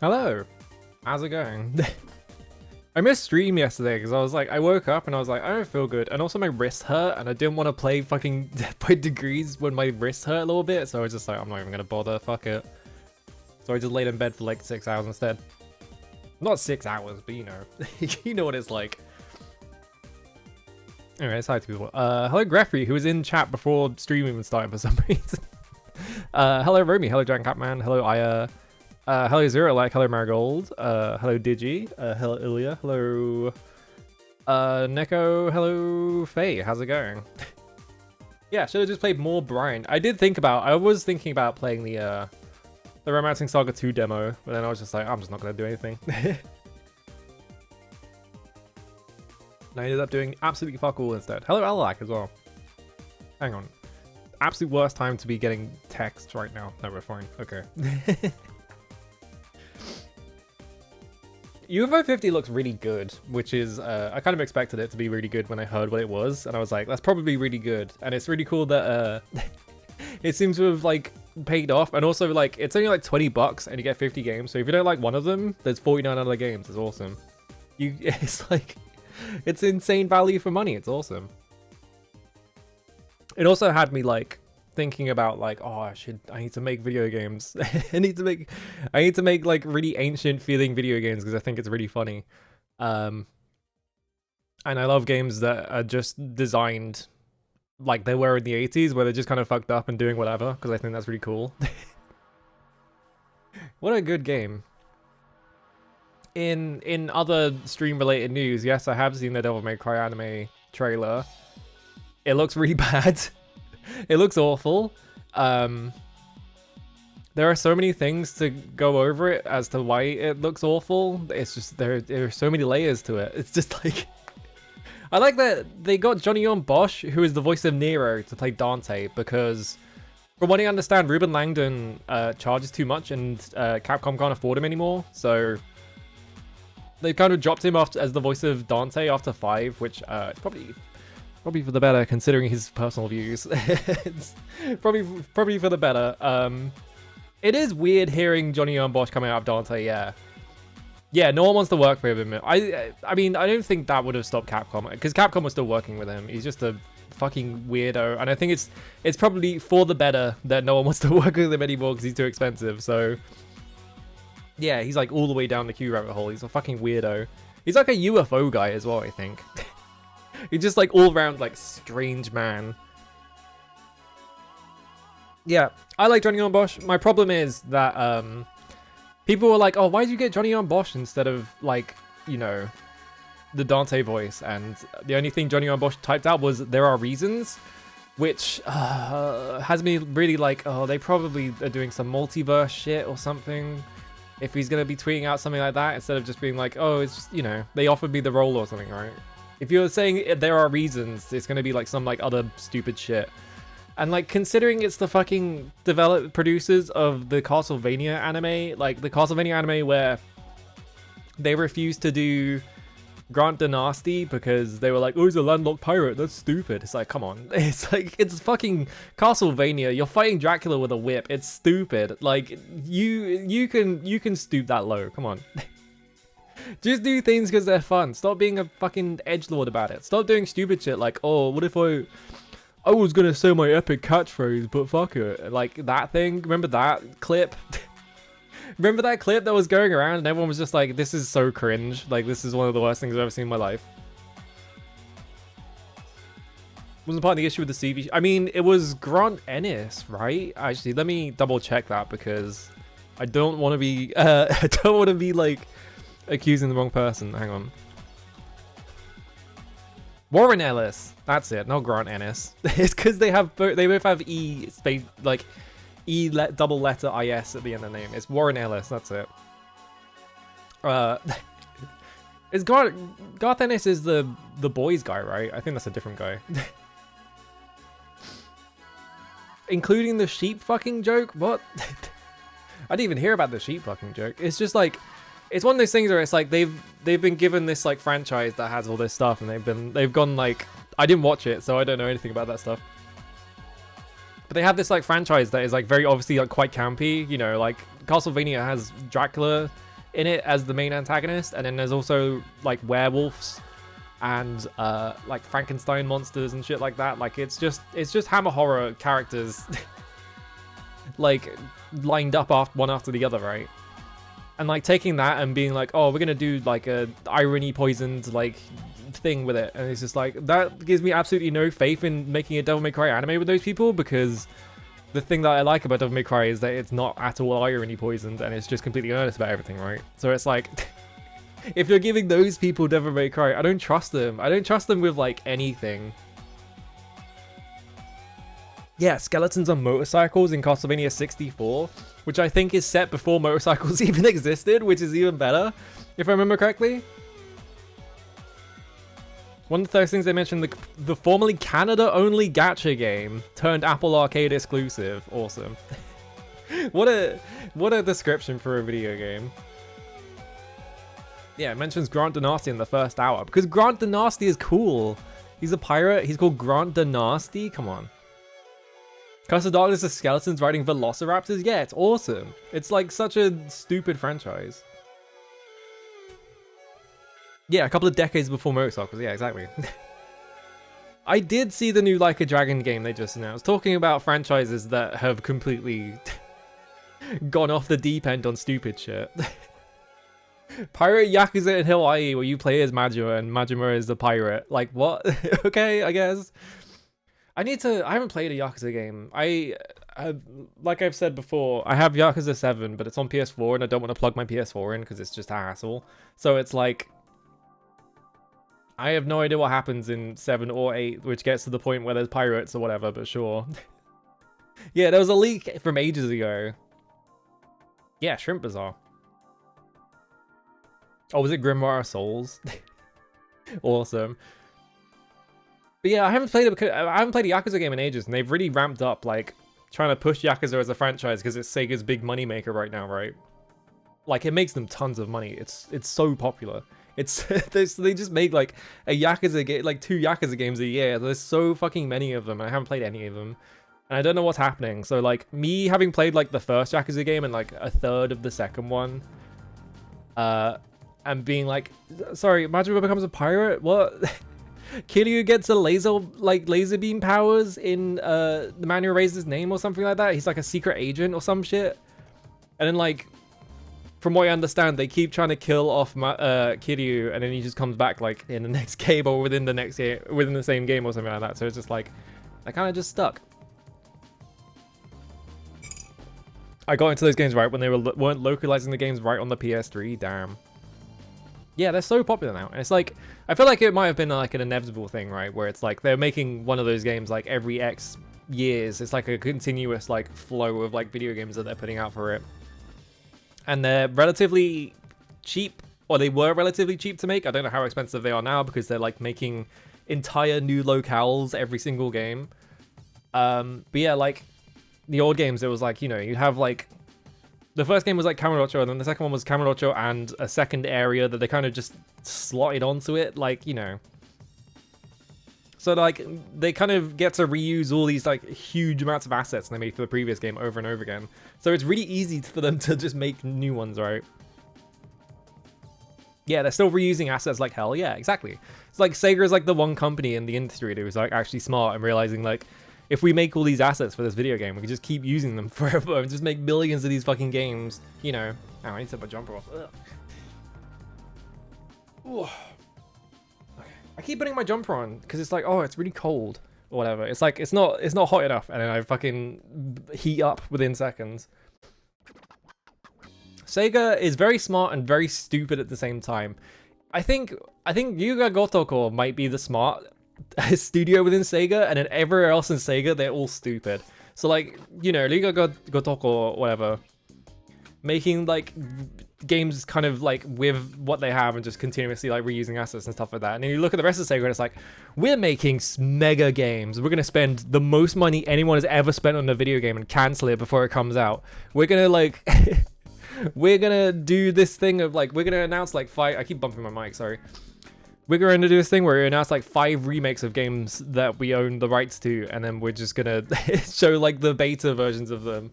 Hello, how's it going? I missed stream yesterday because I was like, I woke up and I was like, I don't feel good, and also my wrist hurt, and I didn't want to play fucking Dead by Degrees when my wrist hurt a little bit, so I was just like, I'm not even gonna bother, fuck it. So I just laid in bed for like 6 hours instead. Not 6 hours, but you know, you know what it's like. Anyway, it's hi to people. Hello Greffrey, who was in chat before stream even started for some reason. Hello Romy, hello Giant Catman, hello Aya. Hello Zero Like, hello Marigold, hello Digi, hello Ilya, hello Neko, hello Faye, how's it going? Yeah, should have just played more Brian. I was thinking about playing the Romancing Saga 2 demo, but then I was just like, I'm just not gonna do anything. And I ended up doing absolutely fuck all instead. Hello Alak as well. Hang on. Absolute worst time to be getting text right now. No, we're fine. Okay. UFO 50 looks really good, which is, I kind of expected it to be really good when I heard what it was, and I was like, that's probably really good. And it's really cool that, it seems to have, like, paid off, and also, like, it's only, like, $20, and you get 50 games, so if you don't like one of them, there's 49 other games. It's awesome. It's, like, it's insane value for money. It's awesome. It also had me, like, thinking about like, oh, I need to make video games. I need to make like really ancient feeling video games because I think it's really funny. And I love games that are just designed like they were in the 80s, where they're just kind of fucked up and doing whatever, because I think that's really cool. What a good game. In other stream related news, yes, I have seen the Devil May Cry anime trailer. It looks really bad. It looks awful. There are so many things to go over it as to why it looks awful. It's just there are so many layers to it. It's just like I like that they got Johnny-Yon Bosch, who is the voice of Nero, to play Dante, because from what I understand, Ruben Langdon charges too much, and Capcom can't afford him anymore. So they kind of dropped him off as the voice of Dante after 5, which probably for the better, considering his personal views. It's probably for the better. It is weird hearing Johnny-Yon Bosch coming out of Dante. Yeah, no one wants to work for him. I mean, I don't think that would have stopped Capcom, because Capcom was still working with him. He's just a fucking weirdo, and I think it's probably for the better that no one wants to work with him anymore because he's too expensive. So yeah, he's like all the way down the queue rabbit hole. He's a fucking weirdo. He's like a UFO guy as well, I think. He's just like all around like strange man. Yeah, I like Johnny-Yon Bosch. My problem is that people were like, oh, why did you get Johnny-Yon Bosch instead of like, you know, the Dante voice? And the only thing Johnny-Yon Bosch typed out was there are reasons, which has me really like, oh, they probably are doing some multiverse shit or something. If he's gonna be tweeting out something like that instead of just being like, oh, it's just, you know, they offered me the role or something, right? If you're saying there are reasons, it's gonna be like some like other stupid shit. And like, considering it's the fucking producers of the Castlevania anime, like the Castlevania anime where they refused to do Grant Dynasty because they were like, oh, he's a landlocked pirate, that's stupid. It's like, come on. It's like, it's fucking Castlevania. You're fighting Dracula with a whip. It's stupid. Like, you can stoop that low. Come on. Just do things because they're fun. Stop being a fucking edgelord about it. Stop doing stupid shit like, oh, what if I was gonna say my epic catchphrase, but fuck it. Like that thing. Remember that clip? Remember that clip that was going around and everyone was just like, this is so cringe. Like, this is one of the worst things I've ever seen in my life. Wasn't part of the issue with the CV. I mean, it was Grant Ennis, right? Actually, let me double check that because I don't want to be, I don't want to be like accusing the wrong person. Hang on. Warren Ellis. That's it. Not Grant Ennis. It's because they both have E space, like double letter IS at the end of the name. It's Warren Ellis. That's it. Is Garth Ennis is the boys guy, right? I think that's a different guy. Including the sheep fucking joke? What? I didn't even hear about the sheep fucking joke. It's just like, it's one of those things where it's like they've been given this like franchise that has all this stuff, and they've gone like, I didn't watch it, so I don't know anything about that stuff. But they have this like franchise that is like very obviously like quite campy, you know, like Castlevania has Dracula, in it as the main antagonist, and then there's also like werewolves and like Frankenstein monsters and shit like that. Like it's just Hammer horror characters like lined up one after the other, right? And like taking that and being like, oh, we're gonna do like a irony poisoned like thing with it, and it's just like, that gives me absolutely no faith in making a Devil May Cry anime with those people, because the thing that I like about Devil May Cry is that it's not at all irony poisoned, and it's just completely earnest about everything, right? So it's like, if you're giving those people Devil May Cry, I don't trust them. I don't trust them with like anything. Yeah, skeletons on motorcycles in Castlevania 64, which I think is set before motorcycles even existed, which is even better, if I remember correctly. One of the first things they mentioned, the formerly Canada-only gacha game turned Apple Arcade exclusive. Awesome. What a description for a video game. Yeah, it mentions Grant Dynasty in the first hour, because Grant Dynasty is cool. He's a pirate. He's called Grant Dynasty. Come on. Curse of Darkness is skeletons riding velociraptors. Yeah, it's awesome. It's like such a stupid franchise. Yeah, a couple of decades before motorcycles. Yeah, exactly. I did see the new Like a Dragon game they just announced, talking about franchises that have completely gone off the deep end on stupid shit. Pirate Yakuza in Hawaii, where you play as Majima and Majima is the pirate. Like, what? Okay, I guess. I haven't played a Yakuza game. Like I've said before, I have Yakuza 7, but it's on PS4 and I don't want to plug my PS4 in because it's just a hassle. So it's like, I have no idea what happens in 7 or 8, which gets to the point where there's pirates or whatever, but sure. Yeah, there was a leak from ages ago. Yeah, Shrimp Bazaar. Oh, was it Grimoire Souls? Awesome. But yeah, I haven't played a Yakuza game in ages, and they've really ramped up, like, trying to push Yakuza as a franchise because it's Sega's big moneymaker right now, right? Like, it makes them tons of money. It's so popular. It's they just make like a Yakuza game, like 2 Yakuza games a year. There's so fucking many of them, and I haven't played any of them, and I don't know what's happening. So like me having played like the first Yakuza game and like a third of the second one, and being like, sorry, Majima becomes a pirate? What? Kiryu gets a laser beam powers in the Man Who Erased His Name or something like that. He's like a secret agent or some shit. And then like, from what I understand, they keep trying to kill off Kiryu, and then he just comes back like in the next game or within the same game or something like that. So it's just like, I kind of just stuck. I got into those games right when they weren't localizing the games right on the PS3. Damn. Yeah, they're so popular now, and it's like, I feel like it might have been like an inevitable thing, right? Where it's like they're making one of those games like every X years. It's like a continuous like flow of like video games that they're putting out for it, and they're relatively cheap, or they were relatively cheap to make. I don't know how expensive they are now because they're like making entire new locales every single game. But yeah, like the old games, it was like, you know, you have like, the first game was like Kamurocho, and then the second one was Kamurocho and a second area that they kind of just slotted onto it, like, you know. So like, they kind of get to reuse all these like huge amounts of assets they made for the previous game over and over again. So it's really easy for them to just make new ones, right? Yeah, they're still reusing assets like hell. Yeah, exactly. It's like Sega is like the one company in the industry that was like actually smart and realizing like, if we make all these assets for this video game, we can just keep using them forever and just make millions of these fucking games, you know. Oh, I need to take my jumper off. Okay. I keep putting my jumper on because it's like, oh, it's really cold or whatever. It's like, it's not hot enough, and then I fucking heat up within seconds. Sega is very smart and very stupid at the same time. I think Yuga Gotoko might be the smart studio within Sega, and then everywhere else in Sega, they're all stupid. So like, you know, Yuga Gotoko or whatever, making like games kind of like with what they have and just continuously like reusing assets and stuff like that. And then you look at the rest of Sega and it's like, we're making mega games. We're going to spend the most money anyone has ever spent on a video game and cancel it before it comes out. We're going to like, we're going to do this thing of like, we're going to announce like 5, I keep bumping my mic, sorry. We're going to do this thing where we announce like 5 remakes of games that we own the rights to, and then we're just going to show like the beta versions of them.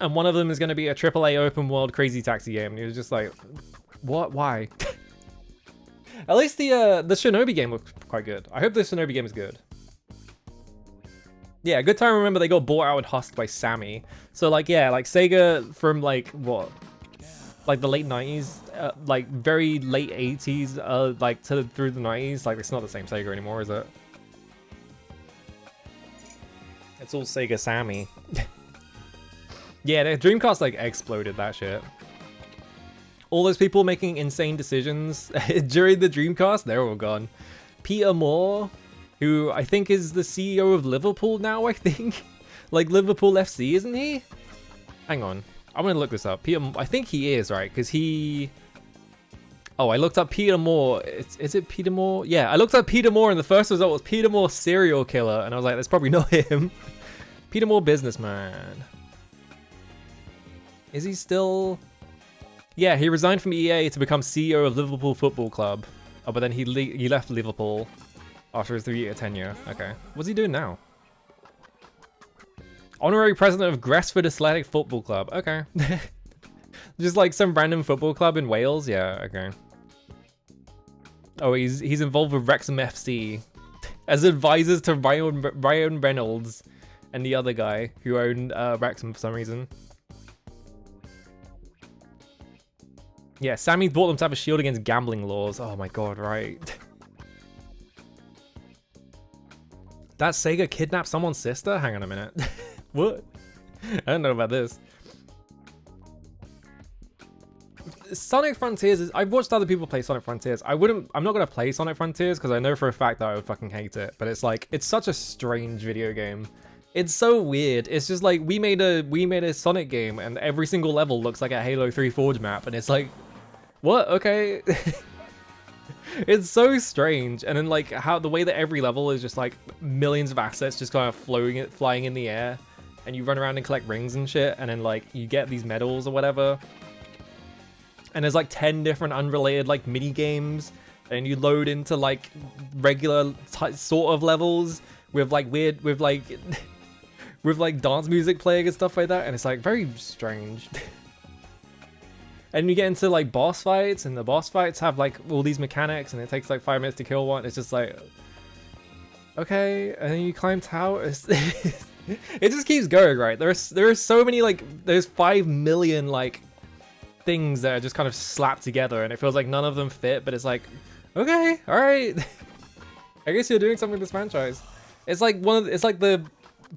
And one of them is going to be a AAA open world Crazy Taxi game. And he was just like, what? Why? At least the Shinobi game looked quite good. I hope the Shinobi game is good. Yeah, good time. Remember, they got bought out and husked by Sammy. So like, yeah, like Sega from like what, like the late 90s, like very late 80s, like through the 90s. Like it's not the same Sega anymore, is it? It's all Sega Sammy. Yeah, the Dreamcast like exploded that shit. All those people making insane decisions during the Dreamcast, they're all gone. Peter Moore, who I think is the CEO of Liverpool now, I think. Like Liverpool FC, isn't he? Hang on, I'm gonna look this up. I think he is, right? Because he... Oh, I looked up Peter Moore. Is it Peter Moore? Yeah, I looked up Peter Moore and the first result was Peter Moore serial killer. And I was like, that's probably not him. Peter Moore businessman. Is he still... Yeah, he resigned from EA to become CEO of Liverpool Football Club. Oh, but then he left Liverpool after his 3-year tenure. Okay. What's he doing now? Honorary president of Gresford Athletic Football Club. Okay. Just like some random football club in Wales? Yeah, okay. Oh, he's involved with Wrexham FC as advisors to Ryan Reynolds and the other guy who owned Wrexham for some reason. Yeah, Sammy bought them to have a shield against gambling laws. Oh my god, right. That Sega kidnapped someone's sister? Hang on a minute. What? I don't know about this. Sonic Frontiers is... I've watched other people play Sonic Frontiers. I'm not gonna play Sonic Frontiers because I know for a fact that I would fucking hate it. But it's like, it's such a strange video game. It's so weird. It's just like, we made a Sonic game and every single level looks like a Halo 3 Forge map. And it's like, what? Okay. It's so strange. And then like how the way that every level is just like millions of assets just kind of flying in the air. And you run around and collect rings and shit. And then like you get these medals or whatever. And there's like 10 different unrelated like mini games. And you load into like regular sort of levels with like weird, with like dance music playing and stuff like that. And it's like very strange. And you get into like boss fights, and the boss fights have like all these mechanics, and it takes like 5 minutes to kill one. It's just like, okay, and then you climb towers. It just keeps going, right? There are so many like, there's 5 million like things that are just kind of slapped together, and it feels like none of them fit. But it's like, okay, all right. I guess you're doing something with this franchise. It's like it's like the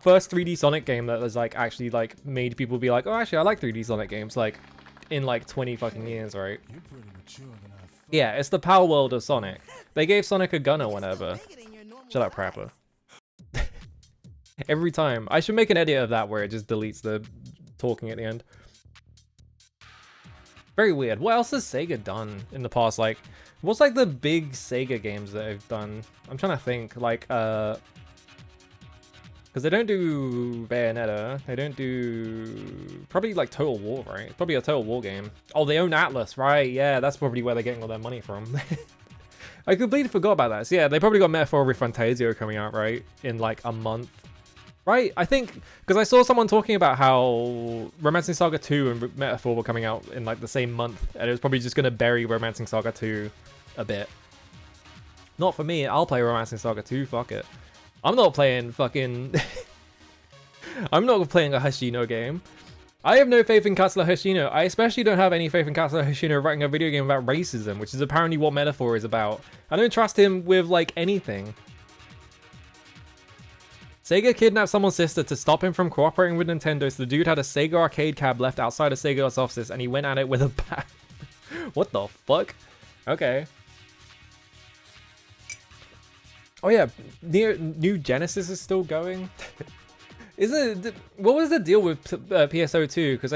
first 3D Sonic game that was like actually like made people be like, oh, actually, I like 3D Sonic games. Like, in like 20 fucking years, right? Yeah, it's the Power World of Sonic. They gave Sonic a gun or whatever. Shut up, Prapper. Every time. I should make an edit of that where it just deletes the talking at the end. Very weird. What else has Sega done in the past? Like, what's like the big Sega games that they've done? I'm trying to think. Like, because they don't do Bayonetta, they don't do... Probably like Total War, right? Probably a Total War game. Oh, they own Atlas, right? Yeah, that's probably where they're getting all their money from. I completely forgot about that. So yeah, they probably got Metaphor with Fantasio coming out, right? In like a month. Right? I think... Because I saw someone talking about how Romancing Saga 2 and Metaphor were coming out in like the same month. And it was probably just going to bury Romancing Saga 2 a bit. Not for me. I'll play Romancing Saga 2. Fuck it. I'm not playing fucking... I'm not playing a Hoshino game. I have no faith in Katsura Hoshino. I especially don't have any faith in Katsura Hoshino writing a video game about racism, which is apparently what Metaphor is about. I don't trust him with, like, anything. Sega kidnapped someone's sister to stop him from cooperating with Nintendo, so the dude had a Sega arcade cab left outside of Sega's office, and he went at it with a bat. What the fuck? Okay. Oh yeah, New Genesis is still going. Isn't it? What was the deal with PSO2? Because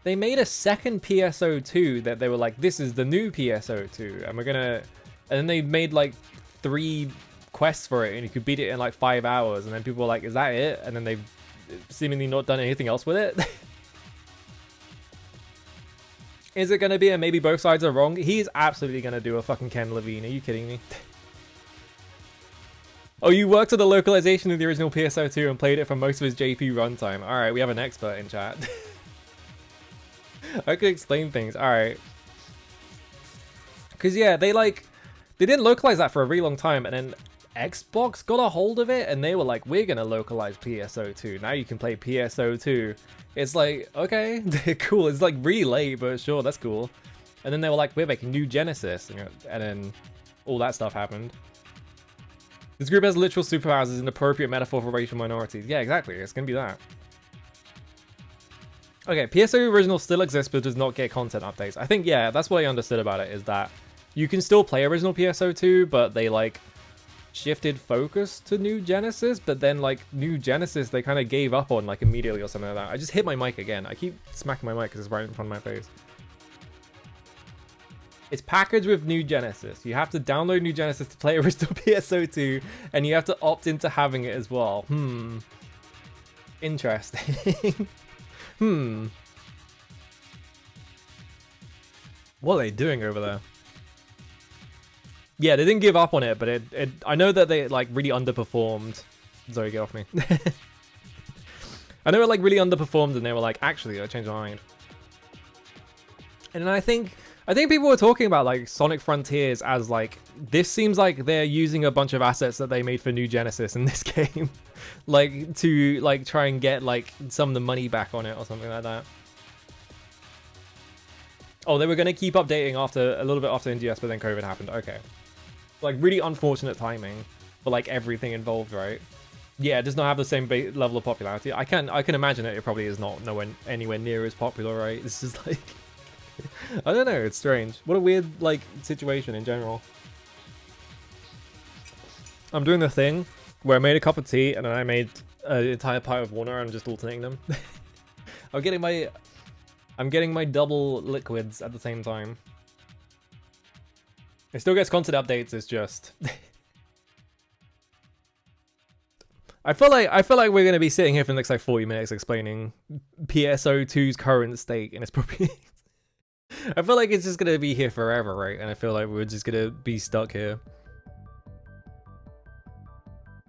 they made a second PSO2 that they were like, this is the new PSO2, and and then they made like 3 quests for it, and you could beat it in like 5 hours, and then people were like, is that it? And then they've seemingly not done anything else with it. Is it going to be a maybe both sides are wrong? He's absolutely going to do a fucking Ken Levine. Are you kidding me? Oh, you worked on the localization of the original PSO2 and played it for most of his JP runtime. Alright, we have an expert in chat. I could explain things. Alright. Because, yeah, they didn't localize that for a really long time, and then Xbox got a hold of it, and they were like, we're going to localize PSO2. Now you can play PSO2. It's like, okay, cool. It's like really late, but sure, that's cool. And then they were like, we're making New Genesis. And then all that stuff happened. This group has literal superpowers is an appropriate metaphor for racial minorities. Yeah, exactly. It's going to be that. Okay, PSO original still exists, but does not get content updates. I think, yeah, that's what I understood about it, is that you can still play original PSO2, but they, like, shifted focus to New Genesis, but then, like, New Genesis, they kind of gave up on, like, immediately or something like that. I just hit my mic again. I keep smacking my mic because it's right in front of my face. It's packaged with New Genesis. You have to download New Genesis to play original PSO2, and you have to opt into having it as well. Interesting. What are they doing over there? Yeah, they didn't give up on it, but I know that they, like, really underperformed. Sorry, get off me. I know it, like, really underperformed, and they were like, actually, I changed my mind. And I think people were talking about, like, Sonic Frontiers as, like, this seems like they're using a bunch of assets that they made for New Genesis in this game. Like, to, like, try and get, like, some of the money back on it or something like that. Oh, they were going to keep updating a little bit after NGS, but then COVID happened. Okay. Like, really unfortunate timing for, like, everything involved, right? Yeah, it does not have the same level of popularity. I can imagine it probably is not anywhere near as popular, right? This is like... I don't know, it's strange. What a weird, like, situation in general. I'm doing the thing where I made a cup of tea and then I made an entire pint of water and I'm just alternating them. I'm getting my double liquids at the same time. It still gets content updates, it's just... I feel like we're gonna be sitting here for the next like 40 minutes explaining PSO2's current state, and it's probably... I feel like it's just gonna be here forever, right? And I feel like we're just gonna be stuck here.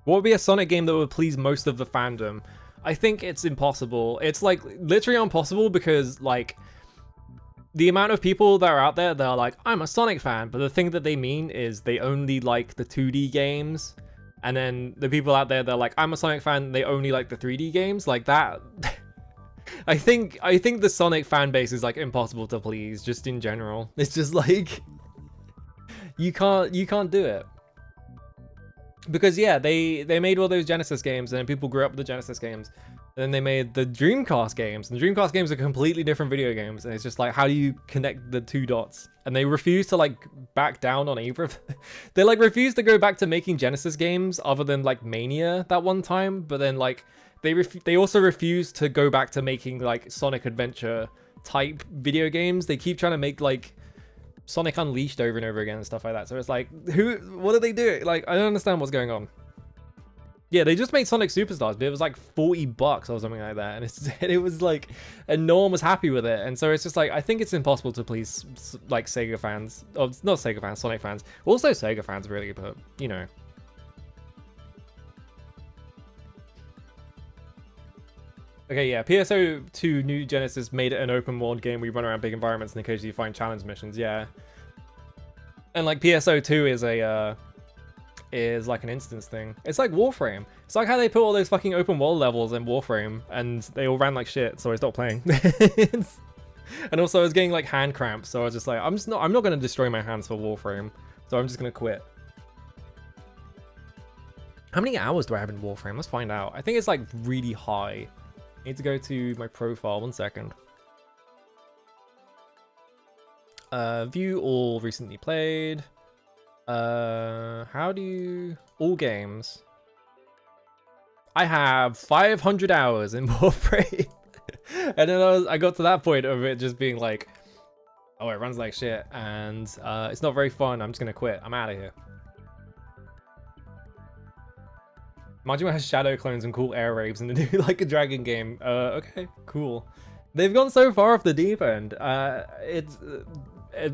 What would be a Sonic game that would please most of the fandom? I think it's impossible. It's like literally impossible because like the amount of people that are out there that are like, I'm a Sonic fan, but the thing that they mean is they only like the 2D games. And then the people out there, they're like, I'm a Sonic fan, they only like the 3D games. Like that. I think the Sonic fan base is like impossible to please just in general. It's just like you can't do it. Because yeah, they made all those Genesis games and then people grew up with the Genesis games. And then they made the Dreamcast games. And the Dreamcast games are completely different video games. And it's just like, how do you connect the two dots? And they refuse to like back down on either of them. They like refuse to go back to making Genesis games other than like Mania that one time. But then like they also refuse to go back to making like Sonic Adventure type video games. They keep trying to make like Sonic Unleashed over and over again and stuff like that. So it's like, what are they doing? Like, I don't understand what's going on. Yeah, they just made Sonic Superstars, but it was like $40 or something like that. And it was like, and no one was happy with it. And so it's just like, I think it's impossible to please like Sega fans, or not Sega fans, Sonic fans. Also Sega fans really, but you know. Okay, yeah, PSO2 New Genesis made it an open world game where you run around big environments and occasionally you find challenge missions, yeah. And like PSO2 is like an instance thing. It's like Warframe. It's like how they put all those fucking open world levels in Warframe and they all ran like shit, so I stopped playing. And also I was getting like hand cramps, so I was just like, I'm not gonna destroy my hands for Warframe, so I'm just gonna quit. How many hours do I have in Warframe? Let's find out. I think it's like really high. I need to go to my profile, 1 second. View all recently played. How do you... all games. I have 500 hours in Warframe. And then I got to that point of it just being like, oh, it runs like shit, and it's not very fun. I'm just gonna quit. I'm out of here. Majima has shadow clones and cool air rapes in the new Like a Dragon game. Okay, cool. They've gone so far off the deep end.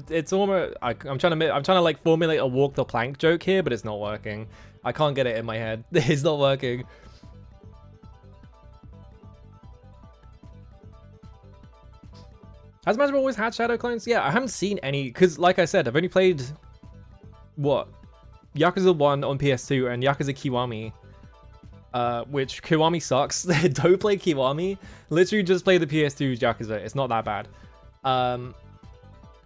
it's almost. I'm trying to like formulate a walk the plank joke here, but it's not working. I can't get it in my head. It's not working. Has Majima always had shadow clones? Yeah, I haven't seen any, because like I said, I've only played, what, Yakuza 1 on PS2 and Yakuza Kiwami, which Kiwami sucks. Don't play Kiwami. Literally just play the PS2 Yakuza. It's not that bad.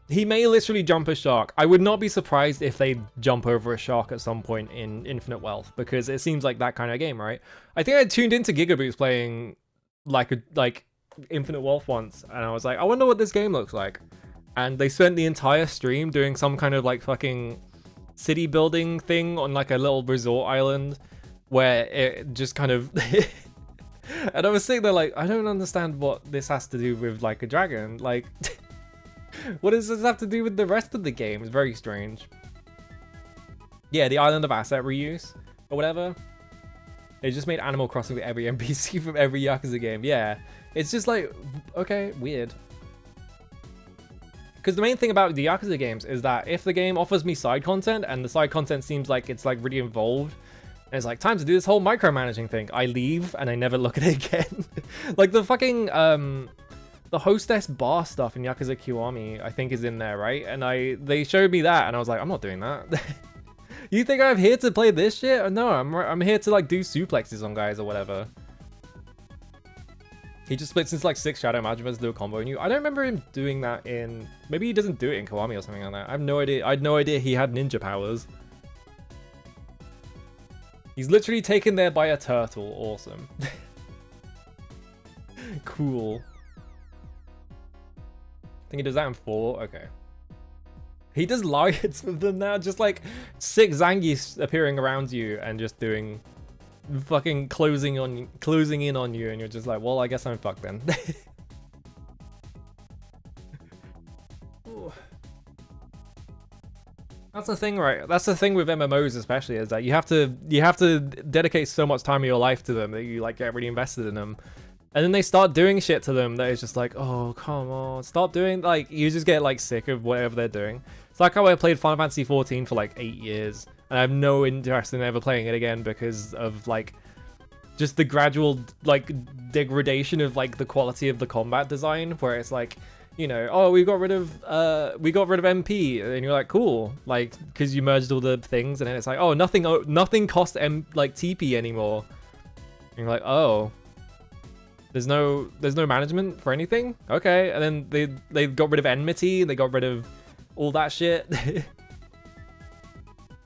He may literally jump a shark. I would not be surprised if they jump over a shark at some point in Infinite Wealth, because it seems like that kind of game, right? I think I tuned into Gigaboots playing like Infinite Wealth once, and I was like, I wonder what this game looks like. And they spent the entire stream doing some kind of like fucking city building thing on like a little resort island where it just kind of and I was sitting there like, I don't understand what this has to do with like a dragon. Like what does this have to do with the rest of the game? It's very strange. Yeah, the island of asset reuse or whatever. They just made Animal Crossing with every NPC from every Yakuza game. Yeah, it's just like, okay, weird. Because the main thing about the Yakuza games is that if the game offers me side content and the side content seems like it's like really involved, and it's like time to do this whole micromanaging thing, I leave and I never look at it again. Like the fucking the hostess bar stuff in Yakuza Kiwami, I think is in there, right? And they showed me that and I was like, I'm not doing that. You think I'm here to play this shit? No, I'm here to like do suplexes on guys or whatever. He just splits into like 6 Shadow Majimas to do a combo on you. I don't remember him doing that in... Maybe he doesn't do it in Kiwami or something like that. I have no idea. I had no idea he had ninja powers. He's literally taken there by a turtle. Awesome. Cool. I think he does that in 4. Okay. He does Lariats with them now, just like 6 Zangiefs appearing around you and just doing fucking closing in on you, and you're just like, well, I guess I'm fucked then. That's the thing, right? That's the thing with MMOs especially, is that you have to dedicate so much time of your life to them that you like get really invested in them. And then they start doing shit to them that is just like, oh, come on, stop doing, like, you just get like sick of whatever they're doing. It's like how I played Final Fantasy 14 for like 8 years, and I have no interest in ever playing it again because of like just the gradual like degradation of like the quality of the combat design, where it's like, you know, oh, we got rid of MP, and you're like, cool, like, because you merged all the things, and then it's like, oh, nothing costs TP anymore, and you're like, oh, there's no management for anything, okay. And then they got rid of enmity, they got rid of all that shit.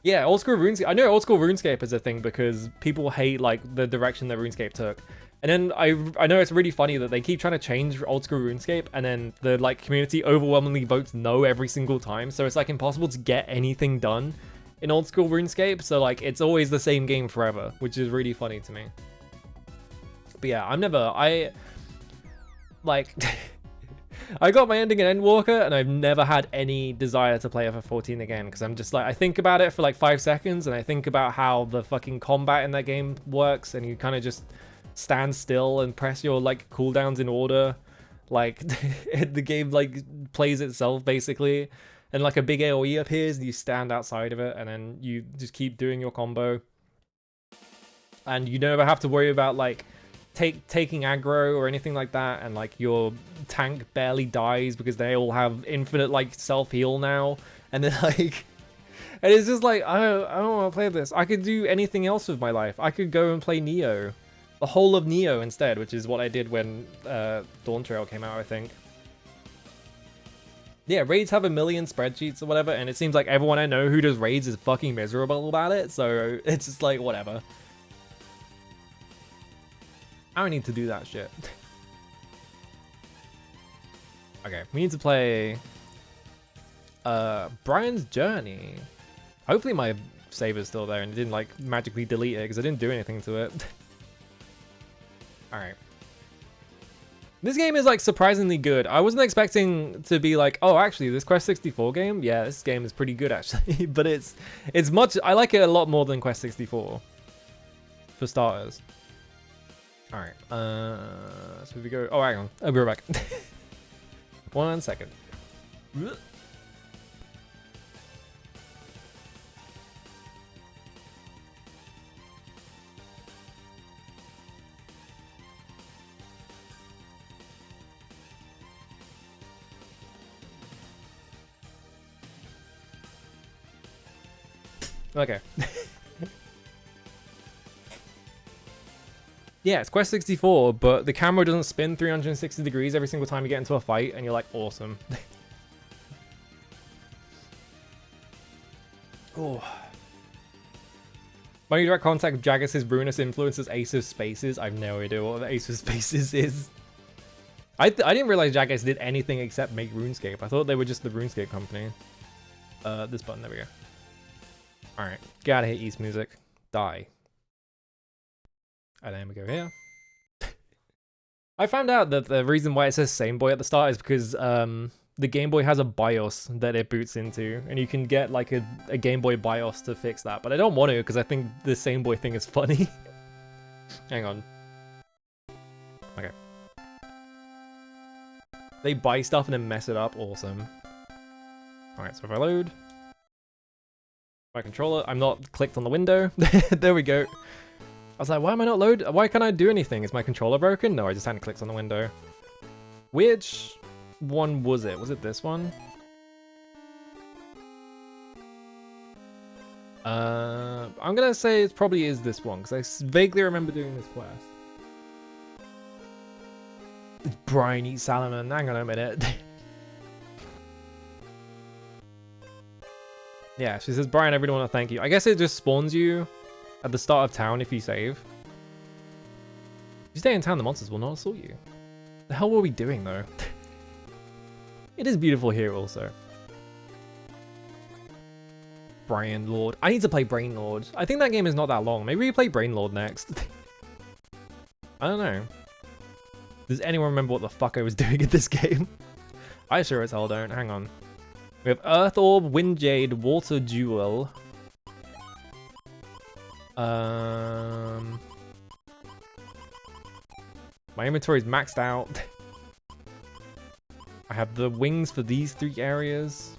Yeah, old school RuneScape. I know old school RuneScape is a thing because people hate like the direction that RuneScape took. And then I know it's really funny that they keep trying to change old school RuneScape, and then the like community overwhelmingly votes no every single time. So it's like impossible to get anything done in old school RuneScape. So like it's always the same game forever, which is really funny to me. But yeah, I got my ending in Endwalker, and I've never had any desire to play FF14 again, because I'm just like, I think about it for like 5 seconds, and I think about how the fucking combat in that game works, and you kind of just stand still and press your like cooldowns in order, like the game like plays itself basically, and like a big AoE appears and you stand outside of it, and then you just keep doing your combo, and you never have to worry about like taking aggro or anything like that, and like your tank barely dies because they all have infinite like self-heal now, and then like, and it's just like, I don't want to play this. I could do anything else with my life. I could go and play Neo, the whole of Neo instead, which is what I did when Dawn Trail came out, I think. Yeah, raids have 1 million spreadsheets or whatever, and it seems like everyone I know who does raids is fucking miserable about it, so it's just like, whatever. I don't need to do that shit. Okay, we need to play Brian's Journey. Hopefully my save is still there and it didn't like magically delete it, because I didn't do anything to it. Alright. This game is like surprisingly good. I wasn't expecting to be like, oh, actually this Quest 64 game, yeah, this game is pretty good actually. But it's much, I like it a lot more than Quest 64, for starters. Alright, so we go, oh, hang on, I'll be right back. 1 second. Okay. Yeah, it's Quest 64, but the camera doesn't spin 360 degrees every single time you get into a fight, and you're like, awesome. Oh. My direct contact with Jagex' ruinous influences Ace of Spaces. I have no idea what the Ace of Spaces is. I didn't realize Jagex did anything except make RuneScape. I thought they were just the RuneScape company. This button, there we go. Alright, get out of here, East Music. Die. And then we go here. I found out that the reason why it says Same Boy at the start is because the Game Boy has a BIOS that it boots into, and you can get like a Game Boy BIOS to fix that, but I don't want to because I think the Same Boy thing is funny. Hang on. Okay. They buy stuff and then mess it up. Awesome. Alright, so if I load my controller, I'm not clicked on the window. There we go. I was like, why am I not load? Why can't I do anything? Is my controller broken? No, I just hadn't clicked on the window. Which one was it? Was it this one? I'm gonna say it probably is this one, because I vaguely remember doing this quest. Brian eats salmon. Hang on a minute. Yeah, she says, Brian, I really want to thank you. I guess it just spawns you at the start of town if you save. If you stay in town, the monsters will not assault you. The hell were we doing, though? It is beautiful here, also. Brian Lord. I need to play Brain Lord. I think that game is not that long. Maybe we play Brain Lord next. I don't know. Does anyone remember what the fuck I was doing in this game? I sure as hell don't. Hang on. We have Earth Orb, Wind Jade, Water Jewel. My inventory is maxed out. I have the wings for these 3 areas.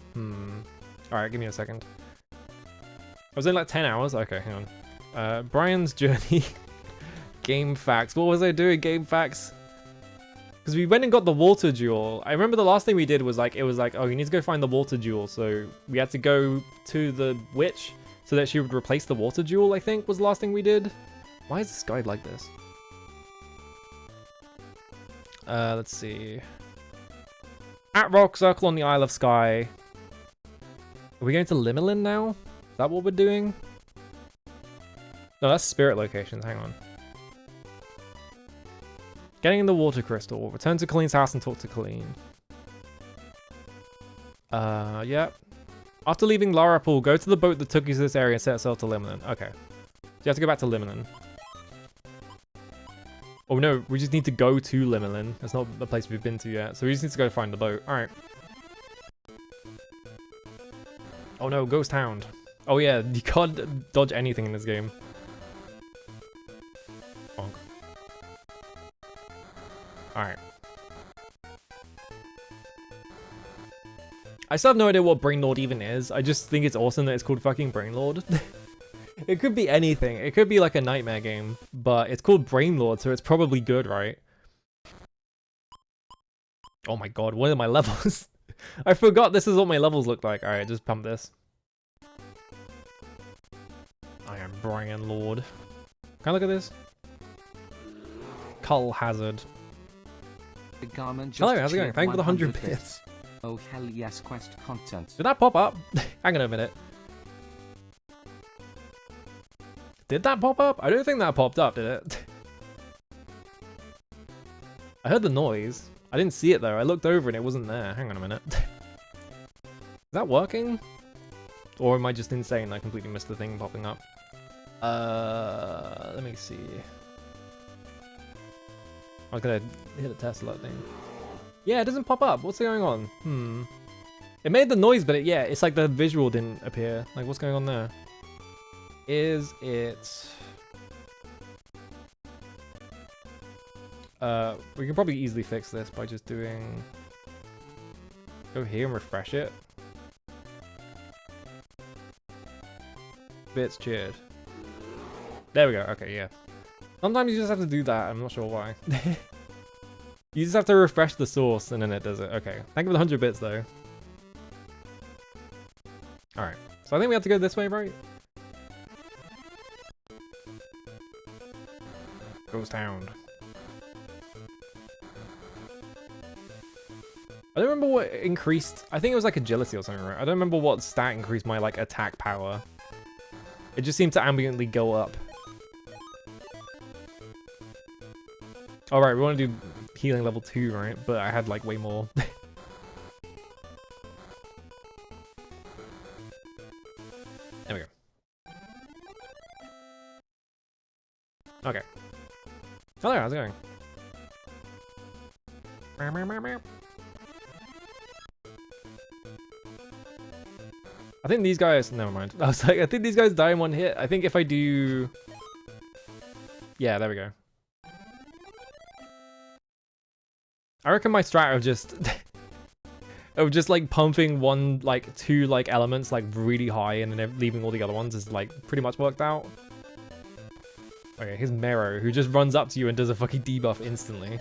Alright, give me a second. I was in like 10 hours. Okay, hang on. Brian's Journey. Game Facts. What was I doing? Game Facts. Because we went and got the Water Jewel. I remember the last thing we did was like, it was like, oh, you need to go find the Water Jewel. So we had to go to the witch so that she would replace the Water Jewel, I think, was the last thing we did. Why is this guide like this? Let's see. At Rock Circle on the Isle of Skye. Are we going to Limelin now? Is that what we're doing? No, that's Spirit Locations. Hang on. Getting the Water Crystal. Return to Colleen's house and talk to Colleen. Yep. After leaving Larapool, go to the boat that took you to this area and set yourself to Limelin. Okay. So you have to go back to Limelin. Oh no, we just need to go to Limelin. That's not the place we've been to yet. So we just need to go find the boat. Alright. Oh no, Ghost Hound. Oh yeah, you can't dodge anything in this game. Bonk. Alright. I still have no idea what Brain Lord even is. I just think it's awesome that it's called fucking Brain Lord. It could be anything. It could be like a nightmare game, but it's called Brain Lord, so it's probably good, right? Oh my god, what are my levels? I forgot this is what my levels look like. Alright, just pump this. I am Brian Lord. Can I look at this? Cull Hazard. Hello, how's it going? Thank you for the 100 bits. Oh hell yes, quest content. Did that pop up? Hang on a minute. Did that pop up? I don't think that popped up, did it? I heard the noise. I didn't see it though. I looked over and it wasn't there. Hang on a minute. Is that working? Or am I just insane? I completely missed the thing popping up. Let me see. I was gonna hit a Tesla thing. Yeah, it doesn't pop up. What's going on? It made the noise, but yeah, it's like the visual didn't appear. Like, what's going on there? Is it... we can probably easily fix this by just doing... Go here and refresh it. Bits cheered. There we go. Okay, yeah. Sometimes you just have to do that. I'm not sure why. You just have to refresh the source and then it does it. Okay. Thank you for the 100 bits though. Alright. So I think we have to go this way, right? Ghost Hound. I don't remember what increased. I think it was like agility or something, right? I don't remember what stat increased my like attack power. It just seemed to ambiently go up. Alright, we want to do healing level 2, right? But I had like way more. There we go. Okay. Hello, how's it going? I think these guys, never mind. I was like, I think these guys die in one hit. I think if I do, yeah, there we go. I reckon my strat of just, of just like pumping two elements like really high and then leaving all the other ones is like pretty much worked out. Okay, here's Mero, who just runs up to you and does a fucking debuff instantly.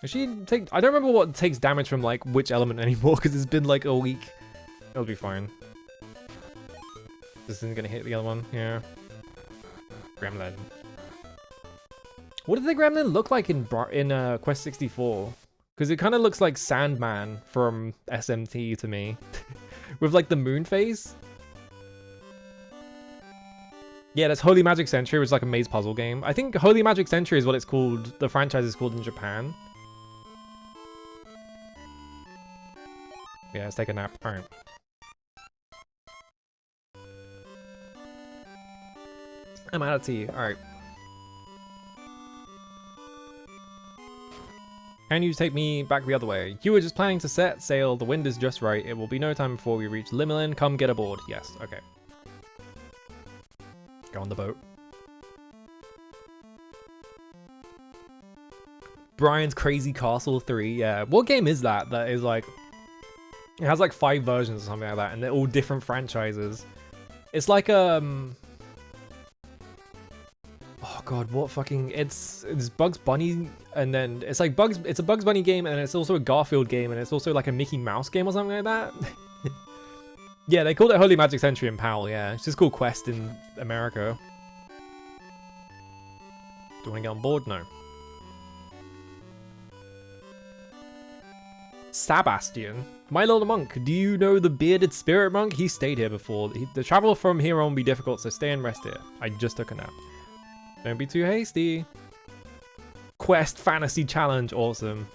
She take, I don't remember what takes damage from like which element anymore because it's been like a week. It'll be fine. This isn't gonna hit the other one, yeah. Gremlin. What did the Gremlin look like in Quest 64? Because it kind of looks like Sandman from SMT to me. With like the moon face. Yeah, that's Holy Magic Century, which is like a maze puzzle game. I think Holy Magic Century is what it's called, the franchise is called in Japan. Yeah, let's take a nap. Alright. I'm out of tea. Alright. Can you take me back the other way? You were just planning to set sail. The wind is just right. It will be no time before we reach Limelin. Come get aboard. Yes, okay. Go on the boat. Brian's Crazy Castle 3. Yeah. What game is that? That is like... It has like 5 versions or something like that, and they're all different franchises. It's like oh god, what fucking... It's Bugs Bunny, and then it's like it's a Bugs Bunny game, and it's also a Garfield game, and it's also like a Mickey Mouse game or something like that. Yeah, they called it Holy Magic Century in PAL, yeah. It's just called Quest in America. Do you want to get on board? No. Sebastian. My little monk, do you know the bearded spirit monk? He stayed here before. The travel from here on will be difficult, so stay and rest here. I just took a nap. Don't be too hasty. Quest Fantasy Challenge, awesome.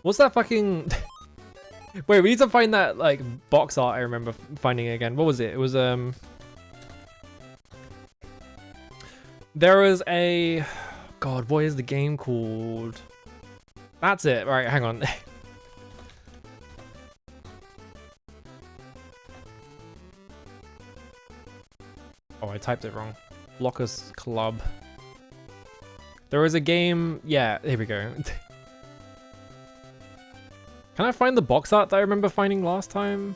What's that fucking... Wait, we need to find that, like, box art I remember finding again. What was it? It was, There was a... God, what is the game called? That's it. Right, hang on. Oh, I typed it wrong. Blockers Club. There was a game... Yeah, here we go. Can I find the box art that I remember finding last time?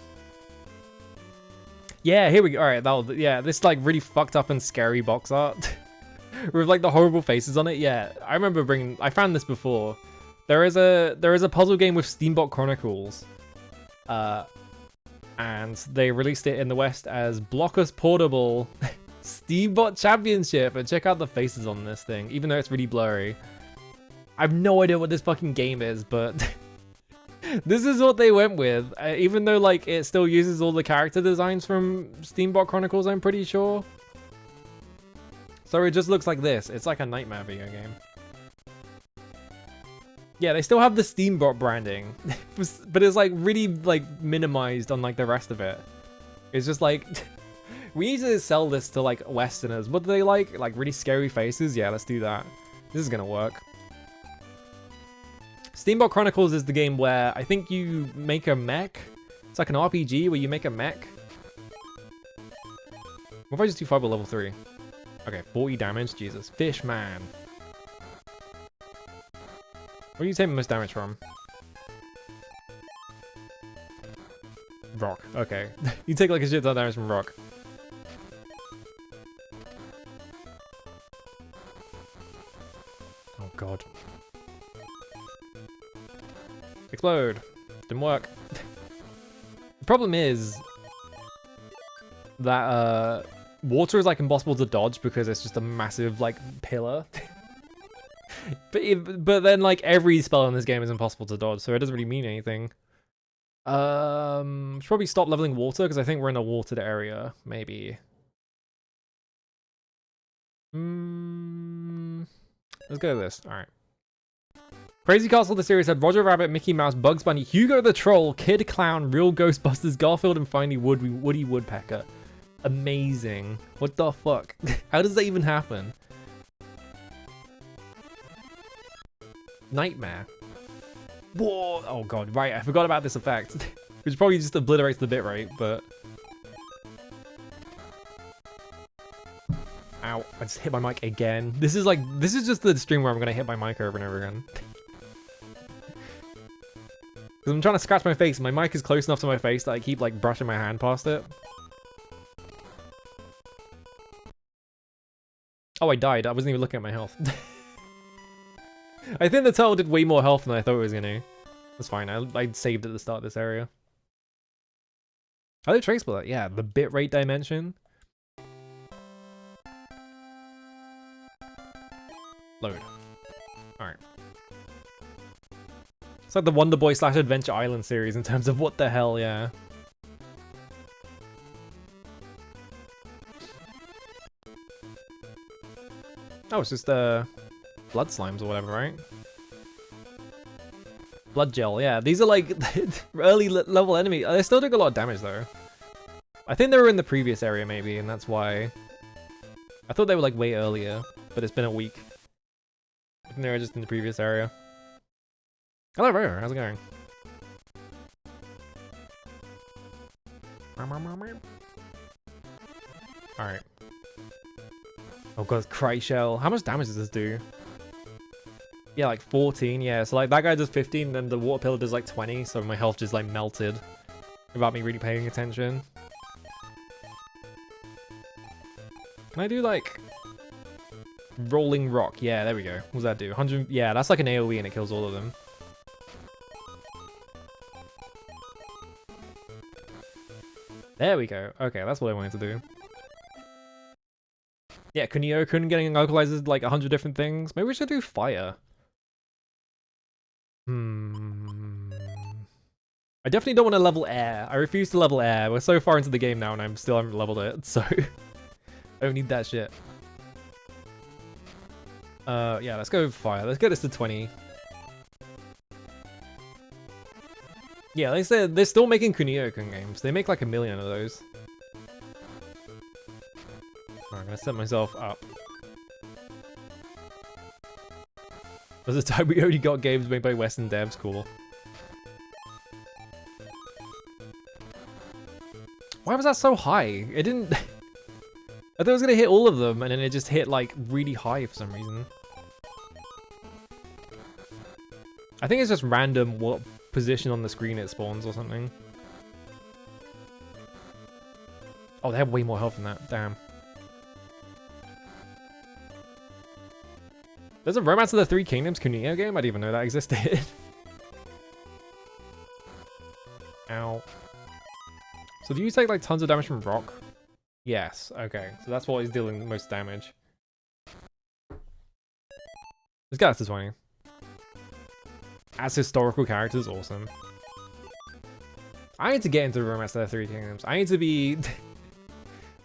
Yeah, here we go. Alright, yeah, this like really fucked up and scary box art. With like the horrible faces on it. Yeah, I remember I found this before. There is a puzzle game with Steambot Chronicles. And they released it in the West as Blockers Portable Steambot Championship. And check out the faces on this thing, even though it's really blurry. I have no idea what this fucking game is, but this is what they went with. Even though like it still uses all the character designs from Steambot Chronicles, I'm pretty sure. So it just looks like this. It's like a Nightmare video game. Yeah, they still have the Steambot branding, but it's like really like minimized on like the rest of it. It's just like, we need to sell this to like Westerners. What do they like? Like really scary faces? Yeah, let's do that. This is gonna work. Steambot Chronicles is the game where I think you make a mech. It's like an RPG where you make a mech. What if I just do Fireball level 3? Okay, 40 damage, Jesus. Fishman. Where do you take most damage from? Rock. Okay. You take like a shit ton of damage from rock. Oh god. Explode. Didn't work. The problem is that water is like impossible to dodge because it's just a massive like pillar. But then like every spell in this game is impossible to dodge, so it doesn't really mean anything. Should probably stop leveling water because I think we're in a watered area, maybe. Let's go with this. All right. Crazy Castle the series had Roger Rabbit, Mickey Mouse, Bugs Bunny, Hugo the Troll, Kid Clown, Real Ghostbusters, Garfield, and finally Woody Woodpecker. Amazing. What the fuck? How does that even happen? Nightmare. Whoa! Oh god, right, I forgot about this effect. Which probably just obliterates the bitrate, but... Ow, I just hit my mic again. This is just the stream where I'm gonna hit my mic over and over again. Because I'm trying to scratch my face, and my mic is close enough to my face that I keep like brushing my hand past it. Oh, I died. I wasn't even looking at my health. I think the turtle did way more health than I thought it was gonna. That's fine. I saved at the start of this area. How do traceable that? Yeah, the bitrate dimension. Load. Alright. It's like the Wonder Boy / Adventure Island series in terms of what the hell, yeah. Oh, it's just blood slimes or whatever, right? Blood gel, yeah. These are like early level enemy. They're still doing a lot of damage though. I think they were in the previous area maybe, and that's why. I thought they were like way earlier, but it's been a week. I think they were just in the previous area. Hello, Rare. How's it going? Alright. Oh god, Cry Shell. How much damage does this do? Yeah, like 14, yeah. So like that guy does 15, then the water pillar does like 20, so my health just like melted without me really paying attention. Can I do like Rolling Rock? Yeah, there we go. What does that do? 100, yeah, that's like an AoE and it kills all of them. There we go. Okay, that's what I wanted to do. Yeah, Kunio-kun getting localizes like 100 different things. Maybe we should do fire. I definitely don't want to level air. I refuse to level air. We're so far into the game now and I still haven't leveled it, so I don't need that shit. Yeah, let's go with fire. Let's get this to 20. Yeah, they said they're still making Kunio-kun games. They make like 1 million of those. Alright, I'm gonna set myself up. There's a time we already got games made by Western devs, cool. Why was that so high? It didn't... I thought it was gonna hit all of them, and then it just hit like really high for some reason. I think it's just random what position on the screen it spawns or something. Oh, they have way more health than that, damn. There's a Romance of the Three Kingdoms Kunio game? I didn't even know that existed. Ow. So do you take like tons of damage from rock? Yes, okay. So that's what is dealing the most damage. Let's get us to 20. As historical characters, awesome. I need to get into Romance of the Three Kingdoms. I need to be...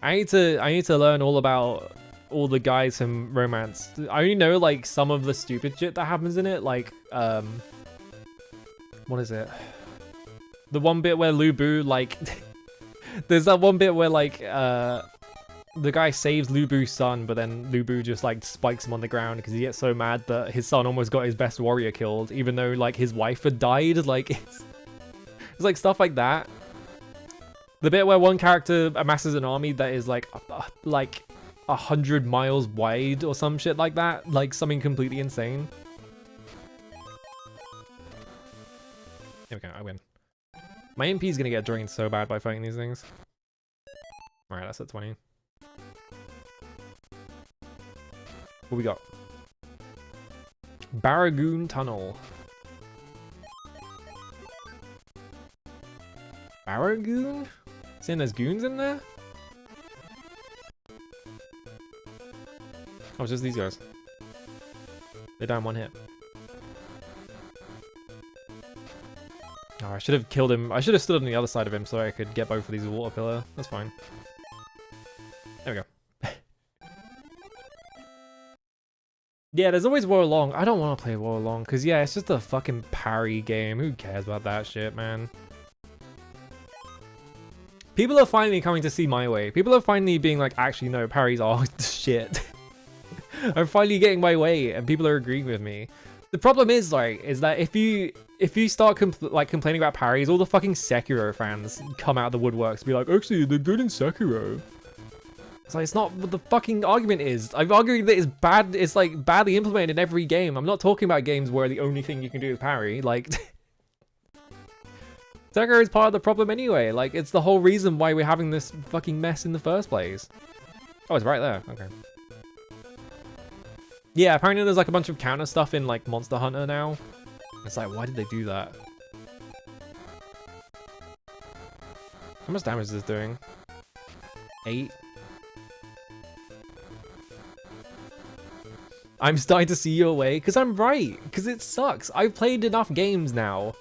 I need to learn all about all the guys from Romance. I only know like some of the stupid shit that happens in it, like what is it? The one bit where Lu Bu like there's that one bit where like the guy saves Lu Bu's son, but then Lu Bu just like spikes him on the ground because he gets so mad that his son almost got his best warrior killed, even though like his wife had died. Like it's like stuff like that. The bit where one character amasses an army that is like 100 miles wide or some shit like that, like something completely insane. There we go, I win. My MP is gonna get drained so bad by fighting these things. Alright, that's at 20. What we got? Barragoon Tunnel. Barragoon? Saying there's goons in there? Oh, it's just these guys. They're down one hit. Oh, I should have killed him. I should have stood on the other side of him so I could get both of these water pillar. That's fine. There we go. Yeah, there's always Wo Long. I don't want to play Wo Long because, yeah, it's just a fucking parry game. Who cares about that shit, man? People are finally coming to see my way. People are finally being like, actually, no, parries are shit. I'm finally getting my way, and people are agreeing with me. The problem is, like, is that if you start complaining about parries, all the fucking Sekiro fans come out of the woodworks and be like, actually, they're good in Sekiro. It's like, it's not what the fucking argument is. I've argued that it's bad. It's like badly implemented in every game. I'm not talking about games where the only thing you can do is parry. Like, Sekiro is part of the problem anyway. Like, it's the whole reason why we're having this fucking mess in the first place. Oh, it's right there. Okay. Yeah, apparently there's like a bunch of counter stuff in like Monster Hunter now. It's like, why did they do that? How much damage is this doing? 8? I'm starting to see your way, because I'm right, because it sucks. I've played enough games now.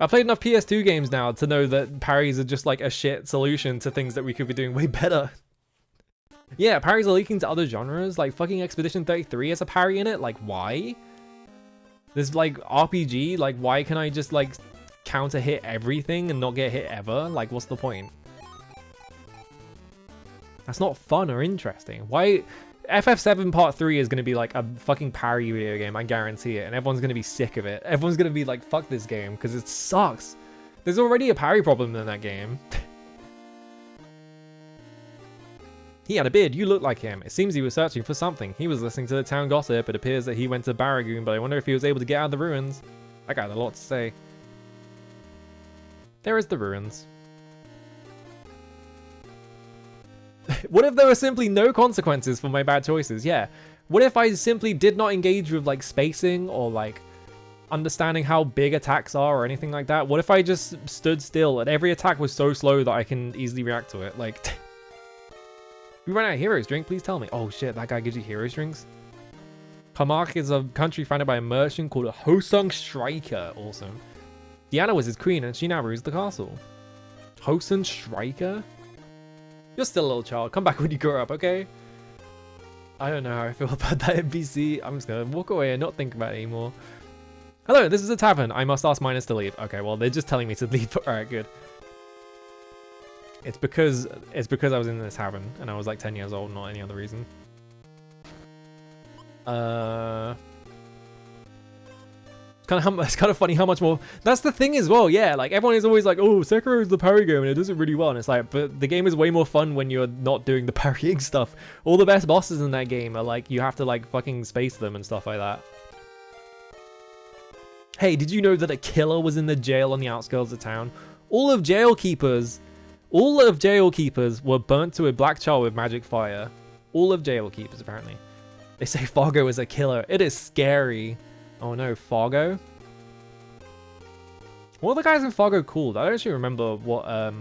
I've played enough PS2 games now to know that parries are just like a shit solution to things that we could be doing way better. Yeah, parries are leaking to other genres, like fucking Expedition 33 has a parry in it, like why? There's like RPG, like why can I just like counter hit everything and not get hit ever? Like what's the point? That's not fun or interesting. Why? FF7 Part 3 is going to be like a fucking parry video game, I guarantee it, and everyone's going to be sick of it. Everyone's going to be like, fuck this game, because it sucks. There's already a parry problem in that game. He had a beard, you look like him. It seems he was searching for something. He was listening to the town gossip. It appears that he went to Baragoon, but I wonder if he was able to get out of the ruins. That guy had a lot to say. There is the ruins. What if there were simply no consequences for my bad choices? Yeah. What if I simply did not engage with like spacing or like understanding how big attacks are or anything like that? What if I just stood still and every attack was so slow that I can easily react to it? Like, we ran out of heroes drink, please tell me. Oh shit, that guy gives you heroes drinks? Kamak is a country founded by a merchant called Hosung Striker. Awesome. Diana was his queen and she now rules the castle. Hosung Striker? You're still a little child. Come back when you grow up, okay? I don't know how I feel about that NPC. I'm just gonna walk away and not think about it anymore. Hello, this is a tavern. I must ask miners to leave. Okay, well, they're just telling me to leave. Alright, good. It's because I was in this tavern and I was like 10 years old, not any other reason. It's kind of funny how much more. That's the thing as well, yeah. Like everyone is always like, "Oh, Sekiro is the parry game and it does it really well." And it's like, but the game is way more fun when you're not doing the parrying stuff. All the best bosses in that game are like you have to like fucking space them and stuff like that. Hey, did you know that a killer was in the jail on the outskirts of town? All of jail keepers were burnt to a black char with magic fire. All of jail keepers apparently. They say Fargo is a killer. It is scary. Oh no, Fargo? What are the guys in Fargo called? I don't actually remember what are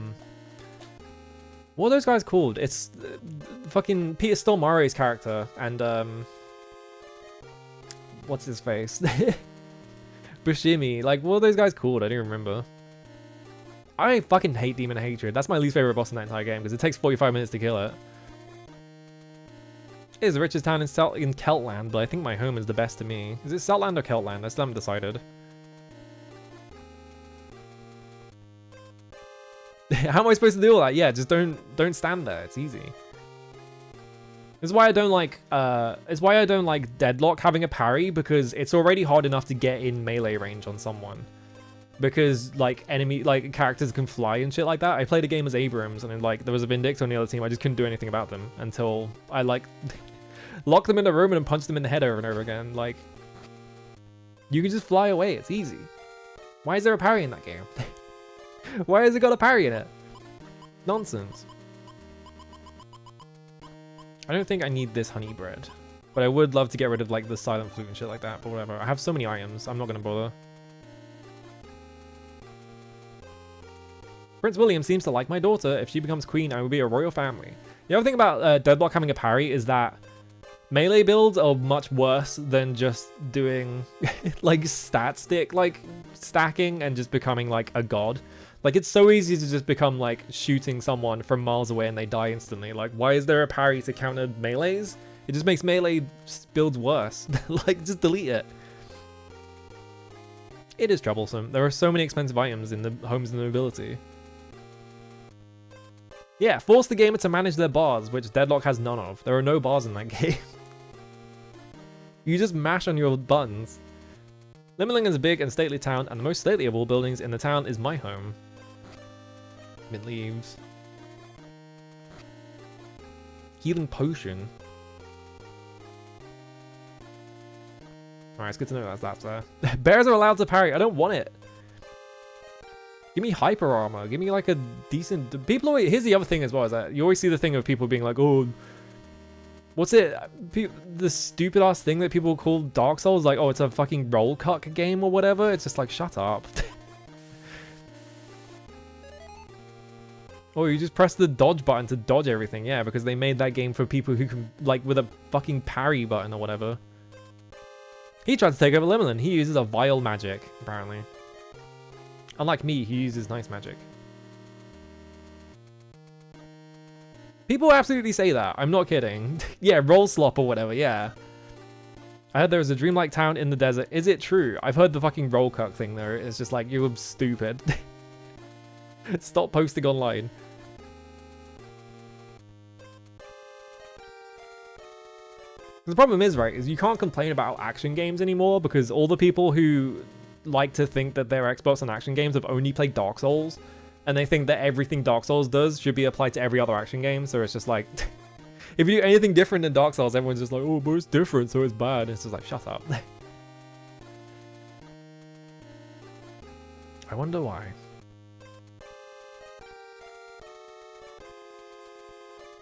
those guys called? It's fucking Peter Stormare's character and what's his face? Bushimi. Like, what are those guys called? I don't remember. I fucking hate Demon Hatred. That's my least favorite boss in that entire game because it takes 45 minutes to kill it. It is the richest town in Keltland, but I think my home is the best to me. Is it Southland or Keltland? I still haven't decided. How am I supposed to do all that? Yeah, just don't stand there. It's easy. This is why I don't like Deadlock having a parry, because it's already hard enough to get in melee range on someone. Because like characters can fly and shit like that. I played a game as Abrams and like there was a Vindicta on the other team. I just couldn't do anything about them until I like locked them in the room and punched them in the head over and over again. Like you can just fly away. It's easy. Why is there a parry in that game? Why has it got a parry in it? Nonsense. I don't think I need this honey bread, but I would love to get rid of like the silent flute and shit like that. But whatever. I have so many items. I'm not gonna bother. Prince William seems to like my daughter. If she becomes queen, I will be a royal family. The other thing about Deadlock having a parry is that Melee builds are much worse than just doing like stat stick like stacking and just becoming like a god. Like it's so easy to just become like shooting someone from miles away and they die instantly. Like why is there a parry to counter melees? It just makes melee builds worse. Like just delete it. It is troublesome. There are so many expensive items in the Homes of the Nobility. Yeah, force the gamer to manage their bars, which Deadlock has none of. There are no bars in that game. You just mash on your buttons. Limmerling is a big and stately town, and the most stately of all buildings in the town is my home. Mint leaves. Healing potion. Alright, it's good to know that's there. Bears are allowed to parry. I don't want it. Give me hyper armor. Give me like a decent... People always... Here's the other thing as well, is that you always see the thing of people being like, oh... What's it? The stupid ass thing that people call Dark Souls, like, oh, it's a fucking roll cuck game or whatever. It's just like, shut up. Oh, you just press the dodge button to dodge everything. Yeah, because they made that game for people who can, like, with a fucking parry button or whatever. He tried to take over Limmerland. He uses a vile magic, apparently. Unlike me, he uses nice magic. People absolutely say that. I'm not kidding. Yeah, roll slop or whatever, yeah. I heard there was a dreamlike town in the desert. Is it true? I've heard the fucking roll cuck thing though. It's just like, you're stupid. Stop posting online. The problem is, right, is you can't complain about action games anymore because all the people who like to think that they're experts on action games have only played Dark Souls. And they think that everything Dark Souls does should be applied to every other action game. So it's just like, if you do anything different than Dark Souls, everyone's just like, oh, but it's different, so it's bad. It's just like, shut up. I wonder why.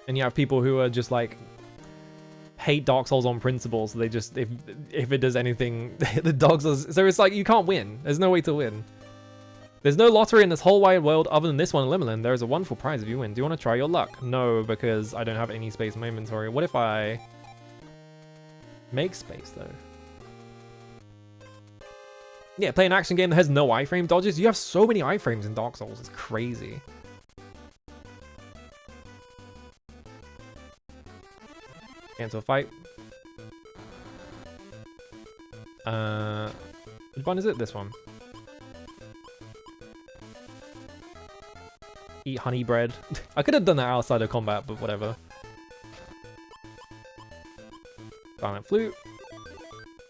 And you have people who are just like, hate Dark Souls on principle. So they just, if it does anything, the Dark Souls. So it's like, you can't win. There's no way to win. There's no lottery in this whole wide world other than this one in Limmerland. There is a wonderful prize if you win. Do you want to try your luck? No, because I don't have any space in my inventory. What if I make space, though? Yeah, play an action game that has no iframe dodges. You have so many iframes in Dark Souls. It's crazy. Get into a fight. Which one is it? This one. Eat honey bread. I could have done that outside of combat, but whatever. Silent flute.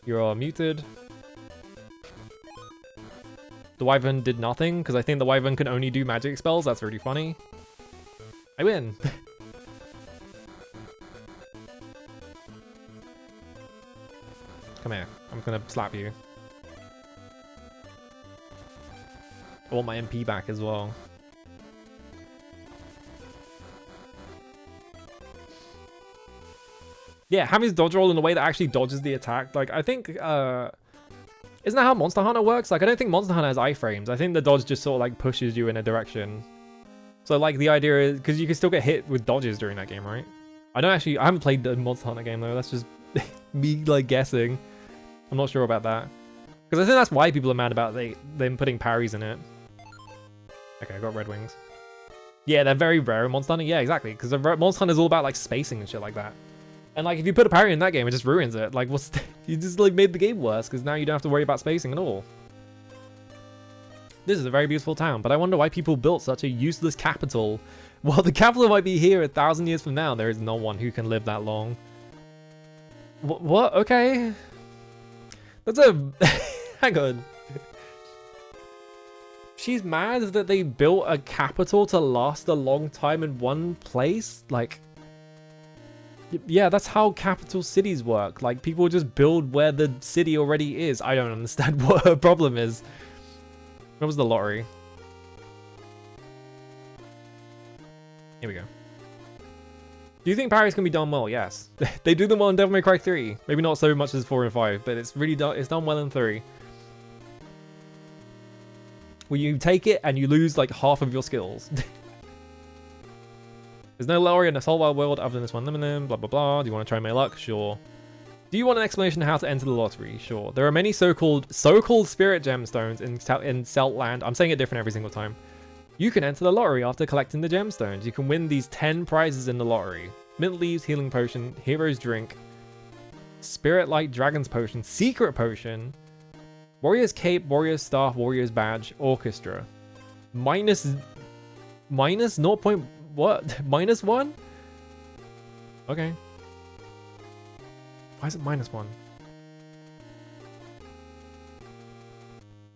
You're all muted. The wyvern did nothing, because I think the wyvern can only do magic spells. That's really funny. I win. Come here. I'm gonna slap you. I want my MP back as well. Yeah, having his dodge roll in a way that actually dodges the attack. Like, I think, isn't that how Monster Hunter works? Like, I don't think Monster Hunter has iframes. I think the dodge just sort of, like, pushes you in a direction. So, like, the idea is, because you can still get hit with dodges during that game, right? I haven't played the Monster Hunter game, though. That's just me, like, guessing. I'm not sure about that. Because I think that's why people are mad about them putting parries in it. Okay, I got Red Wings. Yeah, they're very rare in Monster Hunter. Yeah, exactly. Because Monster Hunter is all about, like, spacing and shit like that. And like, if you put a parry in that game, it just ruins it. Like, you just like made the game worse because now you don't have to worry about spacing at all. This is a very beautiful town, but I wonder why people built such a useless capital. While the capital might be here 1,000 years from now, there is no one who can live that long. What? Okay. That's a... Hang on. She's mad that they built a capital to last a long time in one place? Like... Yeah, that's how capital cities work. Like, people just build where the city already is. I don't understand what her problem is. What was the lottery? Here we go. Do you think parries can be done well? Yes. They do them well in Devil May Cry 3. Maybe not so much as 4 and 5, but it's really done. It's done well in 3. Where you take it and you lose like half of your skills. There's no lorry in the whole wide world other than this one limited, blah blah blah. Do you want to try my luck? Sure. Do you want an explanation of how to enter the lottery? Sure. There are many so-called spirit gemstones in Celtland. I'm saying it different every single time. You can enter the lottery after collecting the gemstones. You can win these 10 prizes in the lottery. Mint leaves, healing potion, hero's drink, spirit light, dragon's potion, secret potion, warrior's cape, warrior's staff, warrior's badge, orchestra. Minus 0. What? Minus 1? Okay. Why is it -1?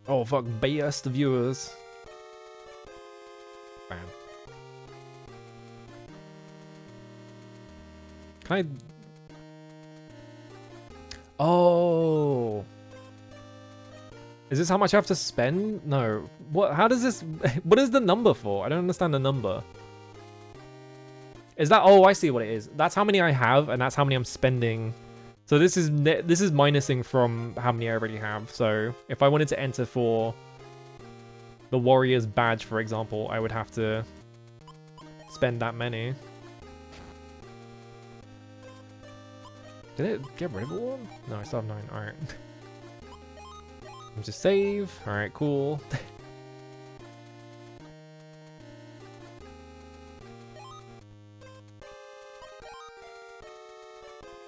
Oh fuck, biased viewers. Bam. Can I... Oh. Is this how much I have to spend? No. What? How does this... What is the number for? I don't understand the number. Is that... Oh, I see what it is. That's how many I have, and that's how many I'm spending. So this is minusing from how many I already have. So if I wanted to enter for the warrior's badge, for example, I would have to spend that many. Did it get rid of one? No, I still have 9. Alright. Just save. Alright, cool.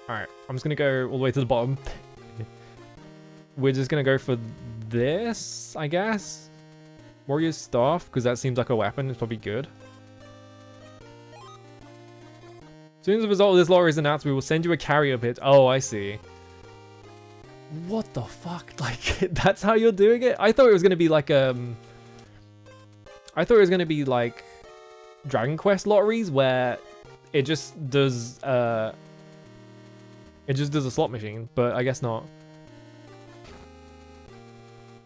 Alright, I'm just gonna go all the way to the bottom. We're just gonna go for this, I guess. Warrior's staff, because that seems like a weapon. It's probably good. As soon as the result of this lottery is announced, we will send you a carrier pitch. Oh, I see. What the fuck? Like, that's how you're doing it? I thought it was gonna be like I thought it was gonna be like Dragon Quest lotteries where it just does a slot machine, but I guess not.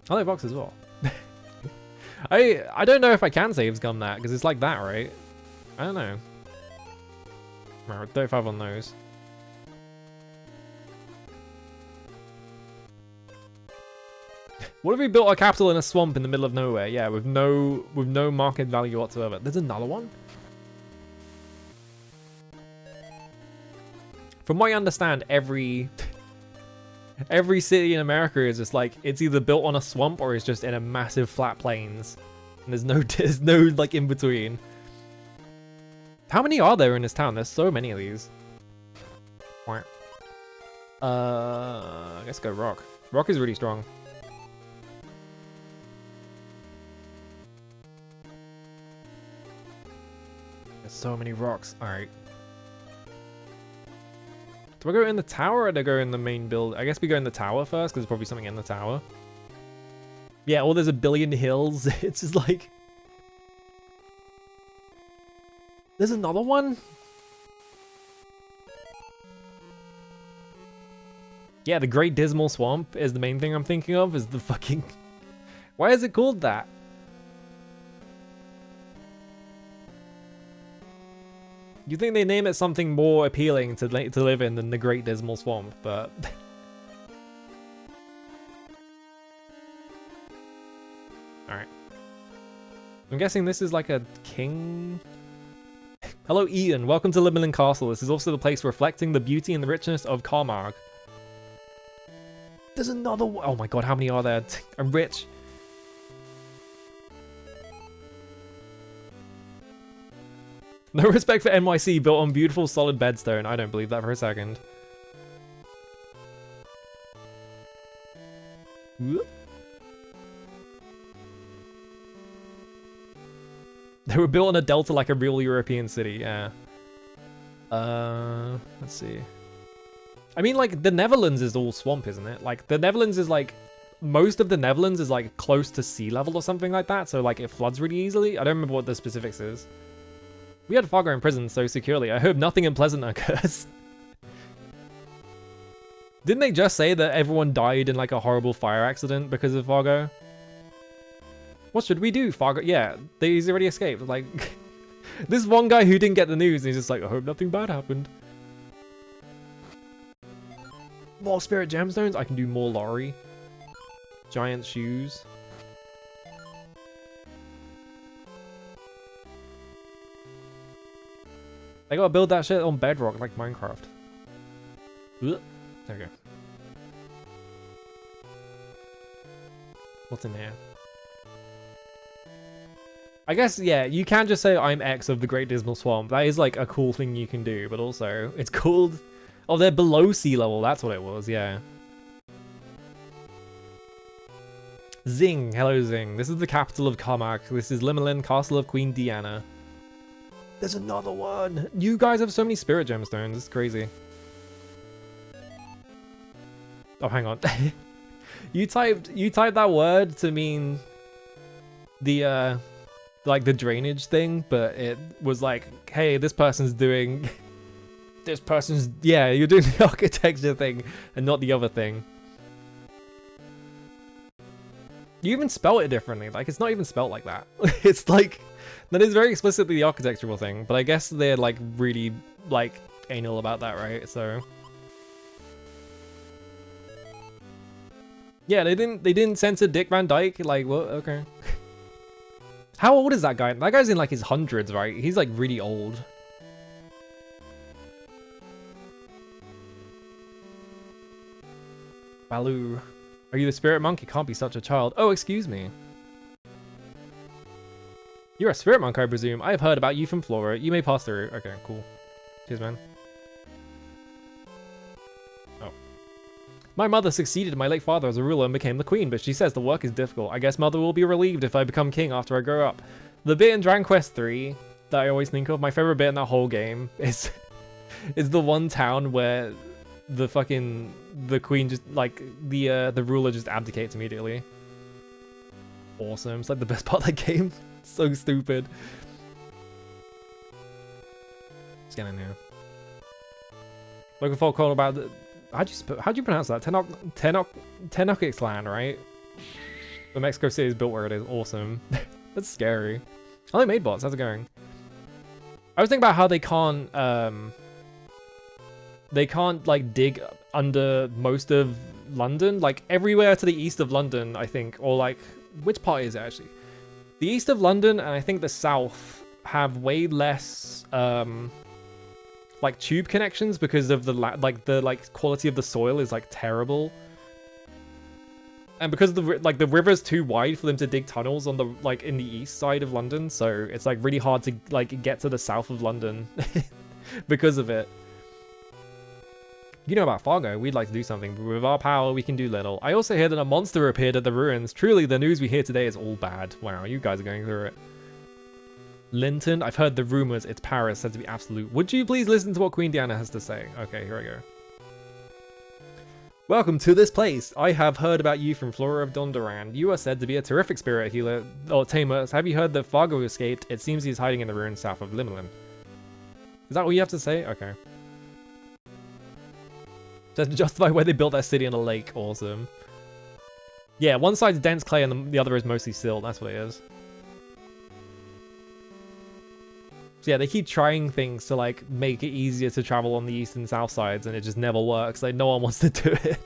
I like box as well. I don't know if I can save scum that, because it's like that, right? I don't know. Right, 35 on those. What if we built our capital in a swamp in the middle of nowhere? Yeah, with no market value whatsoever. There's another one? From what I understand, every city in America is just like, it's either built on a swamp or it's just in a massive flat plains. And there's no like in between. How many are there in this town? There's so many of these. I guess go rock. Rock is really strong. There's so many rocks. Alright. Do I go in the tower or do I go in the main build? I guess we go in the tower first, because there's probably something in the tower. Yeah, or there's a billion hills. It's just like... There's another one? Yeah, the Great Dismal Swamp is the main thing I'm thinking of, is the fucking... Why is it called that? You'd think they name it something more appealing to live in than the Great Dismal Swamp, but... Alright. I'm guessing this is like a king... Hello Ian, welcome to Limmerlin Castle. This is also the place reflecting the beauty and the richness of Karmarg. There's another one! Oh my god, how many are there? I'm rich. No respect for NYC, built on beautiful solid bedstone. I don't believe that for a second. Whoop. They were built on a delta like a real European city, yeah. Let's see. I mean, like, the Netherlands is all swamp, isn't it? Like, the Netherlands is, like... Most of the Netherlands is, like, close to sea level or something like that, so, like, it floods really easily. I don't remember what the specifics is. We had Fargo in prison so securely. I hope nothing unpleasant occurs. Didn't they just say that everyone died in, like, a horrible fire accident because of Fargo? What should we do, Fargo? Yeah, he's already escaped. Like, this one guy who didn't get the news, and he's just like, I hope nothing bad happened. More spirit gemstones? I can do more lorry. Giant shoes. I gotta build that shit on bedrock like Minecraft. Ugh. There we go. What's in here? I guess, yeah, you can just say I'm X of the Great Dismal Swamp. That is like a cool thing you can do, but also it's called... Oh, they're below sea level. That's what it was, yeah. Zing. Hello, Zing. This is the capital of Carmack. This is Limelin, Castle of Queen Deanna. There's another one. You guys have so many spirit gemstones. It's crazy. Oh, hang on. You typed that word to mean the like the drainage thing, but it was like, hey, this person's doing yeah, you're doing the architecture thing and not the other thing. You even spell it differently. Like, it's not even spelled like that. It's like, that is very explicitly the architectural thing, but I guess they're like really like anal about that, right? So yeah, they didn't censor Dick Van Dyke. Like, what? Okay. How old is that guy? That guy's in like his hundreds, right? He's like really old. Baloo. Are you the spirit monk? You can't be such a child. Oh, excuse me. You're a spirit monk, I presume. I have heard about you from Flora. You may pass through. Okay, cool. Cheers, man. Oh. My mother succeeded my late father as a ruler and became the queen, but she says the work is difficult. I guess mother will be relieved if I become king after I grow up. The bit in Dragon Quest 3 that I always think of, my favorite bit in that whole game is the one town where the queen just like the ruler just abdicates immediately. Awesome. It's like the best part of that game. So stupid. Let's get in here. Looking for a call about the... How'd you pronounce that? Tenochtitlan, right? The Mexico City is built where it is. Awesome. That's scary. I like made bots. How's it going? I was thinking about how they can't like dig under most of London, like everywhere to the east of London, I think, or like which part is it actually? The east of London and I think the south have way less like tube connections because of the quality of the soil is like terrible, and because the river's too wide for them to dig tunnels on the in the east side of London, so it's like really hard to like get to the south of London because of it. You know about Fargo, we'd like to do something, but with our power, we can do little. I also hear that a monster appeared at the ruins. Truly, the news we hear today is all bad. Wow, you guys are going through it. Linton, I've heard the rumors. It's Paris, said to be absolute. Would you please listen to what Queen Deanna has to say? Okay, here I go. Welcome to this place. I have heard about you from Flora of Dondoran. You are said to be a terrific spirit healer, or tamer. Have you heard that Fargo escaped? It seems he's hiding in the ruins south of Limelin. Is that what you have to say? Okay. Just to justify where they built that city on a lake. Awesome. Yeah, one side's dense clay and the other is mostly silt. That's what it is. So yeah, they keep trying things to like make it easier to travel on the east and south sides, and it just never works. Like no one wants to do it.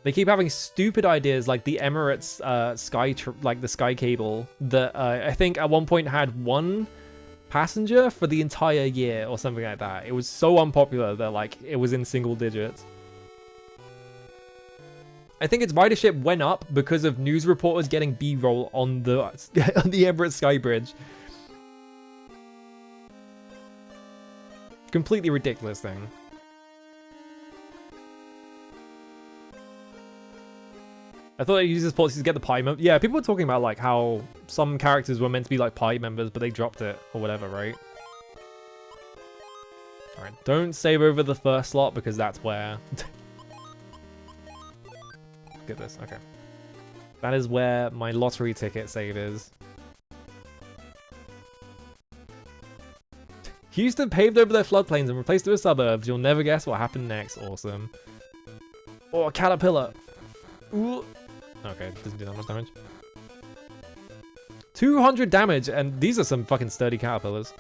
They keep having stupid ideas like the Emirates the sky cable that I think at one point had one passenger for the entire year or something like that. It was so unpopular that like it was in single digits. I think its ridership went up because of news reporters getting B-roll on the on the Emirates Sky Bridge. Completely ridiculous thing. I thought they used this policy to get the party members. Yeah, people were talking about like how some characters were meant to be like party members, but they dropped it or whatever, right? Alright, don't save over the first slot because that's where... Get this, okay. That is where my lottery ticket save is. Houston paved over their floodplains and replaced it with suburbs. You'll never guess what happened next. Awesome. Oh, a caterpillar. Ooh. Okay, doesn't do that much damage. 200 damage, and these are some fucking sturdy caterpillars.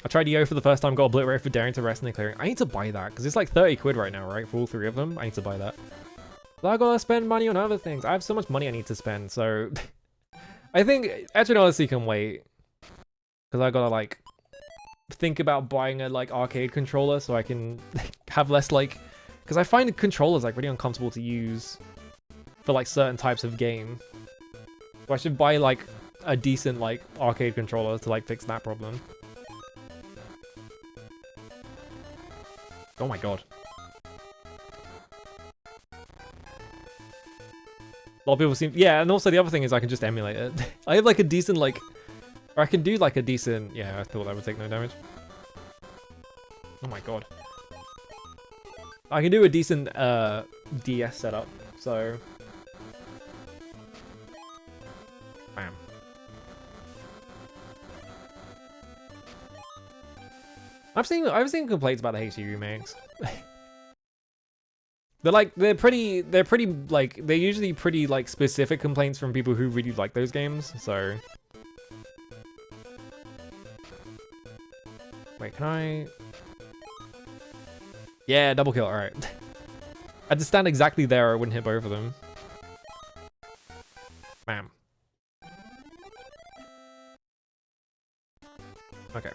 I tried EO for the first time, got obliterated for daring to rest in the clearing. I need to buy that, because it's like 30 quid right now, right? For all three of them, I need to buy that. But I gotta spend money on other things. I have so much money I need to spend, so I think Eternal Odyssey can wait. Because I gotta like think about buying a like arcade controller so I can have less like, because I find controllers like really uncomfortable to use for like certain types of game. So I should buy like a decent like arcade controller to like fix that problem. Oh my god. A lot of people seem, yeah, and also the other thing is I can just emulate it. I have like a decent like, or I can do like a decent, yeah, I thought that would take no damage. Oh my god. I can do a decent DS setup, so. Bam. I've seen complaints about the HD remakes. They're pretty like, they're usually pretty like specific complaints from people who really like those games, so. Wait, can I? Yeah, double kill, alright. I had to stand exactly there or I wouldn't hit both of them. Bam. Okay.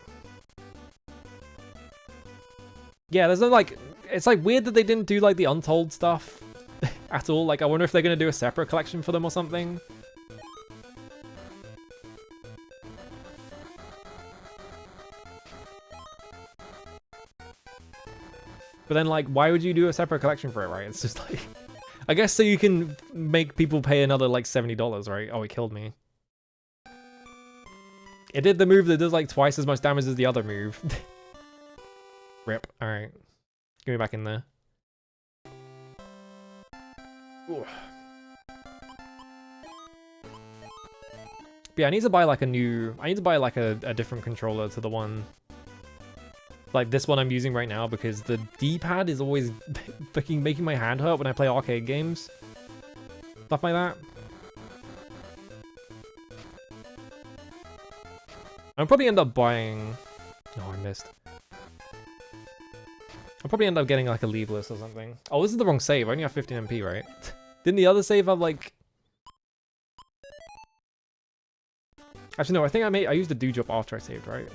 Yeah, there's no like, it's like weird that they didn't do like the Untold stuff at all. Like I wonder if they're gonna do a separate collection for them or something. But then like, why would you do a separate collection for it, right? It's just like, I guess so you can make people pay another like $70, right? Oh, it killed me. It did the move that does like twice as much damage as the other move. Rip. Alright. Get me back in there. Ooh. But yeah, I need to buy like a different controller to the one. Like this one I'm using right now because the D-pad is always fucking making my hand hurt when I play arcade games. Stuff like that. I'll probably end up buying... Oh, I missed. I'll probably end up getting like a leaveless or something. Oh, this is the wrong save. I only have 15 MP, right? Didn't the other save have like... Actually, no, I think I used the do job after I saved, right?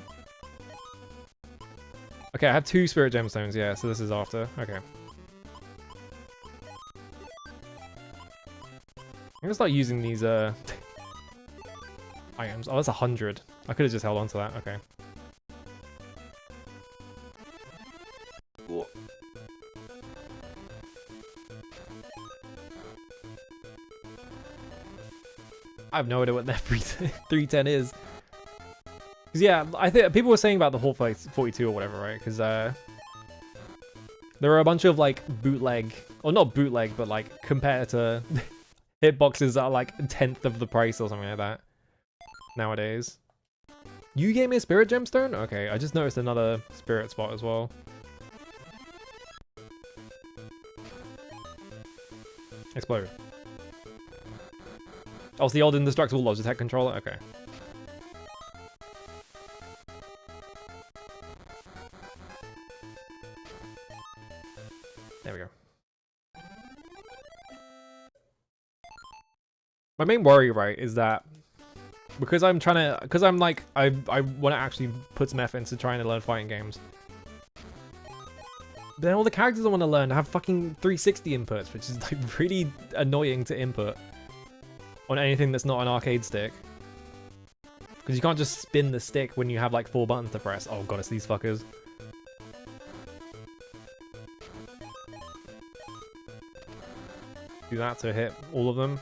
Okay, I have 2 spirit gemstones, yeah, so this is after. Okay. I'm gonna start using these items. Oh, that's 100. I could have just held on to that. Okay. Whoa. I have no idea what that 310 is. Because yeah, I think people were saying about the Hall 42 or whatever, right? Because there are a bunch of like bootleg, or not bootleg, but like competitor hitboxes that are like 1/10 of the price or something like that nowadays. You gave me a spirit gemstone? Okay, I just noticed another spirit spot as well. Explode. Oh, it's the old indestructible Logitech controller? Okay. There we go. My main worry, right, is that because I'm trying to, because I'm like, I want to actually put some effort into trying to learn fighting games. But then all the characters I want to learn have fucking 360 inputs, which is like really annoying to input on anything that's not an arcade stick. Because you can't just spin the stick when you have like 4 buttons to press. Oh god, it's these fuckers. Do that to hit all of them.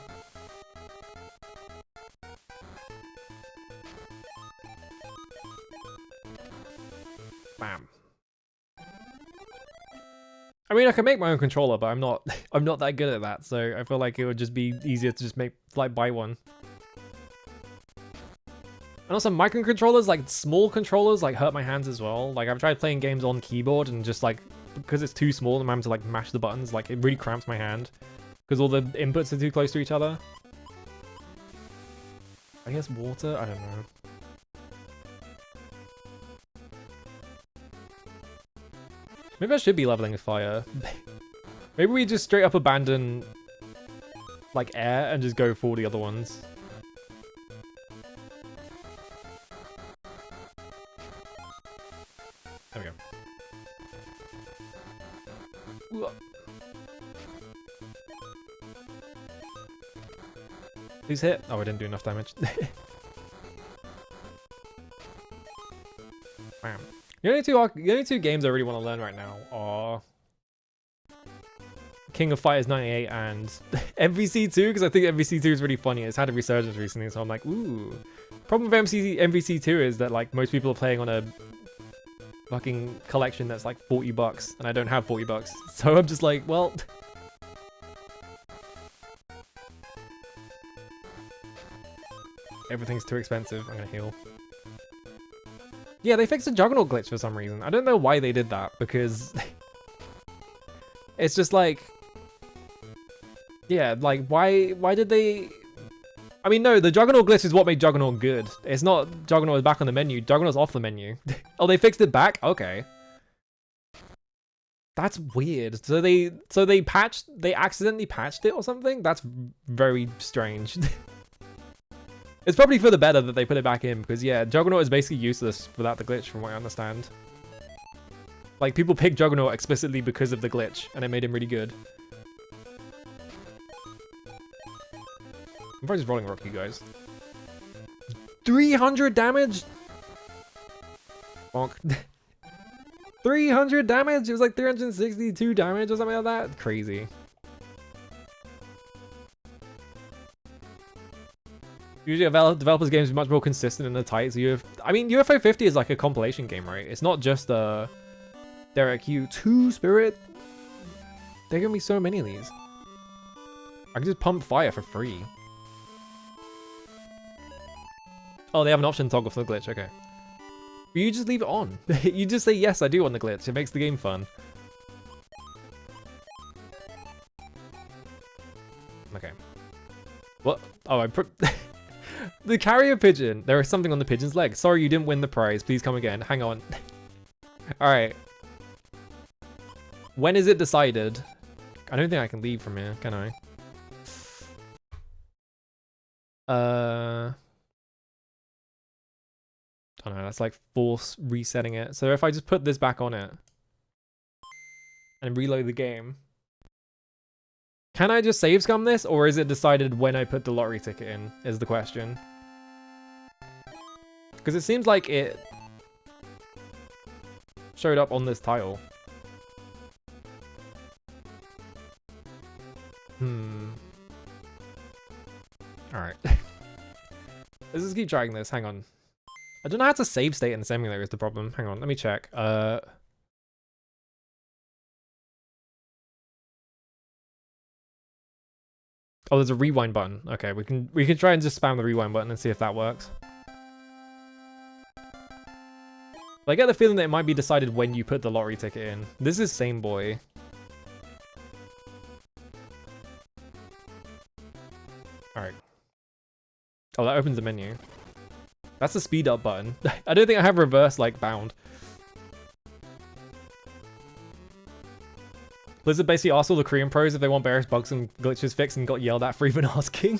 Bam. I mean, I can make my own controller, but I'm not that good at that, so I feel like it would just be easier to just buy one. And also microcontrollers, like small controllers, like hurt my hands as well. Like I've tried playing games on keyboard and just like, because it's too small and I'm having to like mash the buttons, like it really cramps my hand. Because all the inputs are too close to each other. I guess water? I don't know. Maybe I should be leveling with fire. Maybe we just straight up abandon like air and just go for all the other ones. There we go. Please hit. Oh, I didn't do enough damage. Bam. The only two games I really want to learn right now are King of Fighters 98 and MVC2, because I think MVC2 is really funny. It's had a resurgence recently, so I'm like, ooh. Problem with MVC2 is that like most people are playing on a fucking collection that's like $40, and I don't have $40, so I'm just like, well. Everything's too expensive. I'm gonna heal. Yeah, they fixed the Juggernaut glitch for some reason. I don't know why they did that, because it's just like, yeah, like why did they? I mean, no, the Juggernaut glitch is what made Juggernaut good. It's not Juggernaut is back on the menu. Juggernaut's off the menu. Oh, they fixed it back? Okay. That's weird. So they accidentally patched it or something? That's very strange. It's probably for the better that they put it back in, because yeah, Juggernaut is basically useless without the glitch from what I understand. Like, people picked Juggernaut explicitly because of the glitch, and it made him really good. I'm probably just rolling rock, you guys. 300 damage? Bonk. 300 damage? It was like 362 damage or something like that? Crazy. Usually developers' games are much more consistent and tight. So I mean, UFO 50 is like a compilation game, right? It's not just Derek U2 Spirit. There are gonna be so many of these. I can just pump fire for free. Oh, they have an option toggle for the glitch. Okay. But you just leave it on. You just say, yes, I do want the glitch. It makes the game fun. Okay. What? Oh, I put... The carrier pigeon. There is something on the pigeon's leg. Sorry, you didn't win the prize. Please come again. Hang on. Alright. When is it decided? I don't think I can leave from here, can I? Oh no, that's like force resetting it. So if I just put this back on it and reload the game, can I just save scum this, or is it decided when I put the lottery ticket in, is the question. Because it seems like it showed up on this tile. Alright. Let's just keep trying this, hang on. I don't know how to save state in the simulator is the problem. Hang on, let me check. Oh, there's a rewind button. Okay, we can try and just spam the rewind button and see if that works. But I get the feeling that it might be decided when you put the lottery ticket in. This is Same Boy. Alright. Oh, that opens the menu. That's the speed up button. I don't think I have reverse like bound. Blizzard basically asked all the Korean pros if they want various bugs and glitches fixed and got yelled at for even asking.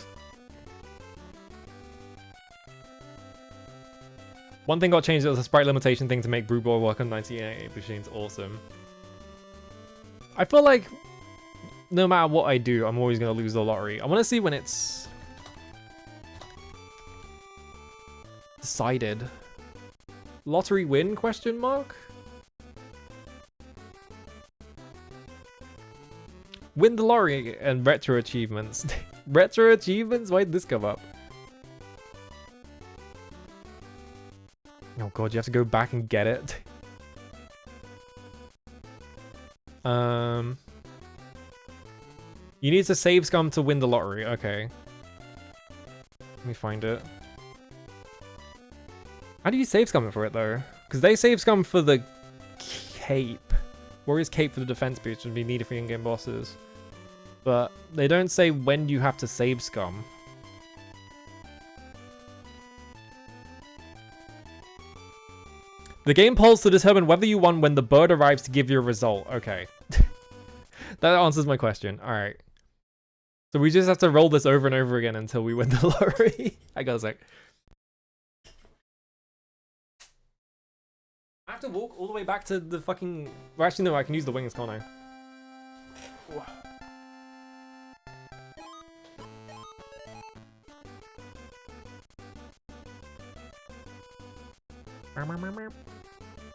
One thing got changed, it was a sprite limitation thing to make Brew Boy work on 1988 machines. Awesome. I feel like no matter what I do, I'm always going to lose the lottery. I want to see when it's decided. Lottery win, question mark? Win the lottery and retro achievements. Retro achievements? Why did this come up? Oh god, you have to go back and get it. You need to save scum to win the lottery. Okay. Let me find it. How do you save scum for it though? Because they save scum for the cape. Warrior's cape for the defense boost would be needed for in-game bosses. But they don't say when you have to save scum. The game polls to determine whether you won when the bird arrives to give you a result. Okay. That answers my question. Alright. So we just have to roll this over and over again until we win the lottery. I got a sec. I have to walk all the way back to the fucking... Well, actually, no, I can use the wings, can't I?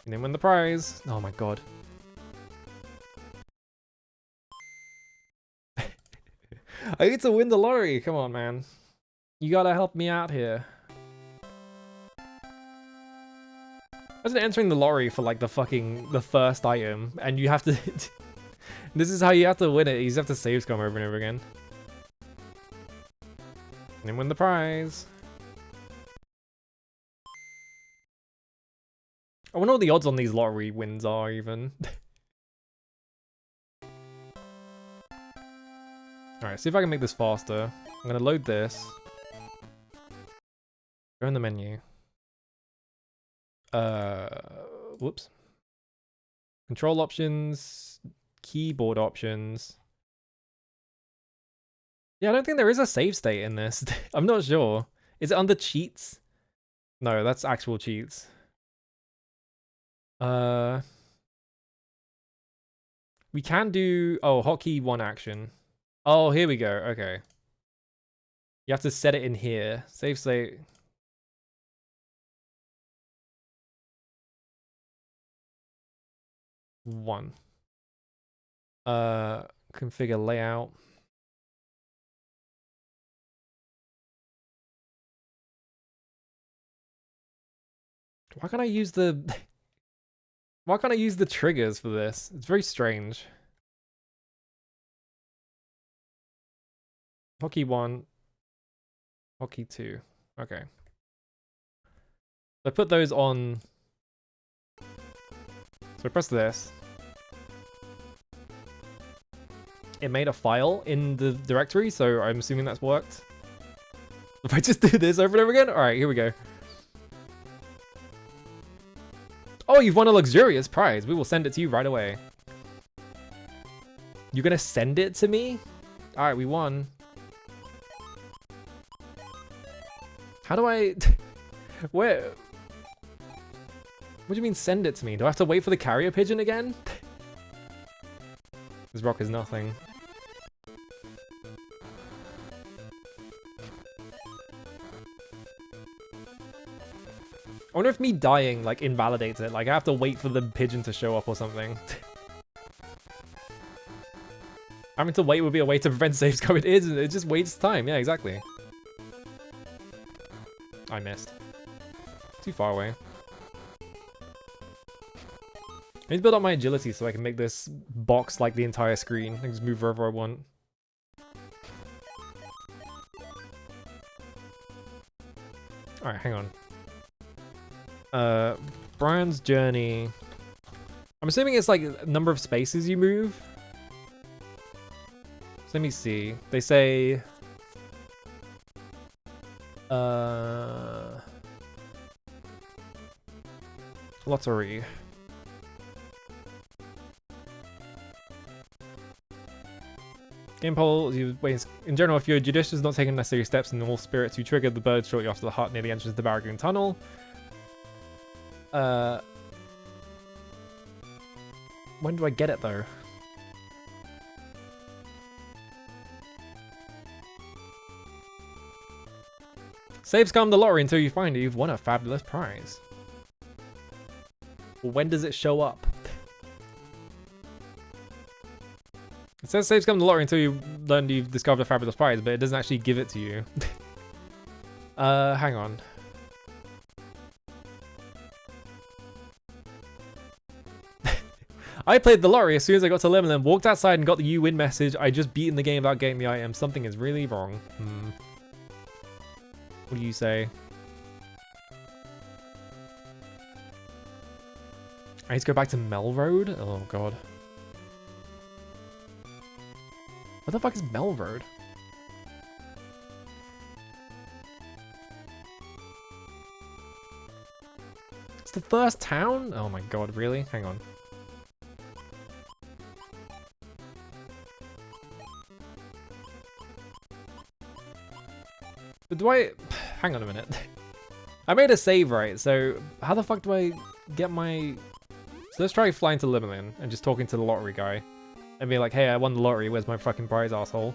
And then win the prize. Oh my god. I need to win the lottery. Come on, man. You gotta help me out here. Imagine entering the lottery for like the first item, and you have to. This is how you have to win it. You just have to save scum over and over again. And then win the prize. I wonder what the odds on these lottery wins are even. Alright, see if I can make this faster. I'm gonna load this. Go in the menu. Whoops. Control options, keyboard options. Yeah, I don't think there is a save state in this. I'm not sure. Is it under cheats? No, that's actual cheats. We can do, oh, hotkey 1 action. Oh, here we go. Okay. You have to set it in here. Save state. One. Configure layout. Why can't I use the Why can't I use the triggers for this? It's very strange. Hotkey 1. Hotkey 2. Okay. So I put those on. So I press this. It made a file in the directory, so I'm assuming that's worked. If I just do this over and over again? Alright, here we go. Oh, you've won a luxurious prize. We will send it to you right away. You're gonna send it to me? Alright, we won. How do I... Where... What do you mean send it to me? Do I have to wait for the carrier pigeon again? This rock is nothing. I wonder if me dying, like, invalidates it. Like, I have to wait for the pigeon to show up or something. Having to wait would be a way to prevent save scum. It is, it just wastes time. Yeah, exactly. I missed. Too far away. I need to build up my agility so I can make this box like the entire screen. I can just move wherever I want. Alright, hang on. Brian's journey. I'm assuming it's like number of spaces you move. So let me see. They say lottery. Game poll, in general, if you're judicious, not taking necessary steps in normal spirit to trigger the bird shortly after the hut near the entrance to the Barragoon Tunnel. When do I get it though? Save scum the lottery until you find it. You've won a fabulous prize. Well, when does it show up? It says save scum the lottery until you learn you've discovered a fabulous prize, but it doesn't actually give it to you. Hang on. I played the lottery as soon as I got to 11 and walked outside and got the you win message. I just beaten the game without getting the item. Something is really wrong. What do you say? I need to go back to Mel Road? Oh god. What the fuck is Mel Road? It's the first town? Oh my god, really? Hang on. do I... Hang on a minute. I made a save, right? So how the fuck do I get my... So let's try flying to Limmerlin and just talking to the lottery guy. And be like, hey, I won the lottery. Where's my fucking prize, asshole?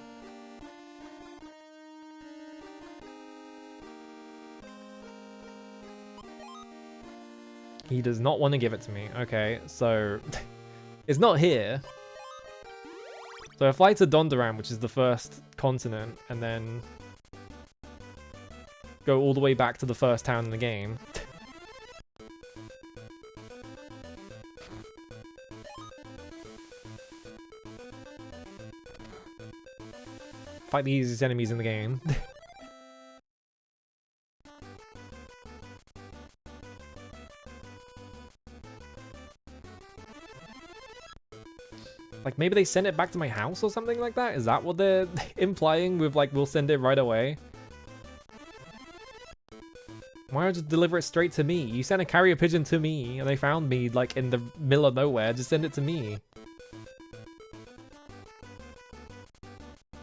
He does not want to give it to me. Okay, so... it's not here. So I fly to Dondoran, which is the first continent, and then... go all the way back to the first town in the game. Fight the easiest enemies in the game. Like, maybe they send it back to my house or something like that? Is that what they're implying with, like, we'll send it right away? Why not just deliver it straight to me? You sent a carrier pigeon to me, and they found me, like, in the middle of nowhere. Just send it to me.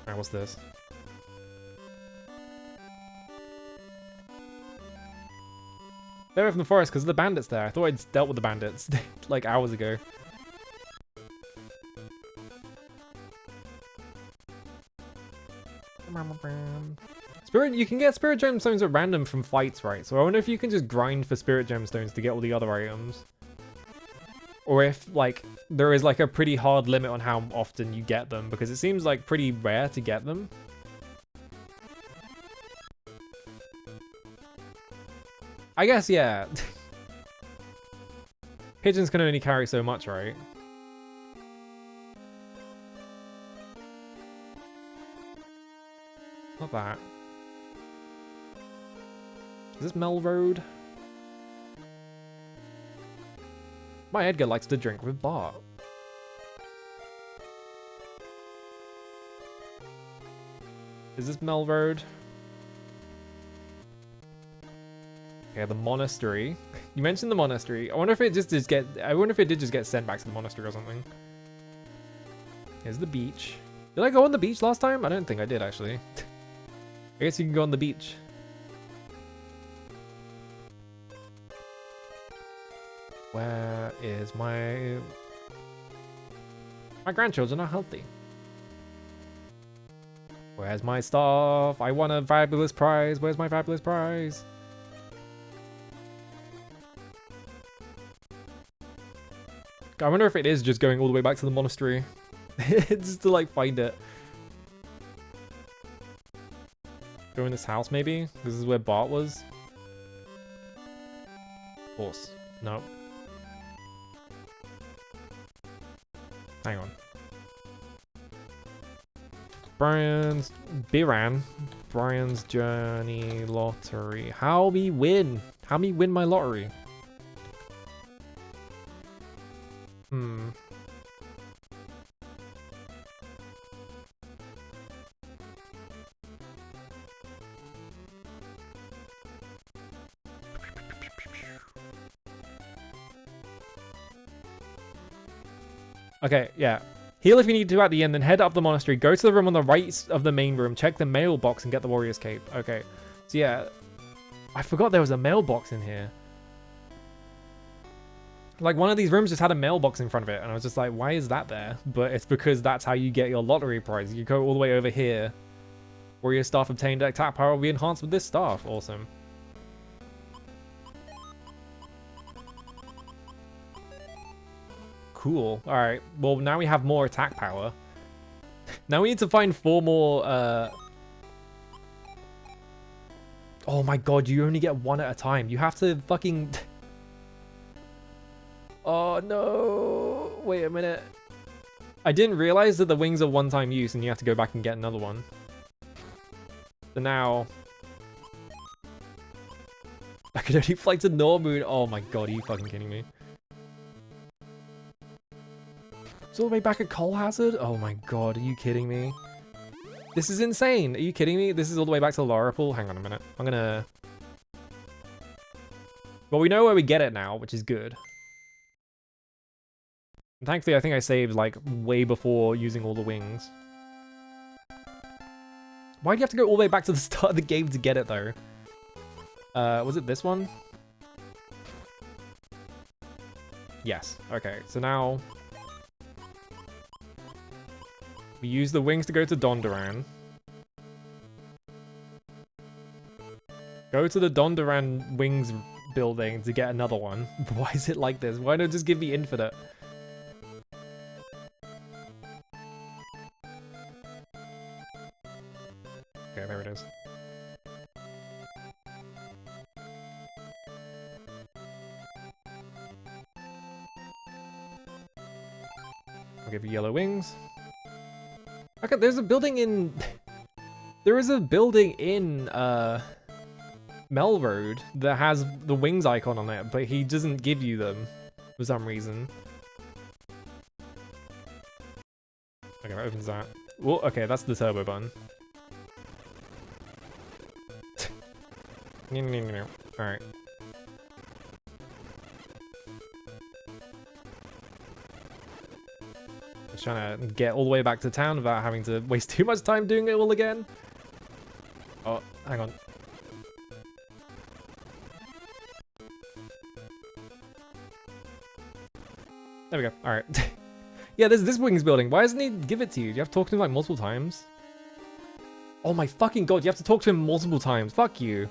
Alright, what's this? They're from the forest because of the bandits there. I thought I'd dealt with the bandits, like, hours ago. Spirit, you can get spirit gemstones at random from fights, right? So I wonder if you can just grind for spirit gemstones to get all the other items. Or if, like, there is, like, a pretty hard limit on how often you get them, because it seems, like, pretty rare to get them. I guess, yeah. Pigeons can only carry so much, right? Not that. Is this Mel Road? My Edgar likes to drink with Bart. Is this Mel Road? Okay, the monastery. You mentioned the monastery. I wonder if it just I wonder if it did just get sent back to the monastery or something. Here's the beach. Did I go on the beach last time? I don't think I did, actually. I guess you can go on the beach. Where is my grandchildren are healthy. Where's my stuff? I want a fabulous prize. Where's my fabulous prize? I wonder if it is just going all the way back to the monastery. Just to, like, find it. Go in this house, maybe? This is where Bart was? Horse. No. Hang on. Brian's Journey Lottery. How me win? How me win my lottery? Okay, yeah. Heal if you need to at the end, then head up the monastery. Go to the room on the right of the main room. Check the mailbox and get the warrior's cape. Okay. So yeah. I forgot there was a mailbox in here. Like, one of these rooms just had a mailbox in front of it. And I was just like, why is that there? But it's because that's how you get your lottery prize. You go all the way over here. Warrior staff obtained attack power will be enhanced with this staff. Awesome. Cool. Alright. Well, now we have more attack power. Now we need to find 4 more, Oh my god, you only get 1 at a time. You have to fucking... Oh no! Wait a minute. I didn't realize that the wings are one-time use and you have to go back and get another one. So now... I could only fly to Normoon. Oh my god, are you fucking kidding me? It's all the way back at Coal Hazard? Oh my god, are you kidding me? This is insane. Are you kidding me? This is all the way back to Lorapul? Hang on a minute. I'm gonna... Well, we know where we get it now, which is good. And thankfully, I think I saved, like, way before using all the wings. Why do you have to go all the way back to the start of the game to get it though? Was it this one? Yes. Okay, so now we use the wings to go to Dondoran. Go to the Dondoran wings building to get another one. Why is it like this? Why don't just give me infinite? Okay, there it is. I'll give you yellow wings. Okay, there's a building in... There is a building in, Melroad that has the wings icon on it, but he doesn't give you them for some reason. Okay, that opens that. Well, okay, that's the turbo button. Alright. Just trying to get all the way back to town without having to waste too much time doing it all again. Oh, hang on. There we go. Alright. Yeah, there's this wings building. Why doesn't he give it to you? Do you have to talk to him like multiple times? Oh my fucking god, you have to talk to him multiple times. Fuck you.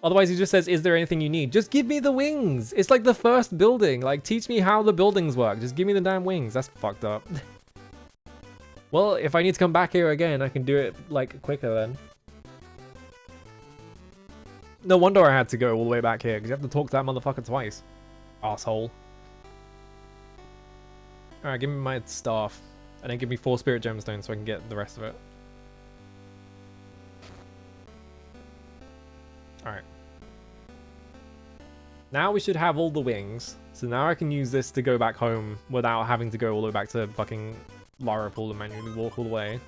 Otherwise he just says, is there anything you need? Just give me the wings! It's like the first building. Like, teach me how the buildings work. Just give me the damn wings. That's fucked up. Well, if I need to come back here again, I can do it, like, quicker then. No wonder I had to go all the way back here, because you have to talk to that motherfucker twice. Asshole. Alright, give me my staff. And then give me 4 spirit gemstones so I can get the rest of it. Alright. Now we should have all the wings. So now I can use this to go back home without having to go all the way back to fucking Lara Pool and manually walk all the way.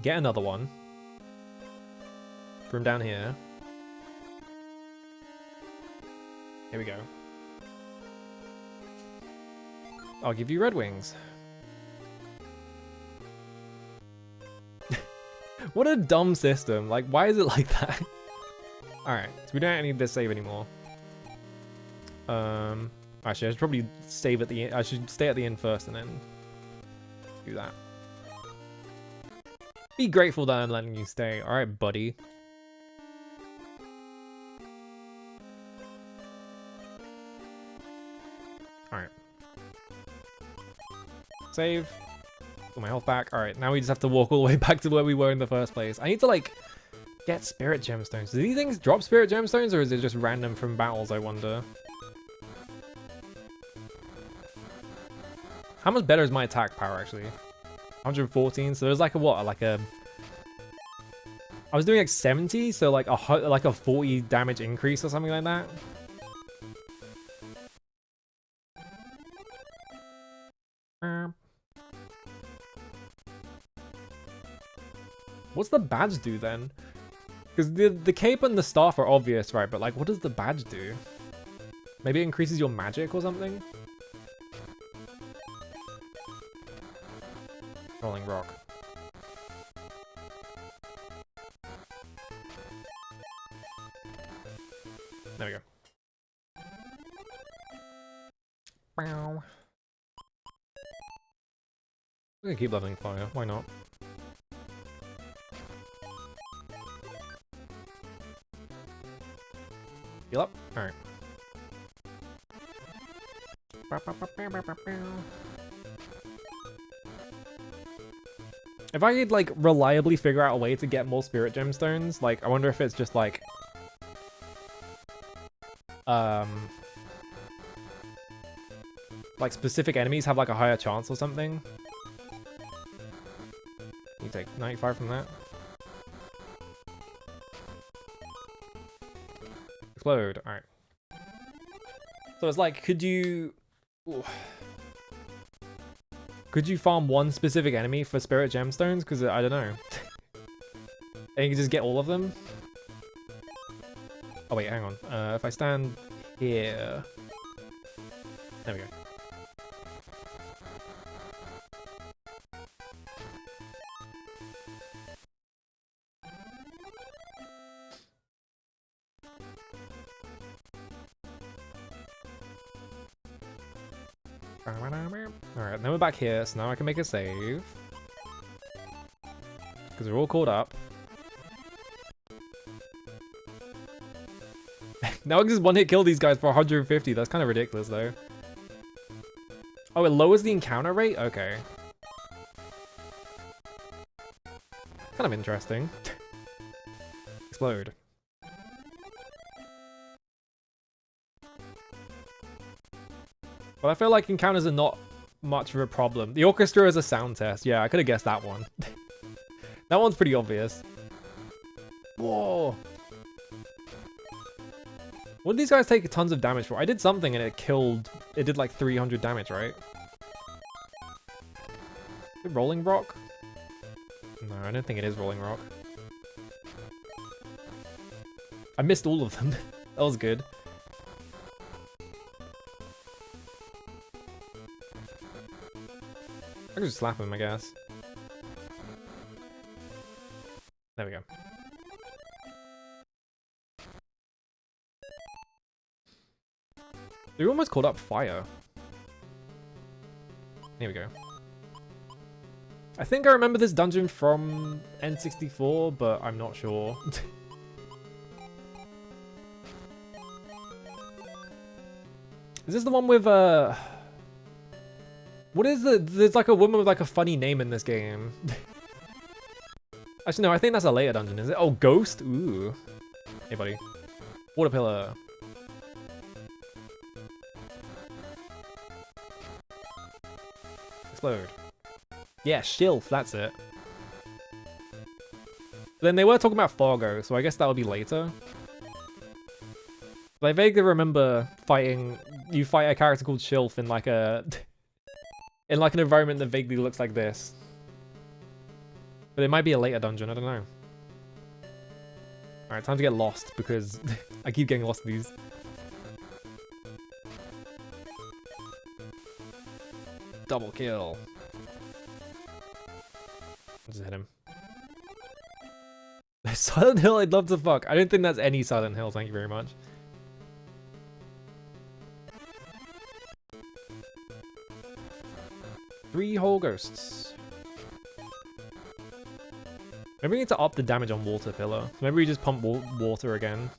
Get another one. From down here. Here we go. I'll give you red wings. What a dumb system. Like, why is it like that? Alright, so we don't need this save anymore. Actually, I should probably save at the end. I should stay at the end first and then do that. Be grateful that I'm letting you stay. Alright, buddy. Alright. Save. Got my health back. Alright, now we just have to walk all the way back to where we were in the first place. I need to, like, get spirit gemstones. Do these things drop spirit gemstones, or is it just random from battles, I wonder? How much better is my attack power, actually? 114, so there's like a, what, like a... I was doing like 70, so like a 40 damage increase or something like that. What's the badge do then? Because the cape and the staff are obvious, right? But like, what does the badge do? Maybe it increases your magic or something? Rolling rock. There we go. Wow. I'm gonna keep leveling fire. Why not? Heal up? Alright. If I could, like, reliably figure out a way to get more spirit gemstones, like, I wonder if it's just, like... like, specific enemies have, like, a higher chance or something. You take 95 from that. Explode. Alright. So it's like, could you... Ooh. Could you farm one specific enemy for spirit gemstones? Because I don't know. And you can just get all of them? Oh wait, hang on. If I stand here... There we go. Alright, now we're back here, so now I can make a save. Because we're all caught up. Now I can just one-hit kill these guys for 150. That's kind of ridiculous, though. Oh, it lowers the encounter rate? Okay. Kind of interesting. Explode. But I feel like encounters are not much of a problem. The orchestra is a sound test. Yeah, I could have guessed that one. That one's pretty obvious. Whoa. What did these guys take tons of damage for? I did something and it killed... It did like 300 damage, right? Is it Rolling Rock? No, I don't think it is Rolling Rock. I missed all of them. That was good. I can just slap him, I guess. There we go. We almost called up fire. Here we go. I think I remember this dungeon from N64, but I'm not sure. Is this the one with, what is the... There's like a woman with like a funny name in this game. Actually, no, I think that's a later dungeon, is it? Oh, Ghost? Ooh. Hey, buddy. Water pillar. Explode. Yeah, Shilf, that's it. Then they were talking about Fargo, so I guess that'll be later. But I vaguely remember fighting... You fight a character called Shilf in like a... in like an environment that vaguely looks like this. But it might be a later dungeon, I don't know. Alright, time to get lost, because I keep getting lost in these. Double kill. Just hit him. Silent Hill, I'd love to fuck. I don't think that's any Silent Hill, thank you very much. Three whole ghosts. Maybe we need to up the damage on Water Pillar. Maybe we just pump water again.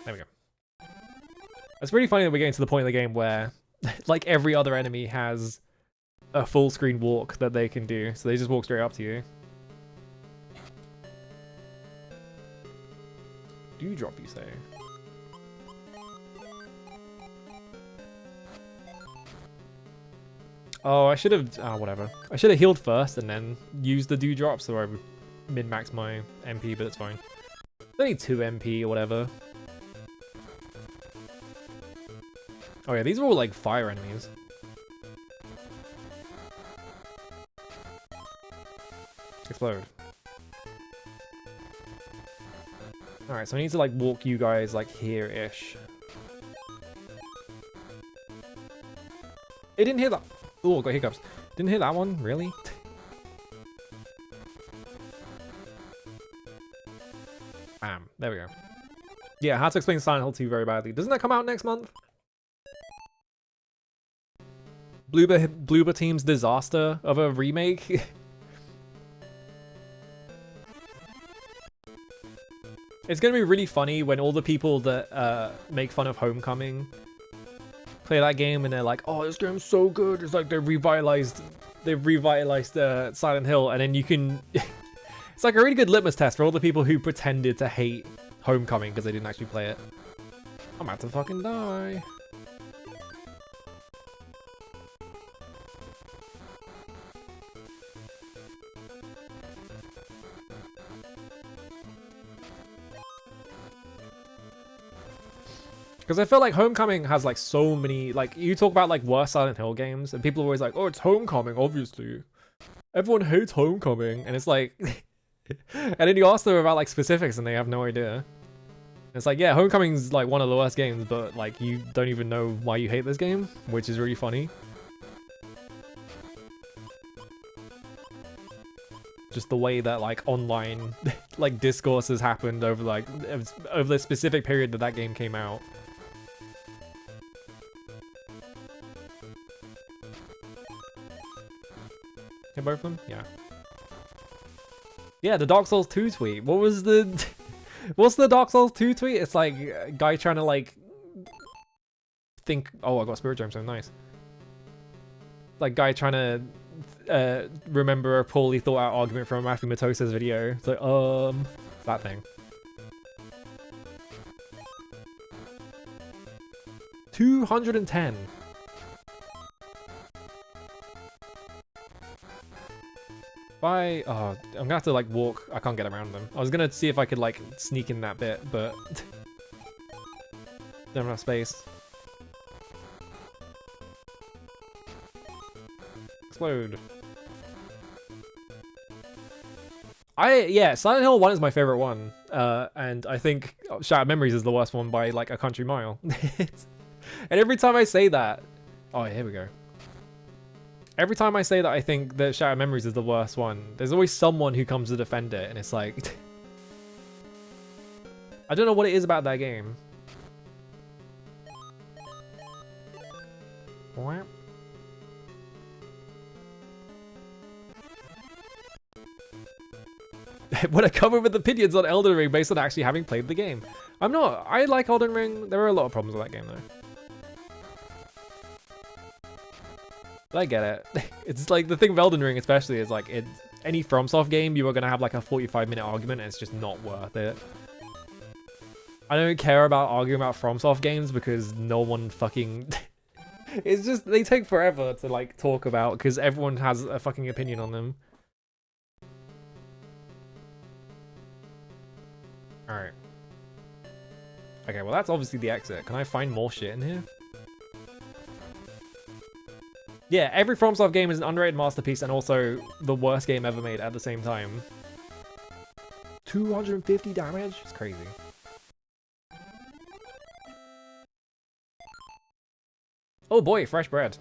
There we go. It's really funny that we're getting to the point in the game where, like, every other enemy has a full screen walk that they can do, so they just walk straight up to you. Dewdrop, you say? Oh, I should have... whatever. I should have healed first and then used the Dewdrop so I would min-max my MP, but it's fine. It's only 2 MP or whatever. Oh yeah, these are all like fire enemies. Explode. Alright, so I need to like walk you guys like here-ish. It didn't hit that. Oh, got hiccups. Didn't hit that one, really? Bam. There we go. Yeah, how to explain Silent Hill 2 very badly. Doesn't that come out next month? Bloober Team's disaster of a remake. It's gonna be really funny when all the people that make fun of Homecoming play that game and they're like, "Oh, this game's so good." It's like they've revitalized Silent Hill, and then you can. It's like a really good litmus test for all the people who pretended to hate Homecoming because they didn't actually play it. I'm about to fucking die. Because I feel like Homecoming has like so many, like you talk about like worst Silent Hill games and people are always like, "Oh, it's Homecoming, obviously. Everyone hates Homecoming." And it's like, and then you ask them about like specifics and they have no idea. It's like, yeah, Homecoming's like one of the worst games, but like you don't even know why you hate this game, which is really funny. just the way that like online like discourse has happened over like over the specific period that that game came out. Hit both of them? Yeah. Yeah, the Dark Souls 2 tweet. What was the what's the Dark Souls 2 tweet? It's like a guy trying to like think, oh, I got Spirit Gem, so nice. Like guy trying to remember a poorly thought out argument from Matthew Matosa's video. It's like, that thing. 210. Bye. Oh, I'm gonna have to like walk. I can't get around them. I was gonna see if I could like sneak in that bit, but don't have enough space. Explode. Yeah, Silent Hill 1 is my favorite one. And I think Shattered Memories is the worst one by like a country mile. And every time I say that, oh, here we go. Every time I say that I think that Shattered Memories is the worst one, there's always someone who comes to defend it, and it's like I don't know what it is about that game. What? Would I come up with opinions on Elden Ring based on actually having played the game? I'm not. I like Elden Ring. There are a lot of problems with that game though. But I get it. It's like the thing with Elden Ring especially is like any FromSoft game you are going to have like a 45-minute argument and it's just not worth it. I don't care about arguing about FromSoft games because no one fucking... It's just, they take forever to like talk about because everyone has a fucking opinion on them. Alright. Okay, well that's obviously the exit. Can I find more shit in here? Yeah, every FromSoft game is an underrated masterpiece and also the worst game ever made at the same time. 250 damage? It's crazy. Oh boy, fresh bread.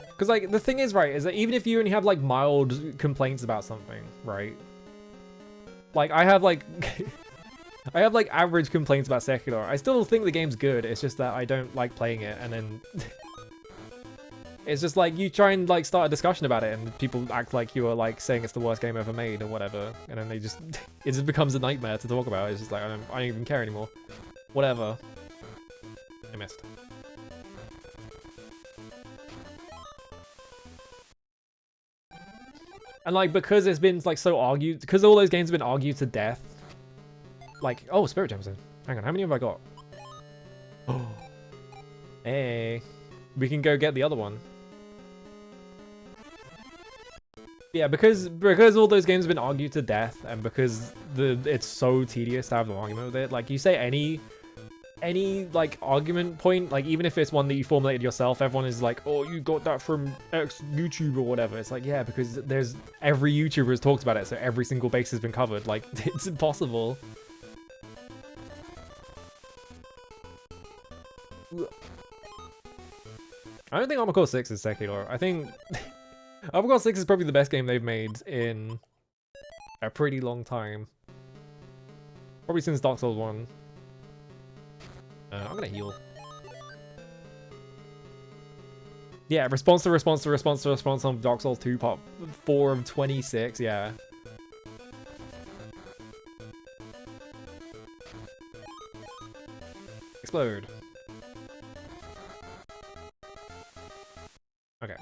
Because, like, the thing is, right, is that even if you only have, like, mild complaints about something, right? Like, I have, like... I have, like, average complaints about Sekiro. I still think the game's good, it's just that I don't like playing it, and then... It's just, like, you try and, like, start a discussion about it, and people act like you are, like, saying it's the worst game ever made, or whatever, and then they just... It just becomes a nightmare to talk about. It's just like, I don't even care anymore. Whatever. I missed. And, like, because it's been, like, so argued... Because all those games have been argued to death... Like, oh, Spirit Gems in. Hang on, how many have I got? Oh. Hey. We can go get the other one. Yeah, because all those games have been argued to death, and because it's so tedious to have an argument with it, like, you say any like argument point, like even if it's one that you formulated yourself, everyone is like, oh, you got that from X YouTube or whatever. It's like, yeah, because there's every YouTuber has talked about it, so every single base has been covered. Like, it's impossible. I don't think Armored Core 6 is Sekiro. I think Armored Core 6 is probably the best game they've made in a pretty long time. Probably since Dark Souls 1. I'm gonna heal. Yeah, response to response to response to response on Dark Souls 2 part 4 of 26, yeah. Explode. Okay.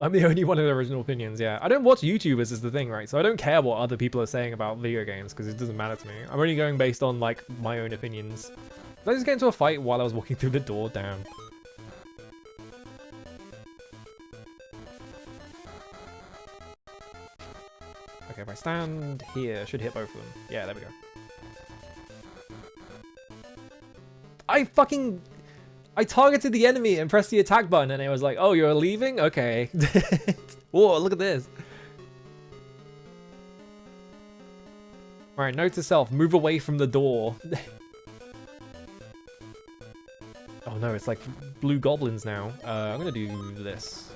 I'm the only one with original opinions, yeah. I don't watch YouTubers is the thing, right? So I don't care what other people are saying about video games because it doesn't matter to me. I'm only going based on, like, my own opinions. Did I just get into a fight while I was walking through the door? Damn. Okay, if I stand here, I should hit both of them. Yeah, there we go. I targeted the enemy and pressed the attack button and it was like, oh, you're leaving? Okay. Whoa, look at this. Alright, note to self, move away from the door. Oh, Oh no, it's like blue goblins now. I'm gonna do this.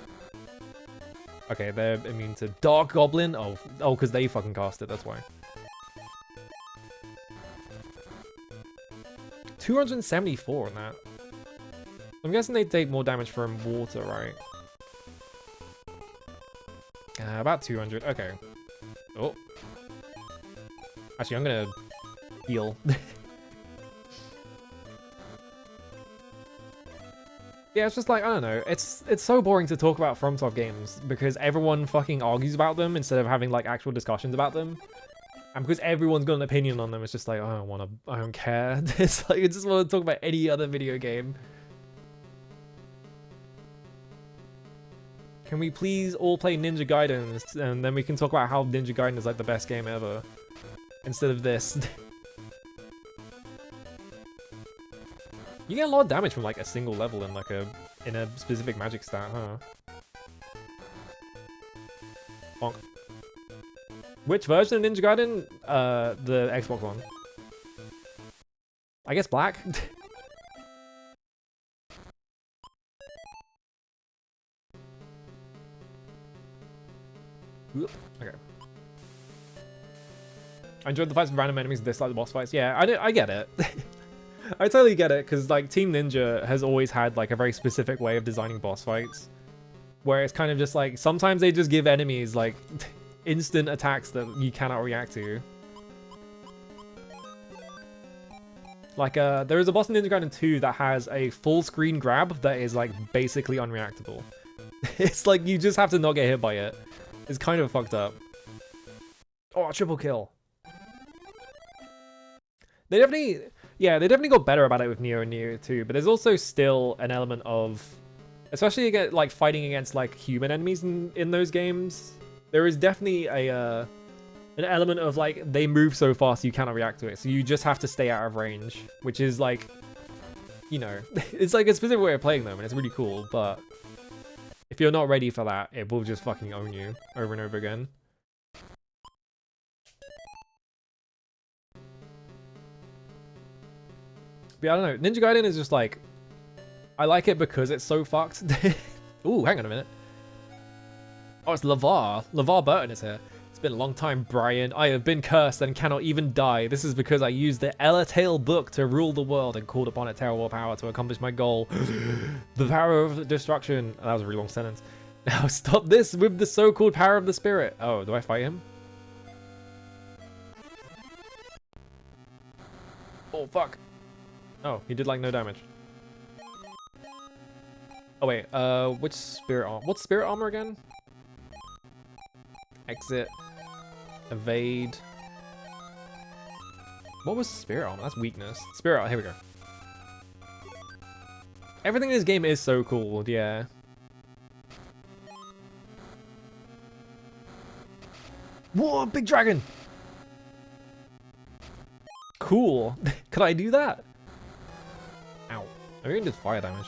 Okay, they're immune to dark goblin. Oh, because they fucking cast it. That's why. 274 on that. I'm guessing they take more damage from water, right? About 200. Okay. Oh. Actually, I'm gonna heal. Yeah, it's just like, I don't know, it's so boring to talk about FromSoft games because everyone fucking argues about them instead of having like actual discussions about them. And because everyone's got an opinion on them, it's just like, I don't care. It's like, I just want to talk about any other video game. Can we please all play Ninja Gaiden and then we can talk about how Ninja Gaiden is like the best game ever instead of this. You get a lot of damage from like a single level in like in a specific magic stat, huh? Bonk. Which version of Ninja Gaiden? The Xbox one. I guess black? Okay. I enjoyed the fights with random enemies, dislike the boss fights. Yeah, I get it. I totally get it, because like Team Ninja has always had like a very specific way of designing boss fights. Where it's kind of just like, sometimes they just give enemies like instant attacks that you cannot react to. Like there is a boss in Ninja Gaiden 2 that has a full screen grab that is like basically unreactable. It's like you just have to not get hit by it. It's kind of fucked up. Oh, triple kill. They definitely got better about it with Neo and Neo 2, but there's also still an element of, especially against, like fighting against like human enemies in those games, there is definitely an element of like they move so fast you cannot react to it, so you just have to stay out of range, which is like, you know, it's like a specific way of playing them and it's really cool, but if you're not ready for that, it will just fucking own you over and over again. But yeah, I don't know. Ninja Gaiden is just like, I like it because it's so fucked. Ooh, hang on a minute. Oh, it's LeVar. LeVar Burton is here. It's been a long time, Brian. I have been cursed and cannot even die. This is because I used the Elatail book to rule the world and called upon a terrible power to accomplish my goal. The power of destruction. That was a really long sentence. Now stop this with the so-called power of the spirit. Oh, do I fight him? Oh, fuck. Oh, he did like no damage. Oh wait, which spirit armor? What's spirit armor again? Exit. Evade. What was spirit armor? That's weakness. Spirit armor, here we go. Everything in this game is so cool, yeah. Whoa, big dragon! Cool. Could I do that? Ow. I really did fire damage.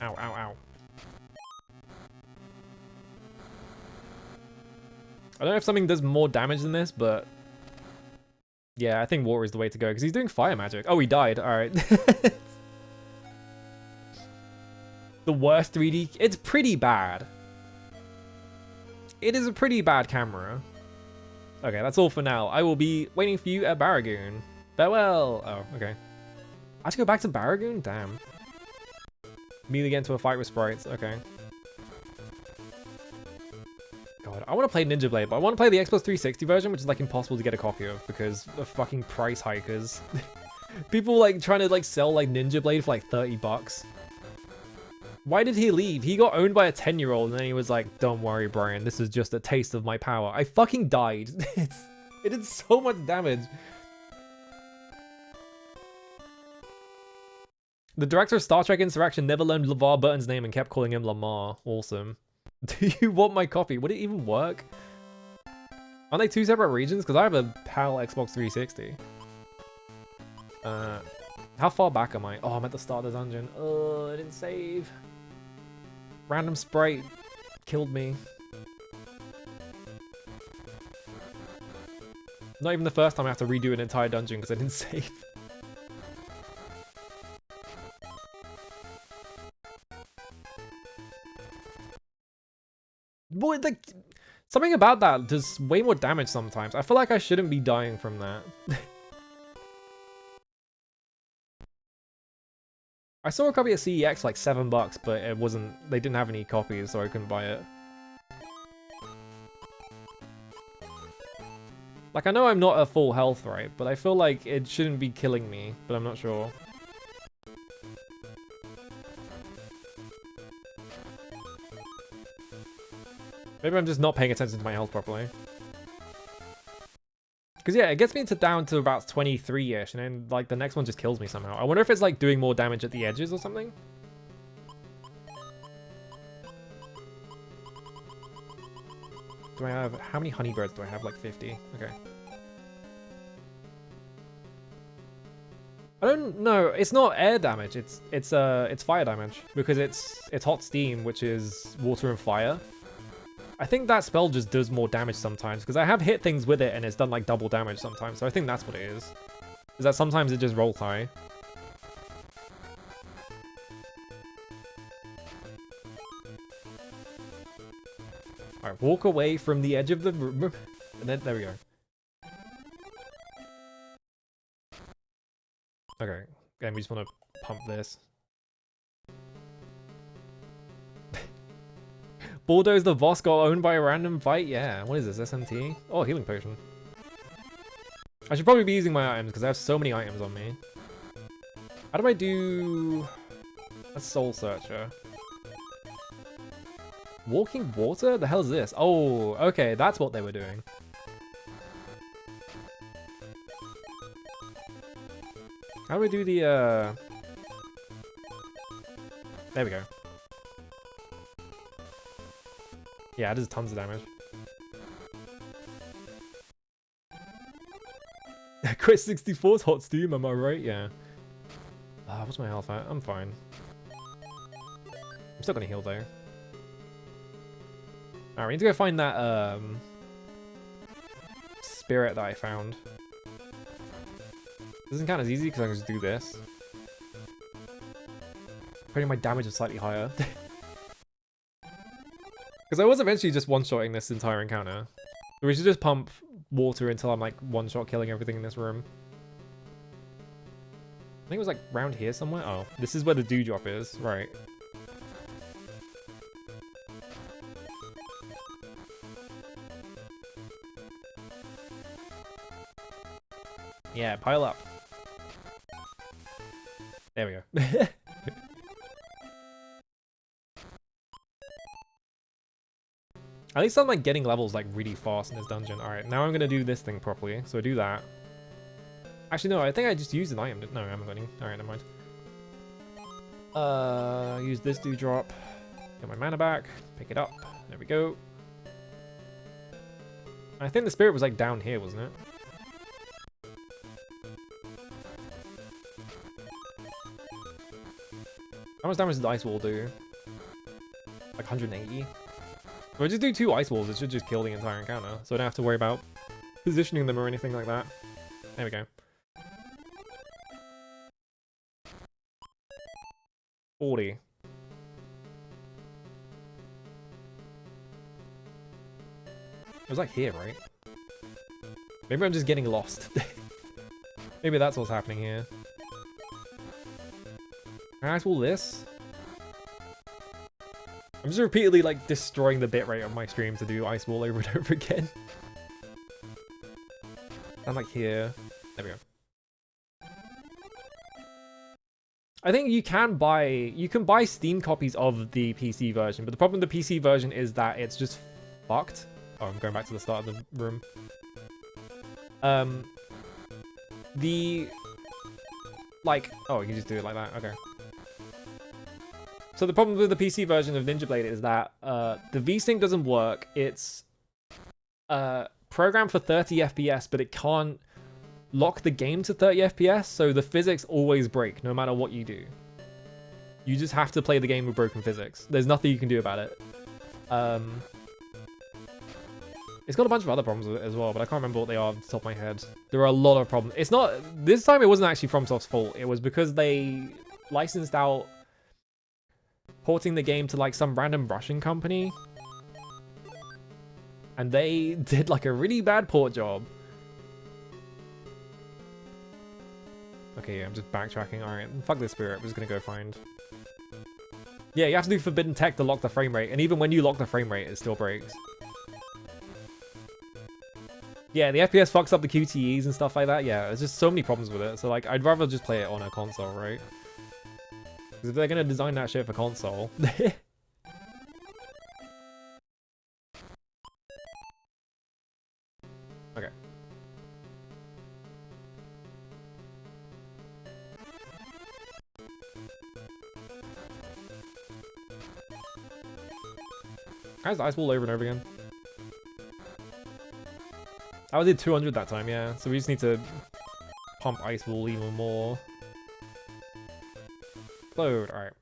Ow, ow, ow. I don't know if something does more damage than this, but yeah, I think water is the way to go because he's doing fire magic. Oh, he died. All right. The worst 3D. It's pretty bad. It is a pretty bad camera. Okay, that's all for now. I will be waiting for you at Baragoon. Farewell. Oh, okay. I have to go back to Baragoon? Damn. Immediately get into a fight with sprites. Okay. God, I want to play Ninja Blade, but I want to play the Xbox 360 version, which is like impossible to get a copy of because of fucking price hikers. People like trying to like sell like Ninja Blade for like 30 bucks. Why did he leave? He got owned by a 10-year-old and then he was like, don't worry, Brian, this is just a taste of my power. I fucking died. It did so much damage. The director of Star Trek Insurrection never learned LeVar Burton's name and kept calling him Lamar. Awesome. Do you want my copy? Would it even work? Aren't they two separate regions? Because I have a PAL Xbox 360. How far back am I? Oh, I'm at the start of the dungeon. Oh, I didn't save. Random sprite killed me. Not even the first time I have to redo an entire dungeon because I didn't save. Boy, something about that does way more damage sometimes. I feel like I shouldn't be dying from that. I saw a copy of CEX like $7, but it wasn't. They didn't have any copies, so I couldn't buy it. Like, I know I'm not at full health, right? But I feel like it shouldn't be killing me, but I'm not sure. Maybe I'm just not paying attention to my health properly. Because yeah, it gets me down to about 23-ish, and then like the next one just kills me somehow. I wonder if it's like doing more damage at the edges or something. Do I have, how many honey birds do I have? Like 50. Okay. I don't know. It's not air damage. It's fire damage because it's hot steam, which is water and fire. I think that spell just does more damage sometimes because I have hit things with it and it's done like double damage sometimes. So I think that's what it is. Is that sometimes it just rolls high. Alright, walk away from the edge of the room. And then, there we go. Okay, and we just want to pump this. Bulldoze the boss got owned by a random fight? Yeah, what is this, SMT? Oh, healing potion. I should probably be using my items because I have so many items on me. How do I do a soul searcher? Walking water? The hell is this? Oh, okay, that's what they were doing. How do we do the, There we go. Yeah, it does tons of damage. Quit 64's hot steam, am I right? Yeah. What's my health at? I'm fine. I'm still gonna heal though. Alright, we need to go find that, spirit that I found. This isn't count as easy because I can just do this. Apparently my damage is slightly higher. Because I was eventually just one-shotting this entire encounter. So we should just pump water until I'm like one-shot killing everything in this room. I think it was like round here somewhere. Oh, this is where the dewdrop is. Right. Yeah, pile up. There we go. At least I'm like getting levels like really fast in this dungeon. Alright, now I'm gonna do this thing properly. So I do that. Actually, no, I think I just used an item. No, I haven't got any. Alright, never mind. Use this dewdrop. Get my mana back. Pick it up. There we go. I think the spirit was like down here, wasn't it? How much damage did the ice wall do? Like 180? If I just do 2 ice walls, it should just kill the entire encounter. So I don't have to worry about positioning them or anything like that. There we go. 40. It was like here, right? Maybe I'm just getting lost. Maybe that's what's happening here. Can I ice wall this? I'm just repeatedly like destroying the bitrate of my stream to do ice wall over and over again. I'm like here. There we go. I think you can buy Steam copies of the PC version, but the problem with the PC version is that it's just fucked. Oh, I'm going back to the start of the room. Oh, you can just do it like that. Okay. So the problem with the PC version of Ninja Blade is that the VSync doesn't work. It's programmed for 30 FPS, but it can't lock the game to 30 FPS, so the physics always break, no matter what you do. You just have to play the game with broken physics. There's nothing you can do about it. It's got a bunch of other problems with it as well, but I can't remember what they are off the top of my head. There are a lot of problems. It's not... This time it wasn't actually FromSoft's fault. It was because they licensed out porting the game to like some random Russian company. And they did like a really bad port job. Okay, yeah, I'm just backtracking. Alright, fuck this spirit. I'm just gonna go find... Yeah, you have to do forbidden tech to lock the frame rate. And even when you lock the frame rate, it still breaks. Yeah, the FPS fucks up the QTEs and stuff like that. Yeah, there's just so many problems with it. So, like, I'd rather just play it on a console, right? Because if they're going to design that shit for console... Okay. How's the ice ball over and over again? I did 200 that time, yeah. So we just need to pump ice ball even more. Load, alright.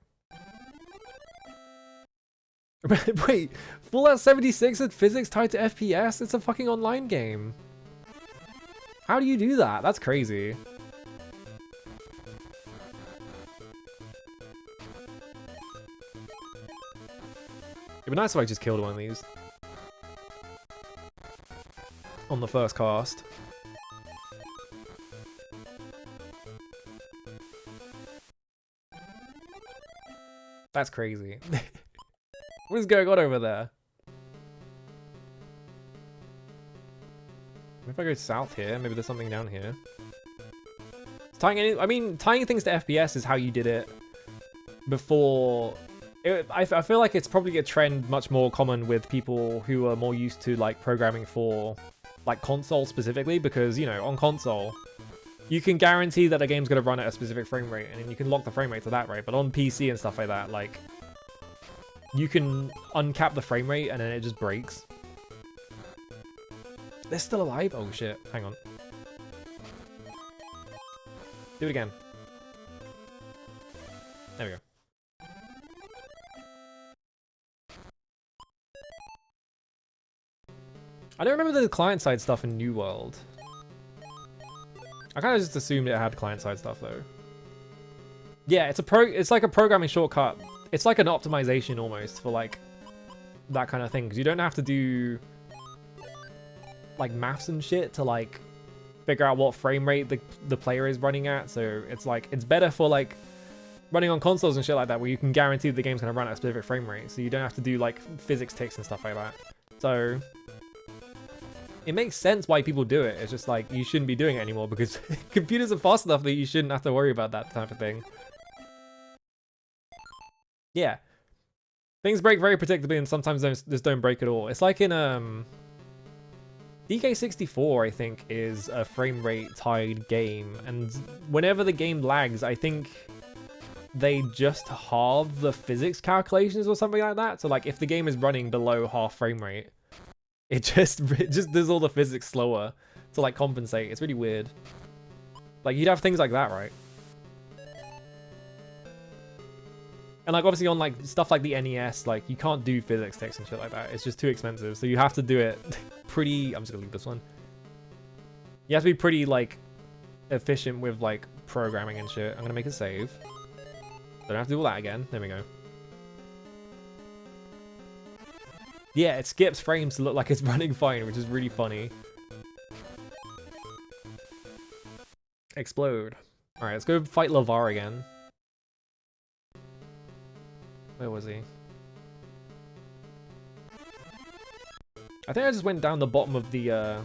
Wait, Fallout 76 had physics tied to FPS? It's a fucking online game. How do you do that? That's crazy. It'd be nice if I just killed one of these. On the first cast. That's crazy. What is going on over there? If I go south here, maybe there's something down here. Tying things to FPS is how you did it before. I feel like it's probably a trend much more common with people who are more used to like programming for like console specifically, because you know on console you can guarantee that a game's going to run at a specific frame rate and you can lock the frame rate to that rate, but on PC and stuff like that, like you can uncap the frame rate and then it just breaks. They're still alive? Oh shit, hang on. Do it again. There we go. I don't remember the client-side stuff in New World. I kind of just assumed it had client-side stuff though. Yeah, it's like a programming shortcut. It's like an optimization almost for like that kind of thing, because you don't have to do like maths and shit to like figure out what frame rate the player is running at. So it's like it's better for like running on consoles and shit like that, where you can guarantee the game's gonna run at a specific frame rate, so you don't have to do like physics ticks and stuff like that. So it makes sense why people do it. It's just like you shouldn't be doing it anymore because computers are fast enough that you shouldn't have to worry about that type of thing. Yeah, things break very predictably and sometimes just don't break at all. It's like in DK64, I think, is a frame rate tied game, and whenever the game lags, I think they just halve the physics calculations or something like that. So like if the game is running below half frame rate, it just does all the physics slower to like compensate. It's really weird. Like you'd have things like that, right? And like obviously on like stuff like the NES, like you can't do physics ticks and shit like that. It's just too expensive. So you have to do it pretty, I'm just gonna leave this one. You have to be pretty like efficient with like programming and shit. I'm gonna make a save. Don't have to do all that again. There we go. Yeah, it skips frames to look like it's running fine, which is really funny. Explode. Alright, let's go fight LeVar again. Where was he? I think I just went down the bottom of the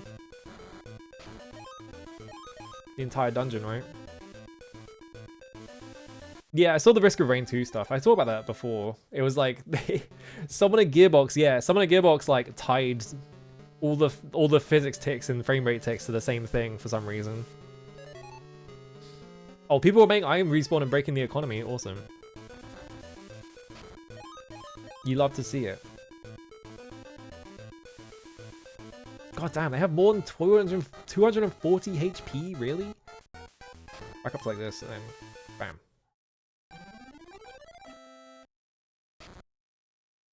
entire dungeon, right? Yeah, I saw the Risk of Rain 2 stuff. I talked about that before. It was like someone at Gearbox, yeah, someone at Gearbox like tied all the physics ticks and frame rate ticks to the same thing for some reason. Oh, people were making Iron Respawn and breaking the economy. Awesome. You love to see it. God damn, they have more than 240 HP, really? Back up to like this and then bam.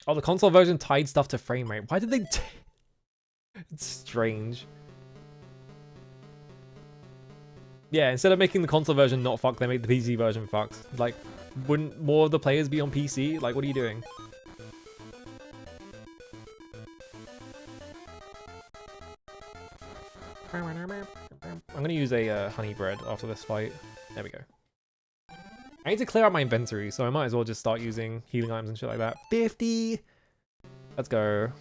Oh, the console version tied stuff to frame rate. Why did they... It's strange. Yeah, instead of making the console version not fuck, they make the PC version fucked. Like, wouldn't more of the players be on PC? Like, what are you doing? I'm gonna use a honey bread after this fight. There we go. I need to clear out my inventory, so I might as well just start using healing items and shit like that. 50! Let's go.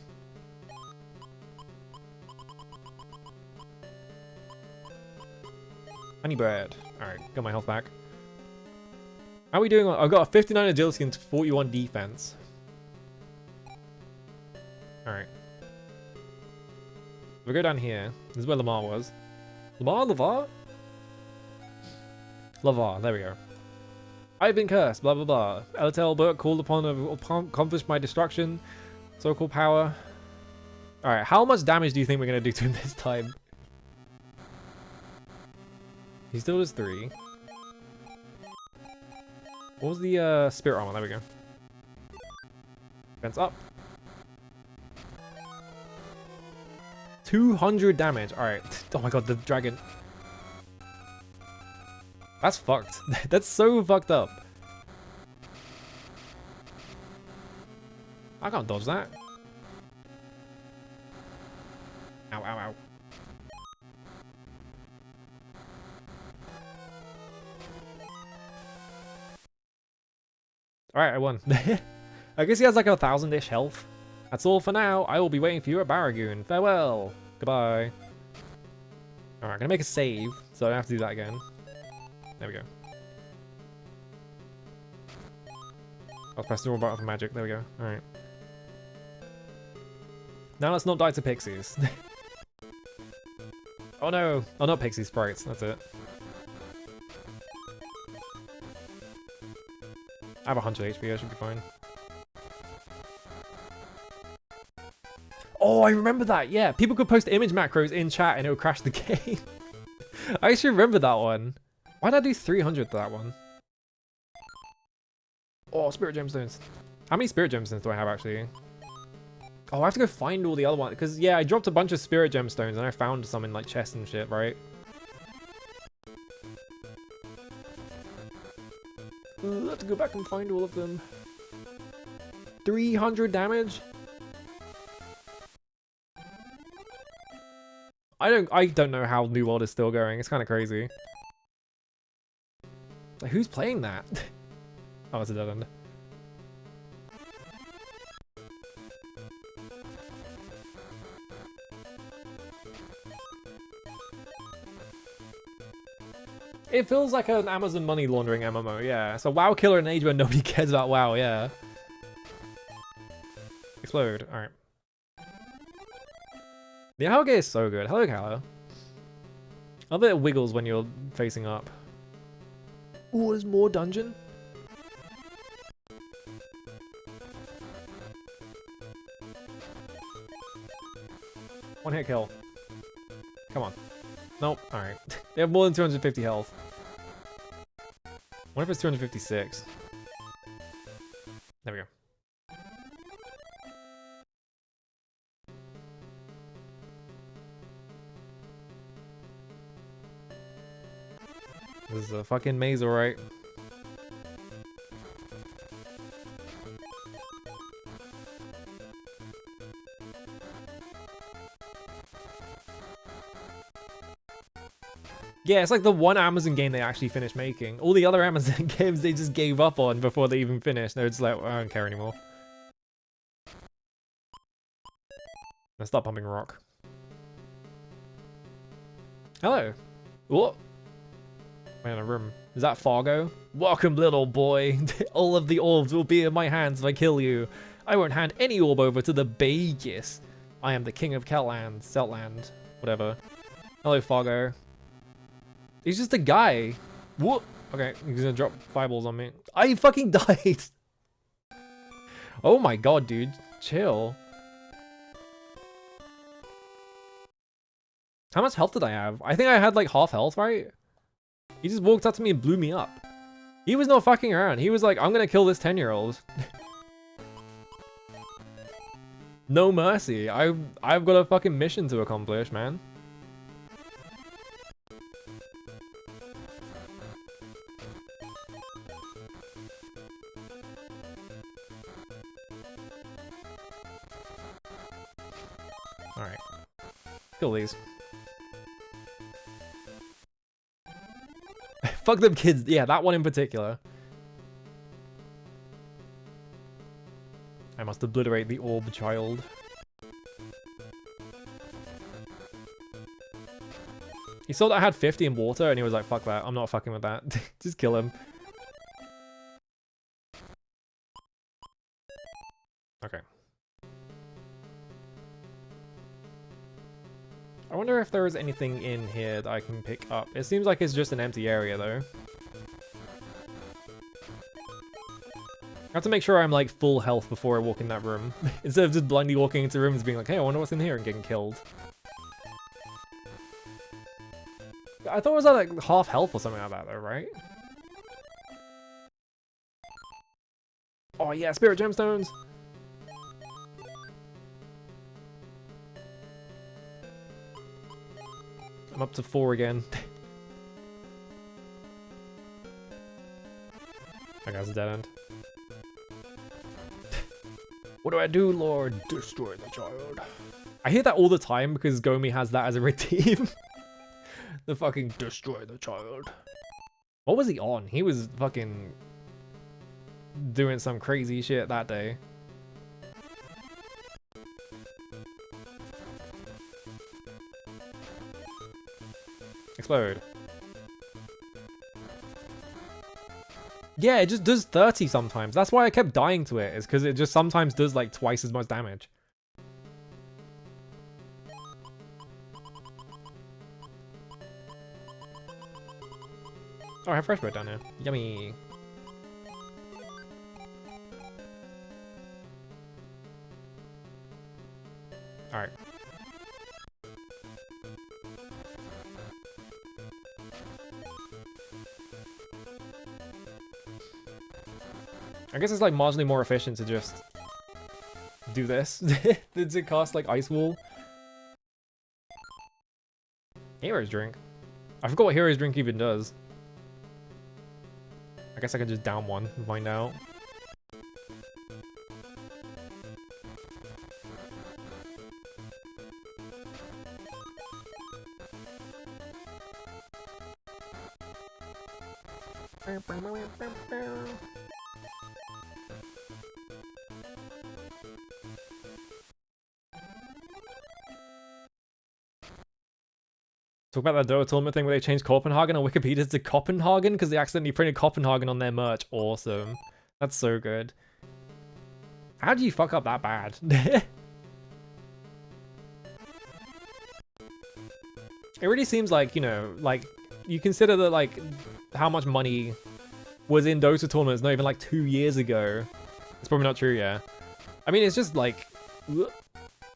Honey bread. Alright, got my health back. How are we doing? I've got a 59 agility and 41 defense. Alright. We'll go down here. This is where Lamar was. Lavar? Lavar, there we go. I've been cursed, blah blah blah. Elatel Burke called upon to accomplish my destruction. So-called power. Alright, how much damage do you think we're going to do to him this time? He still does 3. What was the spirit armor? There we go. Defense up. 200 damage. Alright. Oh my god, the dragon. That's fucked. That's so fucked up. I can't dodge that. Ow, ow, ow. Alright, I won. I guess he has like 1,000-ish health. That's all for now. I will be waiting for you at Baragoon. Farewell. Goodbye. Alright, I'm gonna make a save, so I don't have to do that again. There we go. I'll press the wrong button for magic. There we go. Alright. Now let's not die to pixies. Oh no! Oh, not pixie sprites. That's it. I have 100 HP. I should be fine. Oh, I remember that. Yeah, people could post image macros in chat and it would crash the game. I actually remember that one. Why did I do 300 to that one? Oh, spirit gemstones. How many spirit gemstones do I have actually? Oh, I have to go find all the other ones. Because, yeah, I dropped a bunch of spirit gemstones and I found some in, like, chests and shit, right? I have to go back and find all of them. 300 damage? I don't know how New World is still going. It's kind of crazy. Like, who's playing that? Oh, it's a dead end. It feels like an Amazon money laundering MMO, yeah. So WoW killer in an age where nobody cares about WoW, yeah. Explode, alright. The Helge is so good. Hello, Calo. I love it wiggles when you're facing up. Ooh, there's more dungeon? One hit kill. Come on. Nope, alright. They have more than 250 health. What if it's 256? There we go. This is a fucking maze, alright. Yeah, it's like the one Amazon game they actually finished making. All the other Amazon games they just gave up on before they even finished. They're just like, I don't care anymore. Let's stop pumping rock. Hello. What? Man, a room. Is that Fargo? Welcome, little boy. All of the orbs will be in my hands if I kill you. I won't hand any orb over to the Bagus. I am the king of Keltland, Celtland, whatever. Hello, Fargo. He's just a guy. What? Okay, he's gonna drop fireballs on me. I fucking died. Oh my god, dude. Chill. How much health did I have? I think I had like half health, right? He just walked up to me and blew me up. He was not fucking around. He was like, I'm gonna kill this 10-year-old. No mercy. I've got a fucking mission to accomplish, man. Alright. Kill these. Fuck them kids. Yeah, that one in particular. I must obliterate the orb child. He saw that I had 50 in water and he was like, fuck that, I'm not fucking with that. Just kill him. Okay. I wonder if there is anything in here that I can pick up. It seems like it's just an empty area though. I have to make sure I'm like full health before I walk in that room. Instead of just blindly walking into rooms being like, hey, I wonder what's in here and getting killed. I thought it was like half health or something like that though, right? Oh yeah, spirit gemstones! I'm up to 4 again. That guy's a dead end. What do I do, Lord? Destroy the child. I hear that all the time because Gomi has that as a redeem. The fucking destroy the child. What was he on? He was fucking doing some crazy shit that day. Explode. Yeah, it just does 30 sometimes. That's why I kept dying to it, is because it just sometimes does like twice as much damage. Oh, I have fresh bread down here. Yummy. Alright. I guess it's like marginally more efficient to just do this than to cast like Ice Wall. Hero's Drink. I forgot what Hero's Drink even does. I guess I can just down one and find out. Talk about that Dota tournament thing where they changed Copenhagen on Wikipedia to Copenhagen because they accidentally printed Copenhagen on their merch. Awesome. That's so good. How do you fuck up that bad? It really seems like, you know, like, you consider that, like, how much money was in Dota tournaments not even, like, 2 years ago. It's probably not true, yeah. I mean, it's just, like,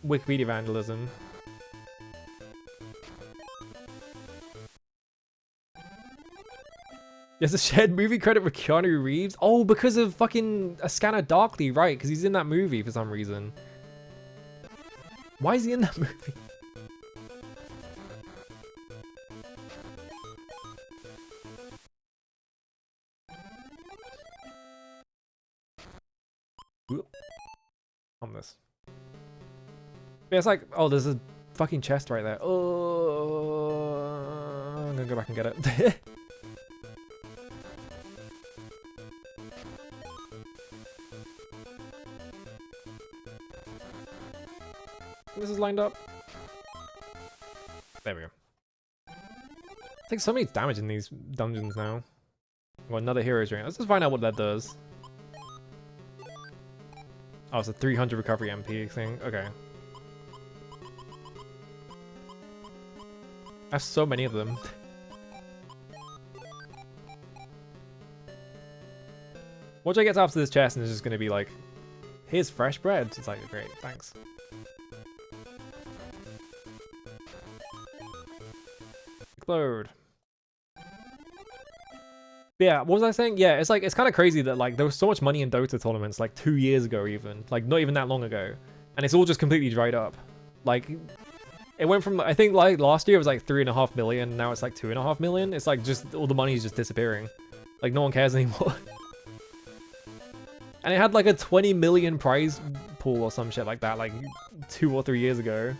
Wikipedia vandalism. There's a shared movie credit with Keanu Reeves. Oh, because of fucking A Scanner Darkly, right? Because he's in that movie for some reason. Why is he in that movie? On this. Yeah, it's like, oh, there's a fucking chest right there. Oh, I'm gonna go back and get it. This is lined up. There we go. I take so many damage in these dungeons now. Got another hero's ring. Let's just find out what that does. Oh, it's a 300 recovery MP thing. Okay. I have so many of them. What I get after this chest and it's just gonna be like, here's fresh bread. It's like, great, thanks. Explode. Yeah, what was I saying? Yeah, it's like, it's kind of crazy that like there was so much money in Dota tournaments like 2 years ago even. Like not even that long ago. And it's all just completely dried up. Like, it went from, I think like last year it was like 3.5 million, now it's like 2.5 million. It's like just, all the money is just disappearing. Like no one cares anymore. And it had like a 20 million prize pool or some shit like that, like 2 or 3 years ago.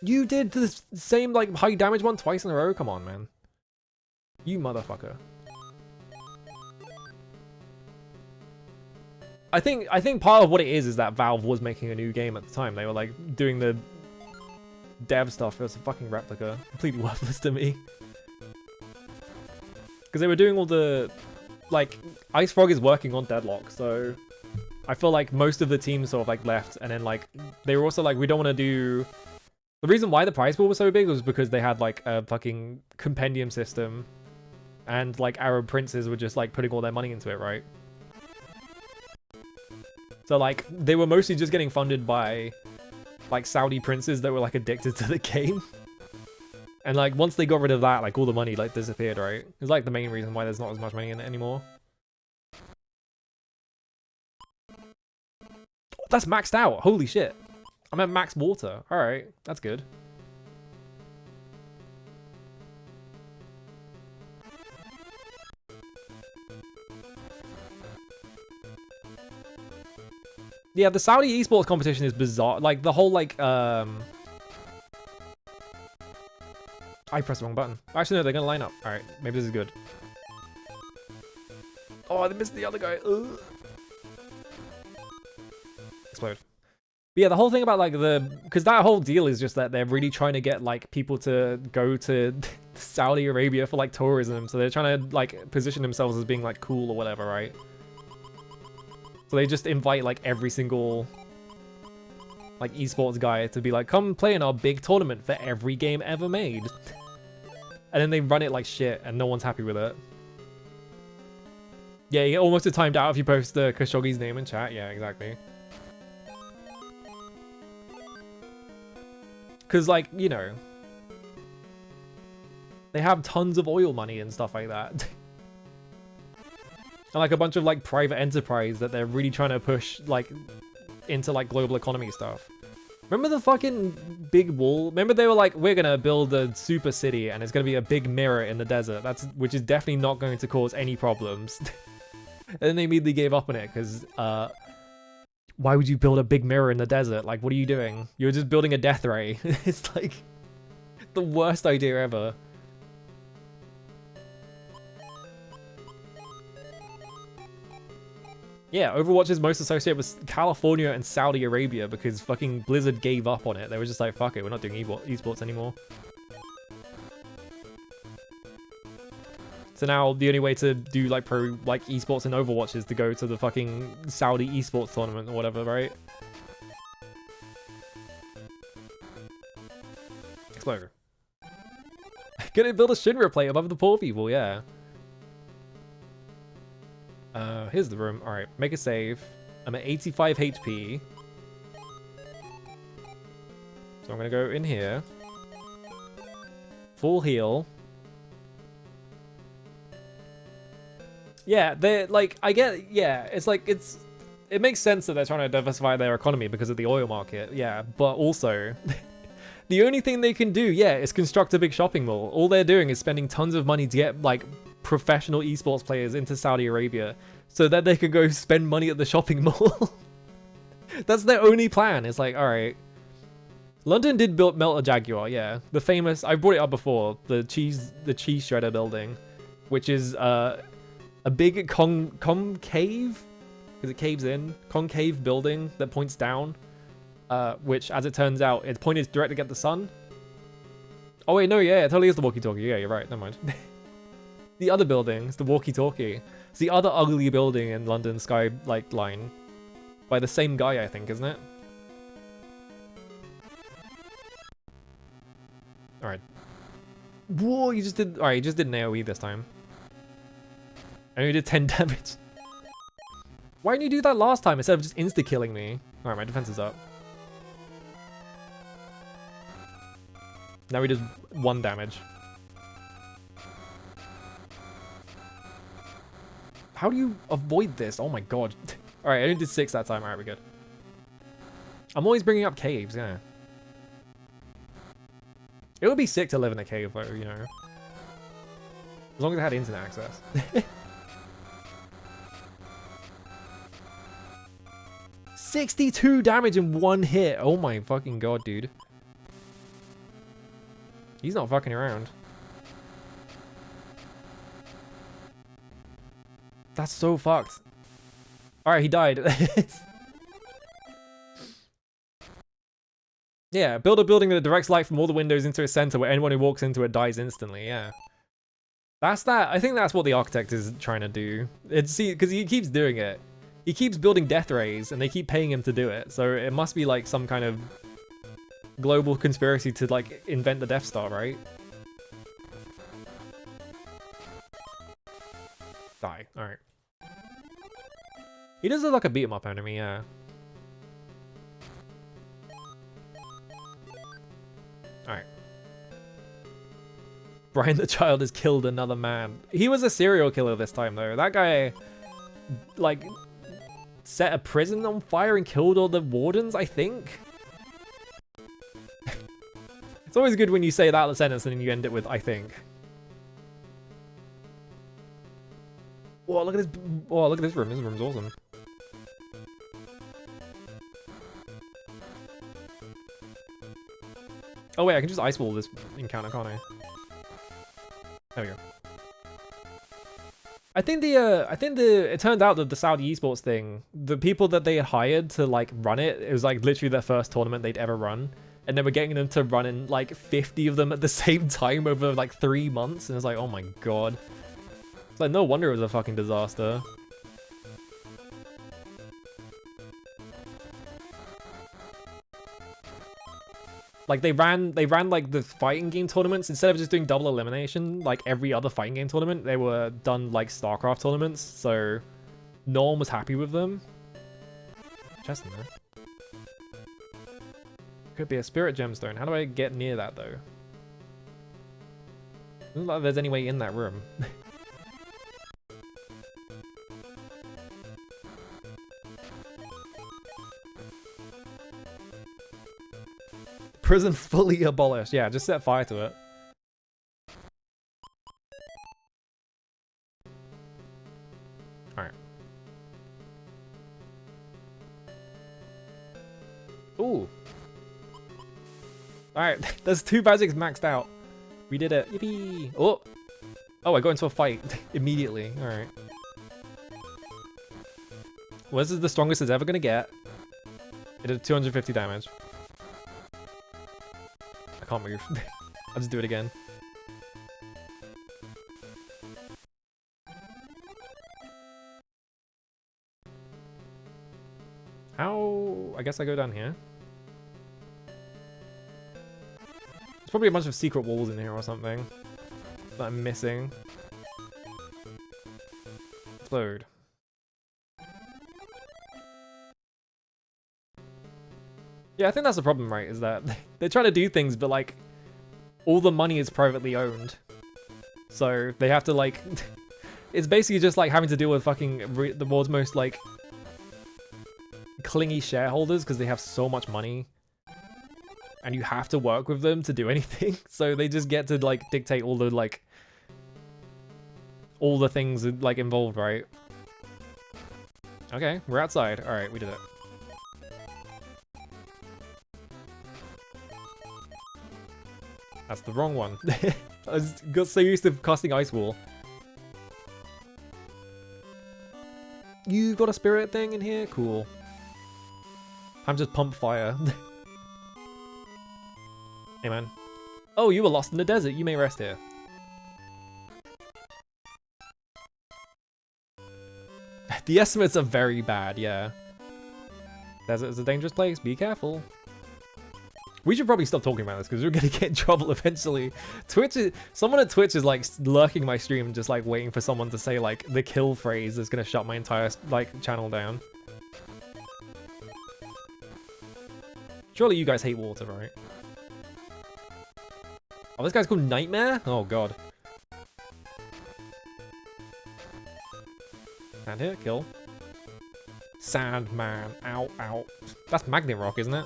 You did the same like high damage one twice in a row? Come on, man. You motherfucker. I think part of what it is that Valve was making a new game at the time. They were like doing the dev stuff. It was a fucking replica. Completely worthless to me. Because they were doing all the, like, Ice Frog is working on Deadlock, so I feel like most of the team sort of like left, and then like they were also like, we don't want to do. The reason why the prize pool was so big was because they had like a fucking compendium system, and like Arab princes were just like putting all their money into it, right? So like they were mostly just getting funded by like Saudi princes that were like addicted to the game. And like once they got rid of that, like all the money like disappeared, right? It's like the main reason why there's not as much money in it anymore. Oh, that's maxed out. Holy shit. I'm at max water. Alright, that's good. Yeah, the Saudi esports competition is bizarre. Like the whole like I pressed the wrong button. Actually, no, they're gonna line up. All right, maybe this is good. Oh, they missed the other guy. Ugh. Explode. But yeah, the whole thing about like because that whole deal is just that they're really trying to get like people to go to Saudi Arabia for like tourism. So they're trying to like position themselves as being like cool or whatever, right? So they just invite like every single like esports guy to be like, come play in our big tournament for every game ever made. And then they run it like shit and no one's happy with it. Yeah, you get almost a timed out if you post the Khashoggi's name in chat. Yeah, exactly. Because like, you know, they have tons of oil money and stuff like that. And like a bunch of like private enterprise that they're really trying to push like into like global economy stuff. Remember the fucking big wall? Remember they were like, we're gonna build a super city and it's gonna be a big mirror in the desert. Which is definitely not going to cause any problems. And then they immediately gave up on it because why would you build a big mirror in the desert? Like, what are you doing? You're just building a death ray. It's like the worst idea ever. Yeah, Overwatch is most associated with California and Saudi Arabia because fucking Blizzard gave up on it. They were just like, fuck it, we're not doing esports anymore. So now the only way to do like pro like esports and Overwatch is to go to the fucking Saudi esports tournament or whatever, right? Exploder. Gonna build a Shinra plate above the poor people, yeah. Here's the room. Alright, make a save. I'm at 85 HP. So I'm gonna go in here. Full heal. Yeah, they're like, I get, yeah, it's like, it makes sense that they're trying to diversify their economy because of the oil market, yeah, but also, the only thing they can do, yeah, is construct a big shopping mall. All they're doing is spending tons of money to get, like, professional esports players into Saudi Arabia so that they can go spend money at the shopping mall. That's their only plan. It's like, alright. London did melt a Jaguar, yeah. The famous, I brought it up before, the cheese shredder building, which is, a big concave? Because it caves in. Concave building that points down. Which, as it turns out, its pointed directly at the sun. Oh wait, no, yeah, it totally is the walkie-talkie. Yeah, you're right, never mind. The other building is the walkie-talkie. It's the other ugly building in London Sky line. By the same guy, I think, isn't it? Alright. Whoa, you just did... Alright, you just did an AoE this time. I only did 10 damage. Why didn't you do that last time instead of just insta-killing me? Alright, my defense is up. Now he does 1 damage. How do you avoid this? Oh my god. Alright, I only did 6 that time. Alright, we're good. I'm always bringing up caves, yeah. It would be sick to live in a cave, though, you know. As long as I had internet access. 62 damage in 1 hit. Oh my fucking god, dude. He's not fucking around. That's so fucked. Alright, he died. Yeah, build a building that directs light from all the windows into a center where anyone who walks into it dies instantly, yeah. That's that. I think that's what the architect is trying to do. It's because he keeps doing it. He keeps building death rays and they keep paying him to do it. So it must be like some kind of global conspiracy to like invent the Death Star, right? Die. Alright. He does look like a beat 'em up enemy, yeah. Alright. Brian the Child has killed another man. He was a serial killer this time, though. That guy, like, set a prison on fire and killed all the wardens, I think? It's always good when you say that sentence and then you end it with, I think. Whoa, look at this. Whoa, look at this room. This room's awesome. Oh wait, I can just ice wall this encounter, can't I? There we go. I think it turned out that the Saudi esports thing, the people that they had hired to like run it, it was like literally their first tournament they'd ever run. And they were getting them to run in like 50 of them at the same time over like 3 months. And it's like, oh my god. It's like, no wonder it was a fucking disaster. Like they ran like the fighting game tournaments instead of just doing double elimination like every other fighting game tournament. They were done like StarCraft tournaments, so no one was happy with them. Chest in there. Could be a spirit gemstone. How do I get near that though? Doesn't look like there's any way in that room. Prison fully abolished. Yeah, just set fire to it. Alright. Ooh. Alright, there's 2 magics maxed out. We did it. Yippee! Oh! Oh, I got into a fight immediately. Alright. Well, this is the strongest it's ever gonna get. It did 250 damage. I can't move. I'll just do it again. How? I guess I go down here. There's probably a bunch of secret walls in here or something that I'm missing. Explode. Yeah, I think that's the problem, right? Is that they're trying to do things, but like all the money is privately owned, so they have to like. It's basically just like having to deal with fucking the world's most like clingy shareholders because they have so much money, and you have to work with them to do anything. So they just get to like dictate all the like all the things like involved, right? Okay, we're outside. All right, we did it. That's the wrong one. I got so used to casting Ice Wall. You got a spirit thing in here? Cool. I'm just pump fire. Hey man. Oh, you were lost in the desert. You may rest here. The estimates are very bad, yeah. Desert is a dangerous place. Be careful. We should probably stop talking about this because we're gonna get in trouble eventually. Someone at Twitch is like lurking my stream, just like waiting for someone to say like the kill phrase that's gonna shut my entire like channel down. Surely you guys hate water, right? Oh, this guy's called Nightmare? Oh god. Sand here, kill. Sandman, ow, ow. That's Magnet Rock, isn't it?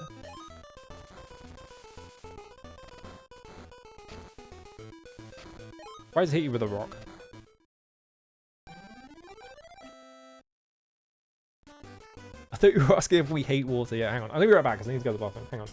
Why does it hit you with a rock? I thought you were asking if we hate water. Yeah, hang on. I'll be right back because I need to go to the bathroom. Hang on.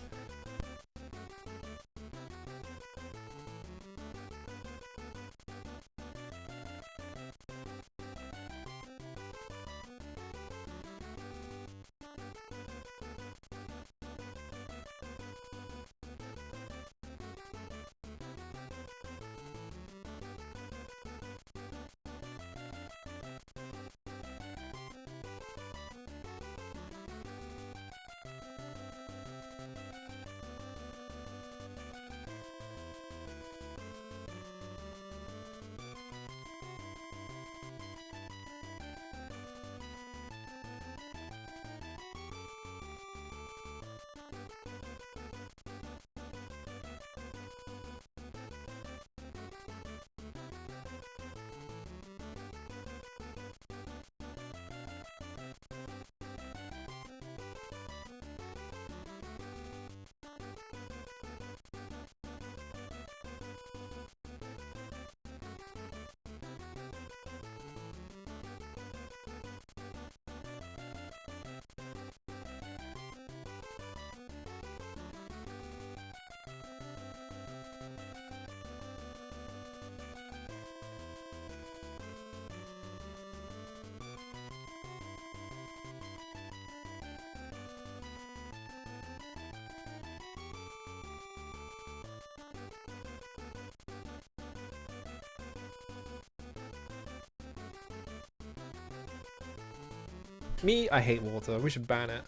Me, I hate water. We should ban it.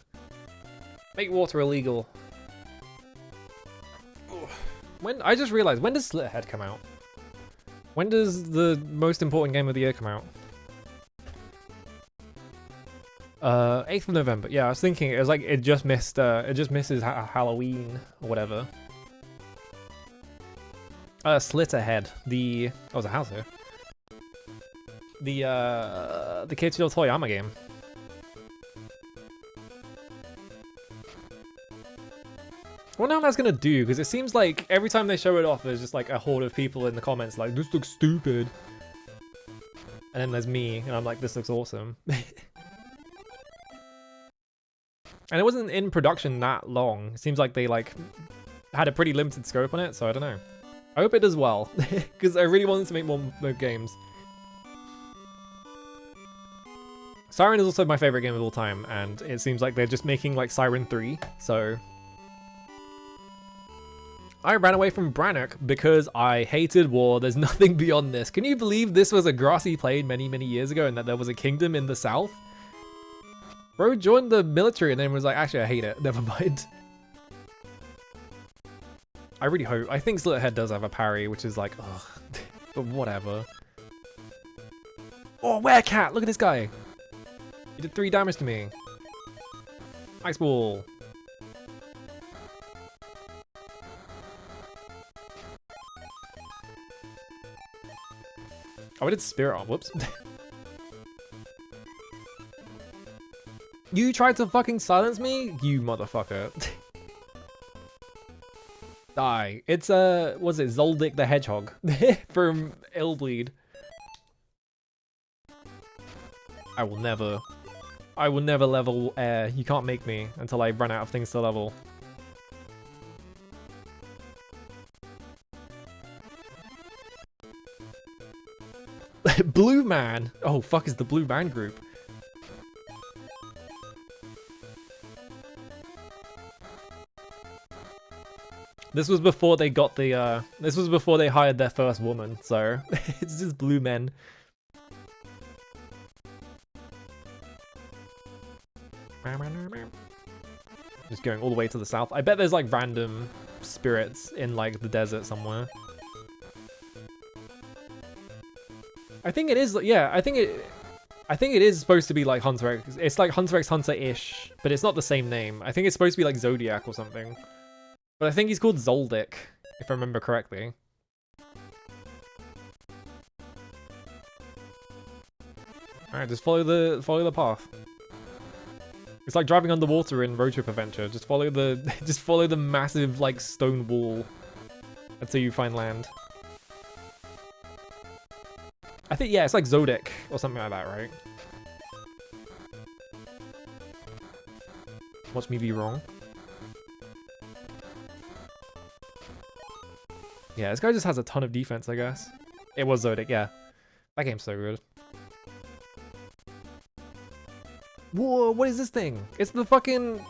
Make water illegal. Ugh. I just realized, when does Slitterhead come out? When does the most important game of the year come out? 8th of November. Yeah, I was thinking it was like it just misses Halloween or whatever. Slitterhead. The oh, there's a house here. The Keiichiro Toyama game. I wonder how that's gonna do, because it seems like every time they show it off, there's just like a horde of people in the comments like, this looks stupid. And then there's me, and I'm like, this looks awesome. And it wasn't in production that long. It seems like they like had a pretty limited scope on it, so I don't know. I hope it does well, because I really wanted to make more games. Siren is also my favorite game of all time, and it seems like they're just making like Siren 3, so... I ran away from Brannock because I hated war. There's nothing beyond this. Can you believe this was a grassy plain many, many years ago and that there was a kingdom in the south? Bro joined the military and then was like, actually, I hate it. Never mind. I really hope. I think Slitterhead does have a parry, which is like, ugh. But whatever. Oh, Werecat! Look at this guy. He did 3 damage to me. Ice Ball. Oh, I did Spirit Arm. Whoops. You tried to fucking silence me? You motherfucker. Die. It's, was it Zoldyck the Hedgehog from Illbleed. I will never level air. You can't make me until I run out of things to level. Blue Man! Oh, fuck is the Blue Man group? This was before they got the, this was before they hired their first woman, so it's just Blue Men. Just going all the way to the south. I bet there's like random spirits in like the desert somewhere. I think it is, yeah, I think it is supposed to be like Hunter X. It's like Hunter x Hunter-ish, but it's not the same name. I think it's supposed to be like Zodiac or something. But I think he's called Zoldyck, if I remember correctly. Alright, just follow the path. It's like driving underwater in Road Trip Adventure. Just follow the massive like stone wall until you find land. I think, yeah, it's like Zodic or something like that, right? Watch me be wrong. Yeah, this guy just has a ton of defense, I guess. It was Zodic, yeah. That game's so good. Whoa, what is this thing? It's the fucking...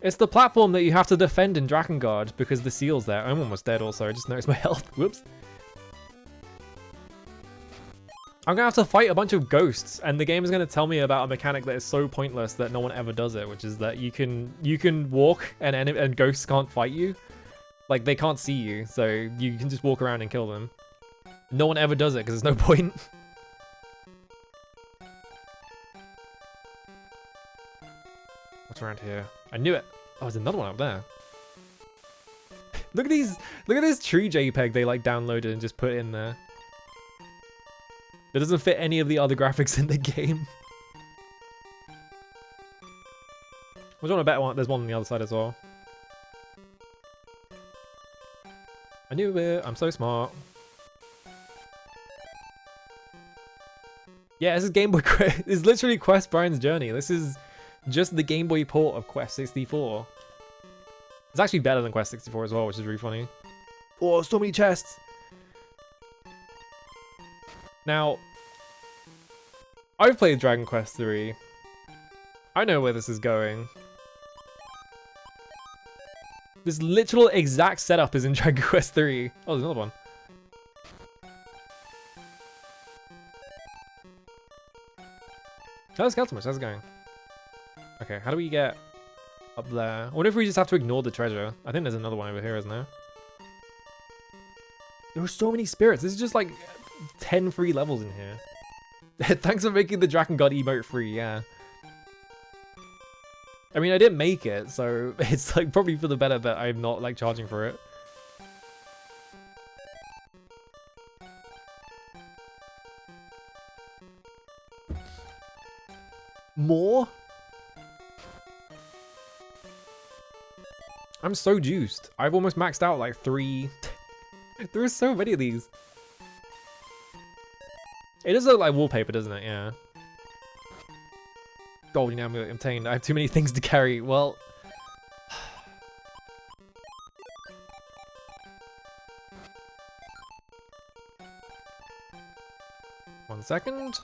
It's the platform that you have to defend in Drakengard because the seal's there. I'm almost dead also, I just noticed my health. Whoops. I'm gonna have to fight a bunch of ghosts, and the game is gonna tell me about a mechanic that is so pointless that no one ever does it, which is that you can walk and ghosts can't fight you. Like, they can't see you, so you can just walk around and kill them. No one ever does it because there's no point. What's around here? I knew it. Oh, there's another one up there. Look at this tree JPEG they like downloaded and just put in there. It doesn't fit any of the other graphics in the game. Which one I bet one? There's one on the other side as well. I knew it. I'm so smart. Yeah, this is Game Boy Quest. It's literally Quest Brian's Journey. This is just the Game Boy port of Quest 64. It's actually better than Quest 64 as well, which is really funny. Oh, so many chests. Now, I've played Dragon Quest 3. I know where this is going. This literal exact setup is in Dragon Quest 3. Oh, there's another one. How's Skeltomus? How's it going? Okay, how do we get up there? I wonder if we just have to ignore the treasure. I think there's another one over here, isn't there? There are so many spirits. This is just like 10 free levels in here. Thanks for making the Drakengard emote free, yeah. I mean, I didn't make it, so it's like probably for the better that I'm not like charging for it. More? I'm so juiced. I've almost maxed out like 3. There are so many of these. It does look like wallpaper, doesn't it? Yeah. Golden amulet obtained. I have too many things to carry. Well... One second.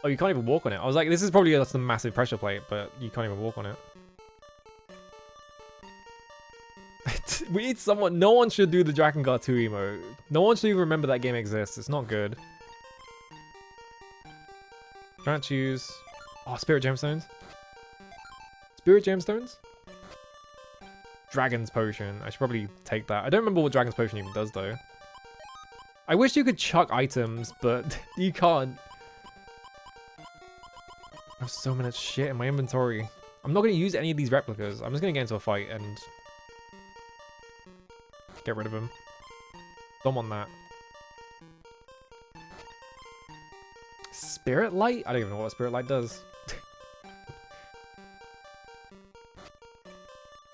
Oh, you can't even walk on it. I was like, this is probably just a massive pressure plate, but you can't even walk on it. We need someone. No one should do the Drakengard 2 emote. No one should even remember that game exists. It's not good. Can't choose. Oh, Spirit Gemstones. Spirit Gemstones? Dragon's Potion. I should probably take that. I don't remember what Dragon's Potion even does, though. I wish you could chuck items, but you can't. I have so much shit in my inventory. I'm not going to use any of these replicas. I'm just going to get into a fight and get rid of them. Don't want that. Spirit Light? I don't even know what Spirit Light does.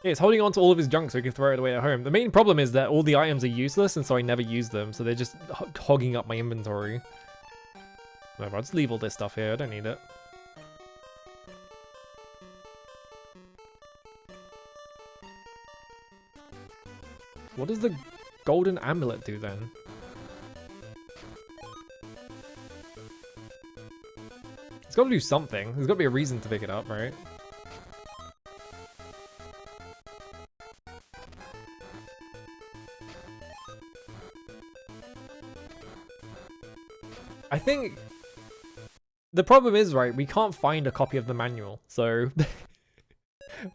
Yeah, it's holding on to all of his junk so he can throw it away at home. The main problem is that all the items are useless and so I never use them. So they're just hogging up my inventory. Whatever, I'll just leave all this stuff here. I don't need it. What does the golden amulet do then? It's got to do something. There's got to be a reason to pick it up, right? I think the problem is, right, we can't find a copy of the manual, so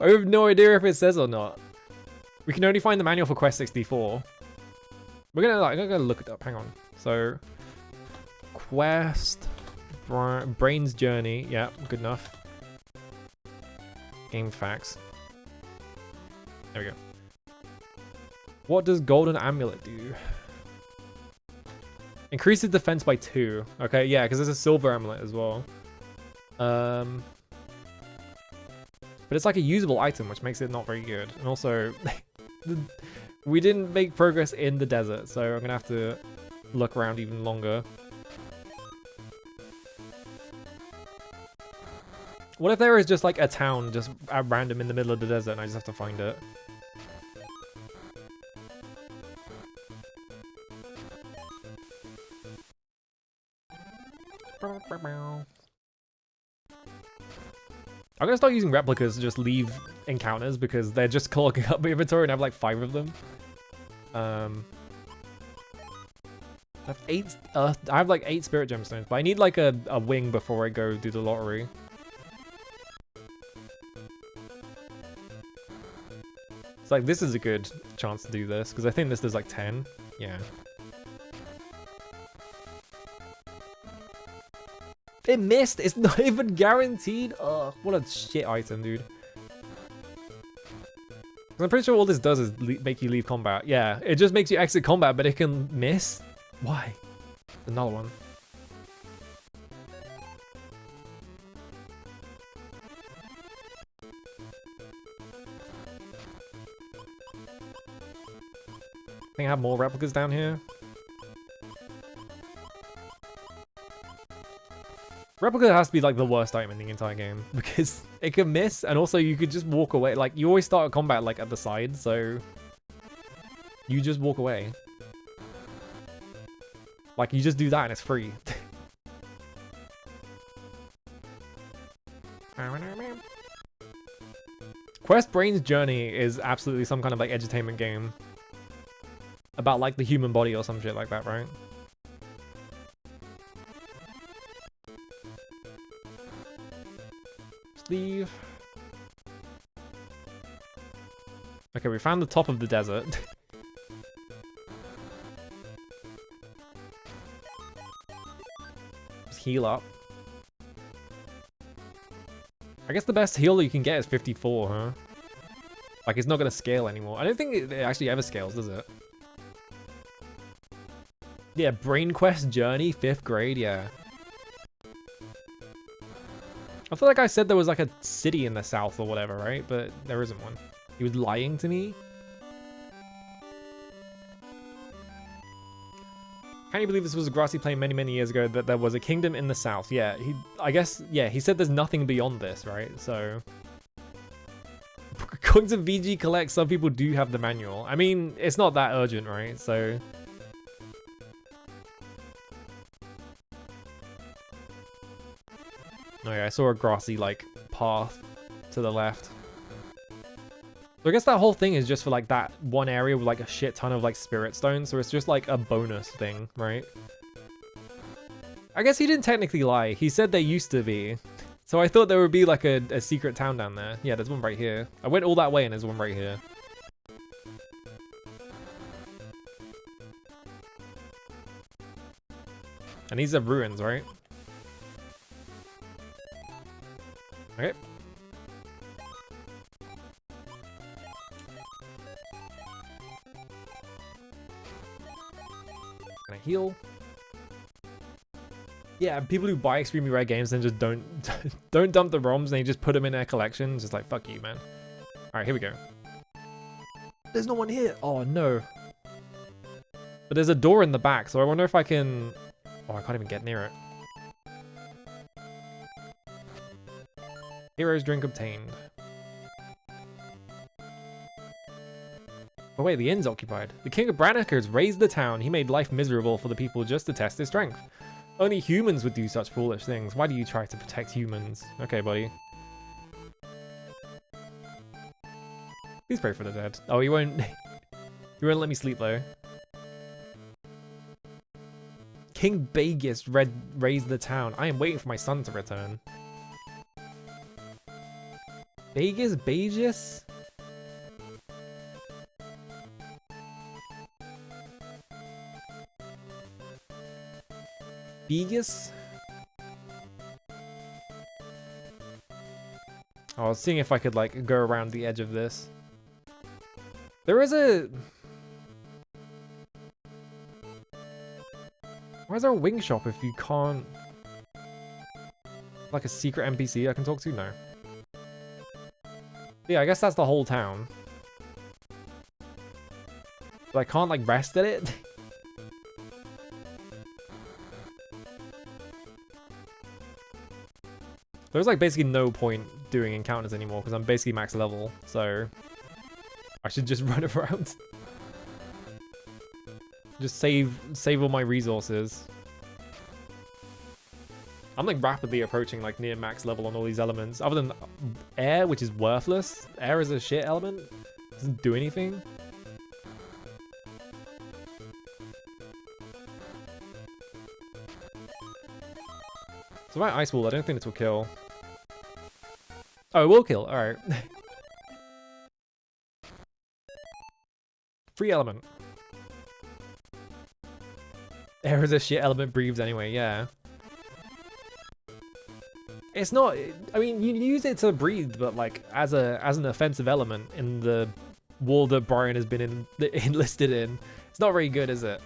I have no idea if it says or not. We can only find the manual for Quest 64. I'm gonna look it up. Hang on. So, Quest, Brain's Journey. Yeah, good enough. Game facts. There we go. What does Golden Amulet do? Increases defense by 2. Okay, yeah, because there's a silver amulet as well. But it's like a usable item, which makes it not very good. And also, we didn't make progress in the desert, so I'm gonna have to look around even longer. What if there is just like a town just at random in the middle of the desert and I just have to find it? I'm gonna start using replicas to just leave encounters because they're just clogging up my inventory and I have like 5 of them. I have 8 I have like 8 spirit gemstones, but I need like a wing before I go do the lottery. It's like, this is a good chance to do this, because I think this does like 10. Yeah. It missed! It's not even guaranteed! Ugh, what a shit item, dude. I'm pretty sure all this does is make you leave combat. Yeah, it just makes you exit combat, but it can miss? Why? Another one. I think I have more replicas down here. Replica has to be like the worst item in the entire game because it can miss and also you could just walk away. Like you always start a combat like at the side, so you just walk away. Like you just do that and it's free. Quest Brain's Journey is absolutely some kind of like edutainment game. About like the human body or some shit like that, right? Leave. Okay, we found the top of the desert. Just heal up. I guess the best heal you can get is 54, huh? Like, it's not going to scale anymore. I don't think it actually ever scales, does it? Yeah, Brain Quest Journey, 5th grade, yeah. I feel like I said there was like a city in the south or whatever, right? But there isn't one. He was lying to me. Can you believe this was a grassy plain many years ago that there was a kingdom in the south? Yeah, I guess, yeah, he said there's nothing beyond this, right? So, according to VG Collect, some people do have the manual. I mean, it's not that urgent, right? So, oh yeah, I saw a grassy, like, path to the left. So I guess that whole thing is just for, like, that one area with, like, a shit ton of, like, spirit stones. So it's just, like, a bonus thing, right? I guess he didn't technically lie. He said there used to be. So I thought there would be, like, a secret town down there. Yeah, there's one right here. I went all that way and there's one right here. And these are ruins, right? Okay. Can I heal? Yeah, people who buy extremely rare games then just don't dump the ROMs and they just put them in their collection. Just like, fuck you, man. Alright, here we go. There's no one here. Oh, no. But there's a door in the back, so I wonder if I can... Oh, I can't even get near it. Hero's drink obtained. Oh wait, the inn's occupied. The king of Brannock has raised the town. He made life miserable for the people just to test his strength. Only humans would do such foolish things. Why do you try to protect humans? Okay, buddy. Please pray for the dead. Oh, he won't... he won't let me sleep though. King Bagus raised the town. I am waiting for my son to return. Bagus? Begus? I was seeing if I could like go around the edge of this. There is a... Why is there a wing shop if you can't... Like a secret NPC I can talk to? No. Yeah, I guess that's the whole town. But I can't, like, rest at it? There's, like, basically no point doing encounters anymore because I'm basically max level, so... I should just run around. Just save all my resources. I'm like rapidly approaching like near max level on all these elements. Other than air, which is worthless. Air is a shit element. Doesn't do anything. So my ice wall, I don't think this will kill. Oh, it will kill. Alright. Free element. Air is a shit element, breathes anyway, yeah. It's not, I mean, you use it to breathe, but like as an offensive element in the war that Brian has been enlisted in, it's not very good, is it?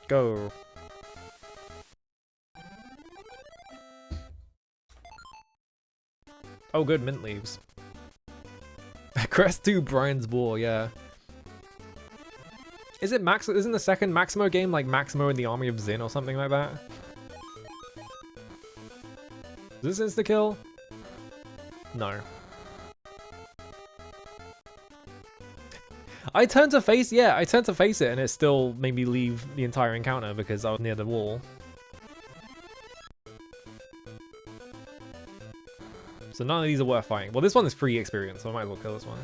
Go. Oh, good, mint leaves. Crest 2 Brian's War, yeah. Is it Max? Isn't the second Maximo game like Maximo in the Army of Zin or something like that? Is this insta kill? No. I turned to face, yeah, I turned to face it and it still made me leave the entire encounter because I was near the wall. So none of these are worth fighting. Well, this one is free experience, so I might as well kill this one.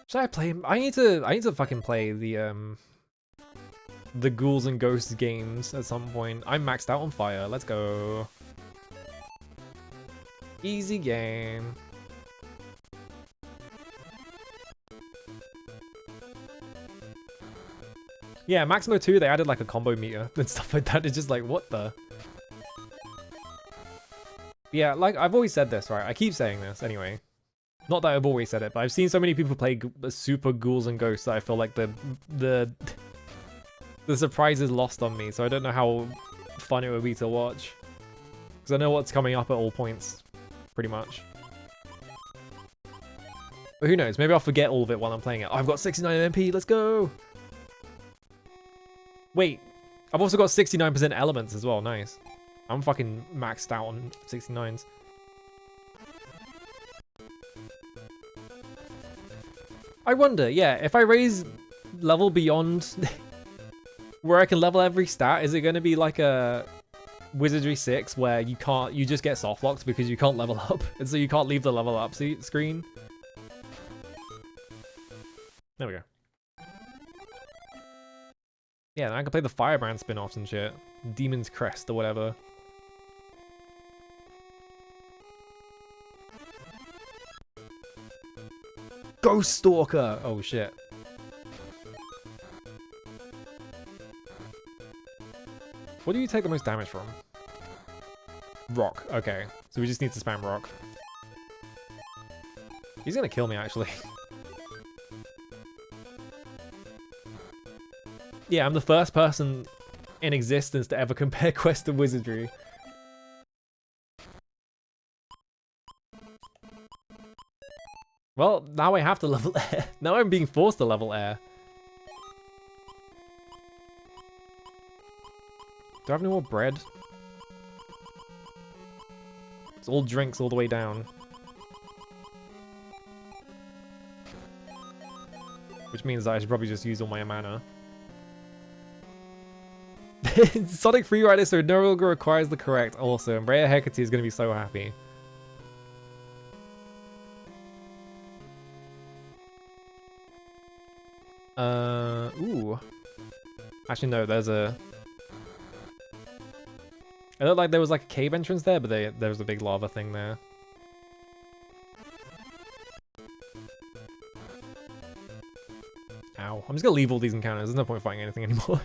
Should I play him? I need to fucking play the Ghouls and Ghosts games at some point. I'm maxed out on fire. Let's go. Easy game. Yeah, Maximo 2, they added like a combo meter and stuff like that. It's just like, what the? Yeah, like I've always said this, right? I keep saying this anyway. Not that I've always said it, but I've seen so many people play super Ghouls and Ghosts that I feel like the surprise is lost on me. So I don't know how fun it would be to watch. Because I know what's coming up at all points, pretty much. But who knows? Maybe I'll forget all of it while I'm playing it. Oh, I've got 69 MP, let's go! Wait, I've also got 69% elements as well, nice. I'm fucking maxed out on 69s. I wonder, yeah, if I raise level beyond where I can level every stat, is it going to be like a Wizardry 6 where you just get soft locked because you can't level up, and so you can't leave the level up screen? There we go. Yeah, and I can play the Firebrand spin-offs and shit. Demon's Crest or whatever. Ghost Stalker! Oh shit. What do you take the most damage from? Rock, okay. So we just need to spam rock. He's gonna kill me actually. Yeah, I'm the first person in existence to ever compare Quest to Wizardry. Well, now I have to level air. Now I'm being forced to level air. Do I have any more bread? It's all drinks all the way down. Which means that I should probably just use all my mana. Sonic Freerider so no longer requires the correct. Awesome. Rhea Hecate is going to be so happy. Ooh. Actually, no, there's a... It looked like there was like a cave entrance there, but there was a big lava thing there. Ow. I'm just gonna leave all these encounters. There's no point fighting anything anymore.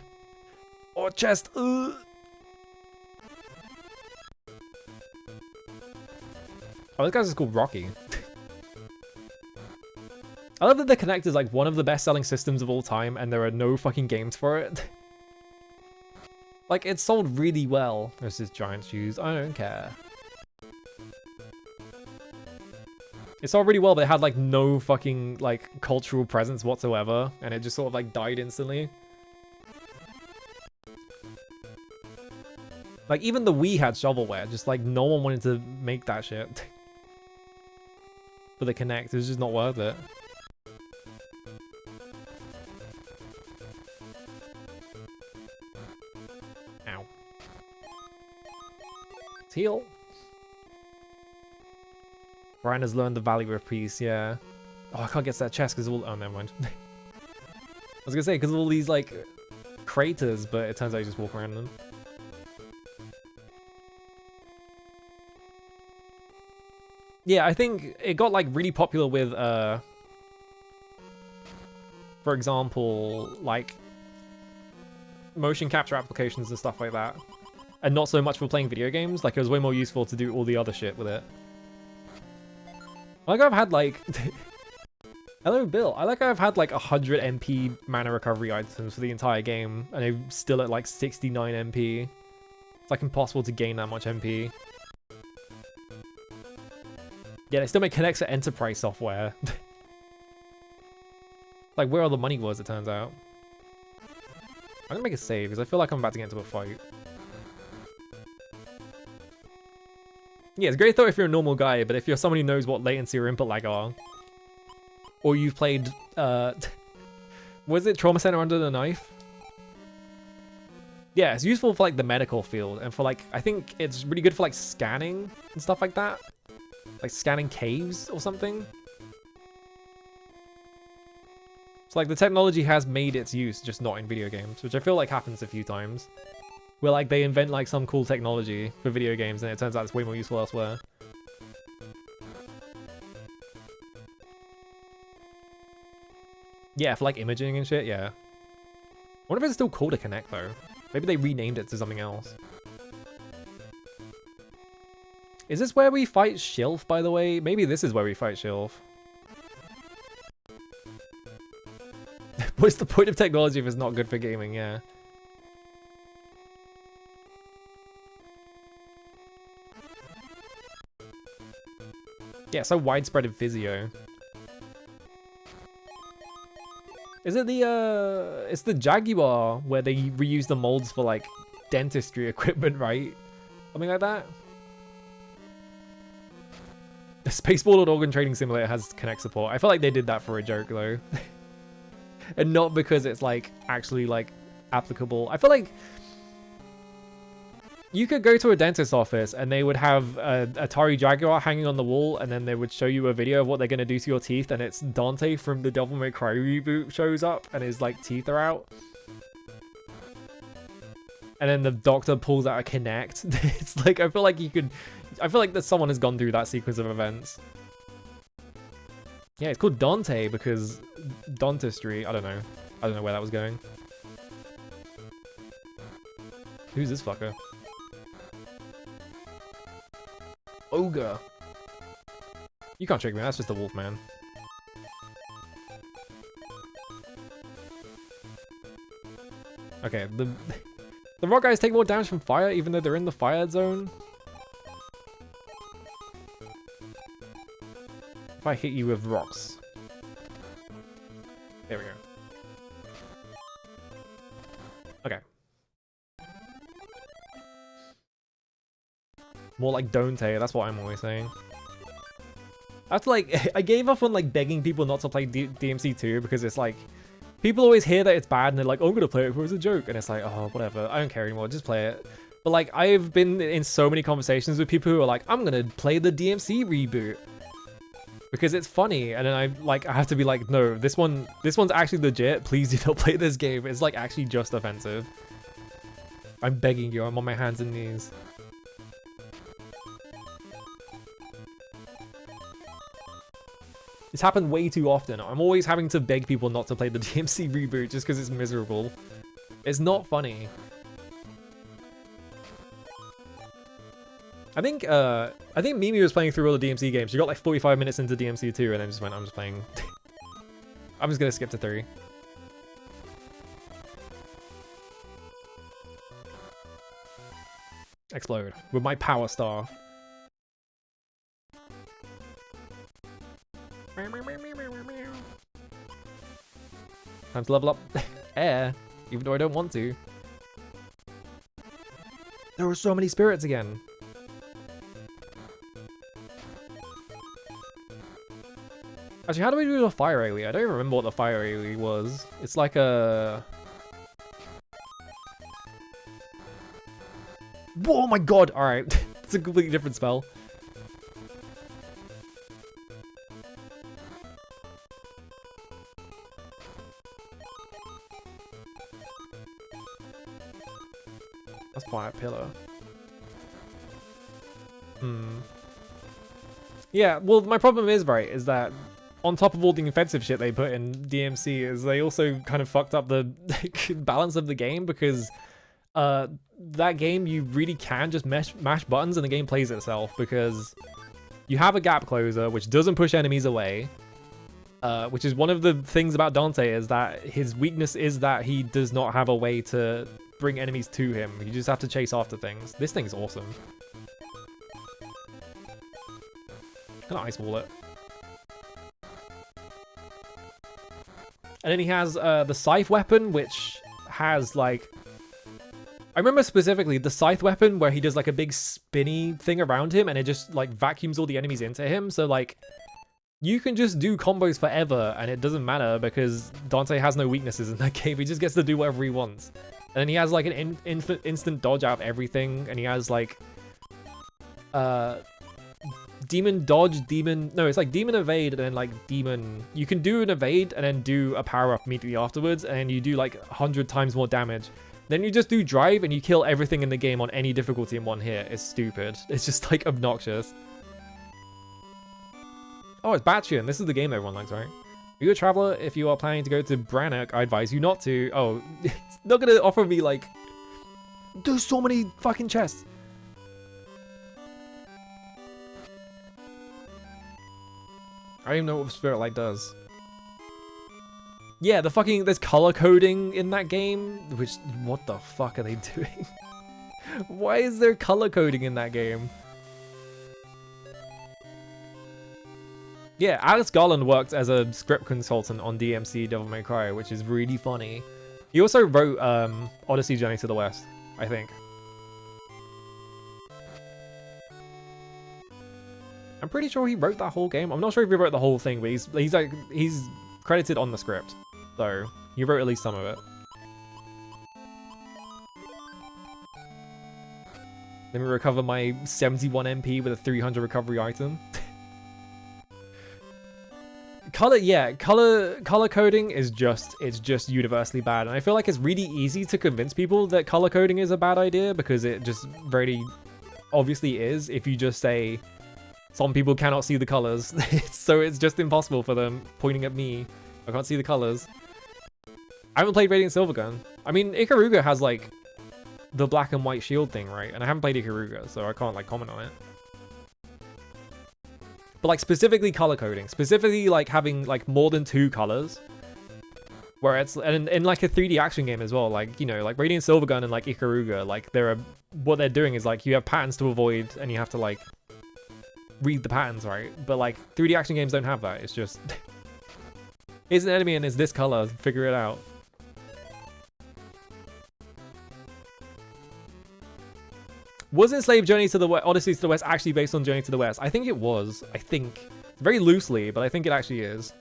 Oh, chest! Ugh. Oh, this guy's just called Rocky. I love that the Kinect is like one of the best-selling systems of all time, and there are no fucking games for it. Like, it sold really well. There's his giant shoes. I don't care. It sold really well, but it had like no fucking like cultural presence whatsoever, and it just sort of like died instantly. Like, even the Wii had shovelware, just like no one wanted to make that shit. For the Kinect, it was just not worth it. Ow. Let's heal. Brian has learned the value of peace, yeah. Oh, I can't get to that chest because all... Oh, never mind. I was gonna say, because of all these, like, craters, but it turns out you just walk around them. Yeah, I think it got, like, really popular with, for example, like, motion capture applications and stuff like that. And not so much for playing video games. Like, it was way more useful to do all the other shit with it. Like, I've had, like... Hello, Bill. I like I've had, like, 100 MP mana recovery items for the entire game, and I'm still at, like, 69 MP. It's, like, impossible to gain that much MP. Yeah, they still make Kinects for enterprise software. Like, where all the money was, it turns out. I'm gonna make a save, because I feel like I'm about to get into a fight. Yeah, it's great though if you're a normal guy, but if you're someone who knows what latency or input lag are, or you've played, was it Trauma Center Under the Knife? Yeah, it's useful for like the medical field, and for like, I think it's really good for like scanning and stuff like that. Like scanning caves or something. So like the technology has made its use, just not in video games, which I feel like happens a few times. Where like they invent like some cool technology for video games and it turns out it's way more useful elsewhere. Yeah, for like imaging and shit, yeah. I wonder if it's still called a Kinect though. Maybe they renamed it to something else. Is this where we fight Shilf, by the way? Maybe this is where we fight Shilf. What's the point of technology if it's not good for gaming? Yeah. Yeah, so widespread in physio. Is it the, it's the Jaguar where they reuse the molds for, like, dentistry equipment, right? Something like that? The Spaceball and Organ Trading Simulator has Kinect support. I feel like they did that for a joke, though. And not because it's, like, actually, like, applicable. I feel like you could go to a dentist's office and they would have a Atari Jaguar hanging on the wall, and then they would show you a video of what they're going to do to your teeth, and it's Dante from the Devil May Cry reboot shows up and his like teeth are out. And then the doctor pulls out a Kinect. It's like, I feel like that someone has gone through that sequence of events. Yeah, it's called Dante because dentistry, I don't know where that was going. Who's this fucker? Ogre. You can't trick me, that's just a wolf man. Okay, the rock guys take more damage from fire even though they're in the fire zone. If I hit you with rocks. There we go. Okay. More like Dante, that's what I'm always saying. That's like, I gave up on like begging people not to play DMC 2 because it's like, people always hear that it's bad and they're like, oh, I'm gonna play it as a joke. And it's like, oh, whatever, I don't care anymore, just play it. But like, I've been in so many conversations with people who are like, I'm gonna play the DMC reboot. Because it's funny, and then I have to be like, no, this one's actually legit, please do not play this game. It's like actually just offensive. I'm begging you, I'm on my hands and knees. It's happened way too often. I'm always having to beg people not to play the DMC reboot just because it's miserable. It's not funny. I think Mimi was playing through all the DMC games. She got like 45 minutes into DMC 2 and then just went, I'm just playing. I'm just gonna skip to 3. Explode with my power star. Time to level up air, even though I don't want to. There were so many spirits again. Actually, how do we do the fire AoE? I don't even remember what the fire AoE was. It's like a... Oh my god! Alright, it's a completely different spell. That's fire pillar. Yeah, well, my problem is, right, is that on top of all the offensive shit they put in DMC, is they also kind of fucked up the balance of the game, because that game, you really can just mash buttons and the game plays itself, because you have a gap closer, which doesn't push enemies away, which is one of the things about Dante, is that his weakness is that he does not have a way to bring enemies to him. You just have to chase after things. This thing's awesome. I'm gonna ice wall it. And then he has the scythe weapon, which has like... I remember specifically the scythe weapon where he does like a big spinny thing around him and it just like vacuums all the enemies into him. So like you can just do combos forever and it doesn't matter because Dante has no weaknesses in that game. He just gets to do whatever he wants. And then he has like an instant dodge out of everything, and he has like demon dodge, it's like demon evade, and then like demon, you can do an evade and then do a power up immediately afterwards, and you do like 100 times more damage. Then you just do drive and you kill everything in the game on any difficulty in one hit. It's stupid. It's just like obnoxious. Oh, it's Batchian. This is the game everyone likes, right? Are you a traveler? If you are planning to go to Brannock, I advise you not to. Oh, it's not gonna offer me like... There's so many fucking chests. I don't even know what Spirit Light does. Yeah, the fucking... There's color coding in that game, which... What the fuck are they doing? Why is there color coding in that game? Yeah, Alex Garland worked as a script consultant on DMC Devil May Cry, which is really funny. He also wrote Odyssey Journey to the West, I think. I'm pretty sure he wrote that whole game. I'm not sure if he wrote the whole thing, but he's credited on the script. So, he wrote at least some of it. Let me recover my 71 MP with a 300 recovery item. Color coding is just universally bad, and I feel like it's really easy to convince people that color coding is a bad idea because it just very obviously is. If you just say some people cannot see the colors, so it's just impossible for them. Pointing at me, I can't see the colors. I haven't played Radiant Silvergun. I mean, Ikaruga has like the black and white shield thing, right? And I haven't played Ikaruga, so I can't like comment on it. But like specifically color coding, specifically like having like more than 2 colors, where it's and in like a 3D action game as well, like, you know, like Radiant Silvergun and like Ikaruga, like what they're doing is like you have patterns to avoid and you have to like read the patterns, right? But like 3D action games don't have that. It's just here's an enemy and it's this color, figure it out. Was Enslaved Journey to the West, Odyssey to the West actually based on Journey to the West? I think it was. I think. Very loosely, but I think it actually is.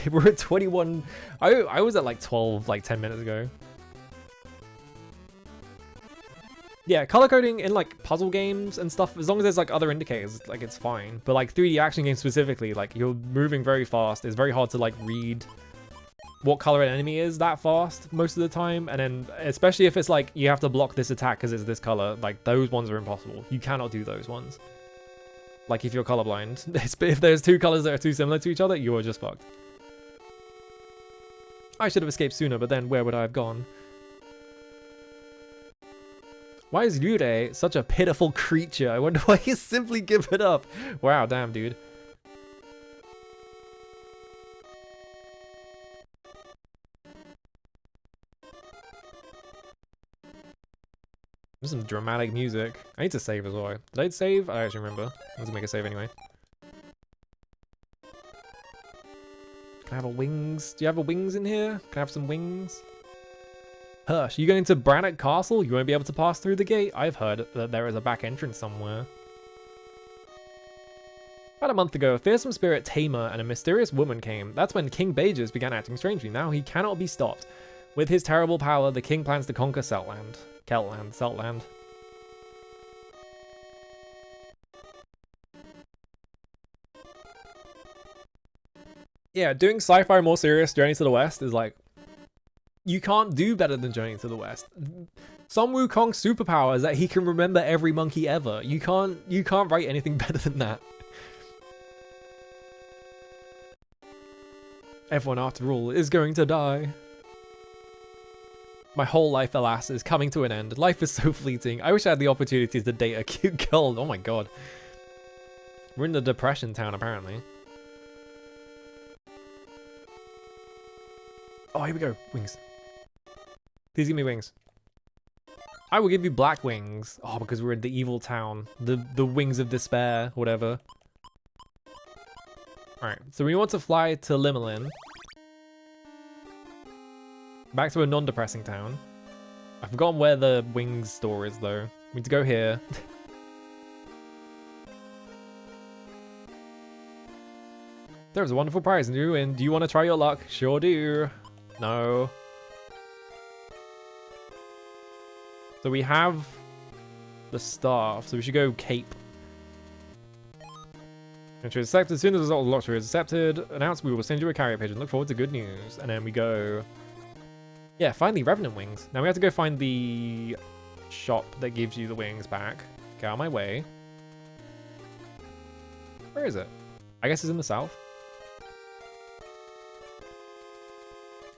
We're at 21. I was at like 12, like 10 minutes ago. Yeah, color coding in like puzzle games and stuff, as long as there's like other indicators, like it's fine. But like 3D action games specifically, like you're moving very fast. It's very hard to like read what color an enemy is that fast most of the time, and then especially if it's like you have to block this attack because it's this color, like those ones are impossible. You cannot do those ones. Like if you're colorblind. If there's two colors that are too similar to each other, you're just fucked. I should have escaped sooner, but then where would I have gone? Why is Ryurei such a pitiful creature? I wonder why he simply give it up. Wow, damn, dude. There's some dramatic music. I need to save as well. Did I save? I actually remember. Let's make a save anyway. Can I have a wings? Do you have a wings in here? Can I have some wings? Hush, you going to Brannock Castle? You won't be able to pass through the gate? I've heard that there is a back entrance somewhere. About a month ago, a fearsome spirit Tamer and a mysterious woman came. That's when King Bages began acting strangely. Now he cannot be stopped. With his terrible power, the king plans to conquer Celtland. Celtland. Yeah, doing sci-fi more serious Journey to the West is like, you can't do better than Journey to the West. Sun Wukong's superpower is that he can remember every monkey ever. You can't write anything better than that. Everyone, after all, is going to die. My whole life, alas, is coming to an end. Life is so fleeting. I wish I had the opportunity to date a cute girl. Oh my god. We're in the depression town, apparently. Oh, here we go. Wings. Please give me wings. I will give you black wings. Oh, because we're in the evil town. The wings of despair, whatever. Alright, so we want to fly to Limelin. Back to a non-depressing town. I've forgotten where the wings store is, though. We need to go here. There's a wonderful prize in you, and do you want to try your luck? Sure do. No. So we have the staff, so we should go Cape. Entry is accepted. As soon as the result of the lottery is accepted, announce we will send you a carrier pigeon. Look forward to good news. And then we go... Yeah, finally, Revenant wings. Now we have to go find the shop that gives you the wings back. Get out of my way. Where is it? I guess it's in the south.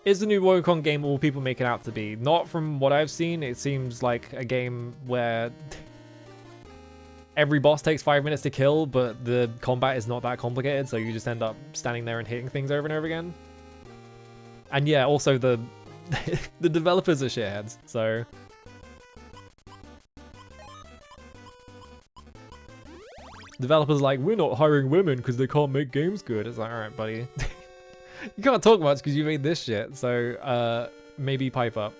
Is the new Wukong game all people make it out to be? Not from what I've seen. It seems like a game where every boss takes 5 minutes to kill, but the combat is not that complicated, so you just end up standing there and hitting things over and over again. And yeah, also the the developers are shitheads, so... Developers are like, we're not hiring women because they can't make games good. It's like, alright, buddy. You can't talk much because you made this shit, so maybe pipe up.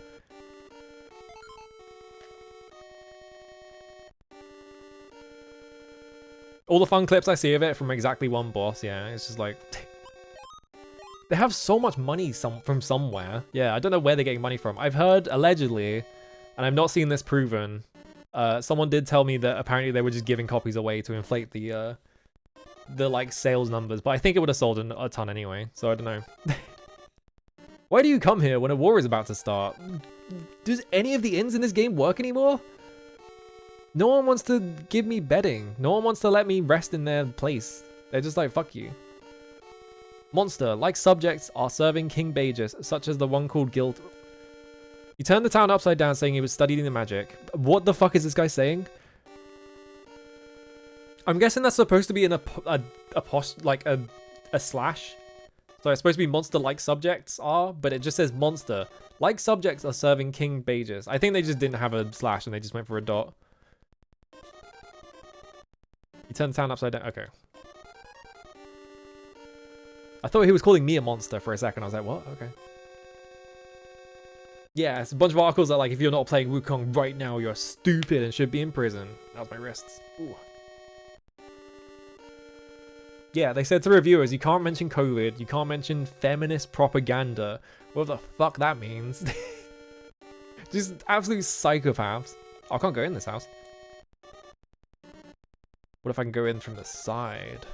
All the fun clips I see of it from exactly one boss, yeah, it's just like... They have so much money from somewhere. Yeah, I don't know where they're getting money from. I've heard, allegedly, and I've not seen this proven, someone did tell me that apparently they were just giving copies away to inflate the like sales numbers, but I think it would have sold a ton anyway, so I don't know. Why do you come here when a war is about to start? Does any of the inns in this game work anymore? No one wants to give me bedding. No one wants to let me rest in their place. They're just like, fuck you. Monster, like subjects, are serving King Bages, such as the one called Guild. He turned the town upside down saying he was studying the magic. What the fuck is this guy saying? I'm guessing that's supposed to be in a slash. So it's supposed to be monster like subjects are, but it just says monster. Like subjects are serving King Bages. I think they just didn't have a slash and they just went for a dot. He turned the town upside down. Okay. I thought he was calling me a monster for a second. I was like, what? Okay. Yeah, it's a bunch of articles that like, if you're not playing Wukong right now, you're stupid and should be in prison. That was my wrists. Ooh. Yeah, they said to reviewers, you can't mention COVID, you can't mention feminist propaganda. What the fuck that means? Just absolute psychopaths. Oh, I can't go in this house. What if I can go in from the side?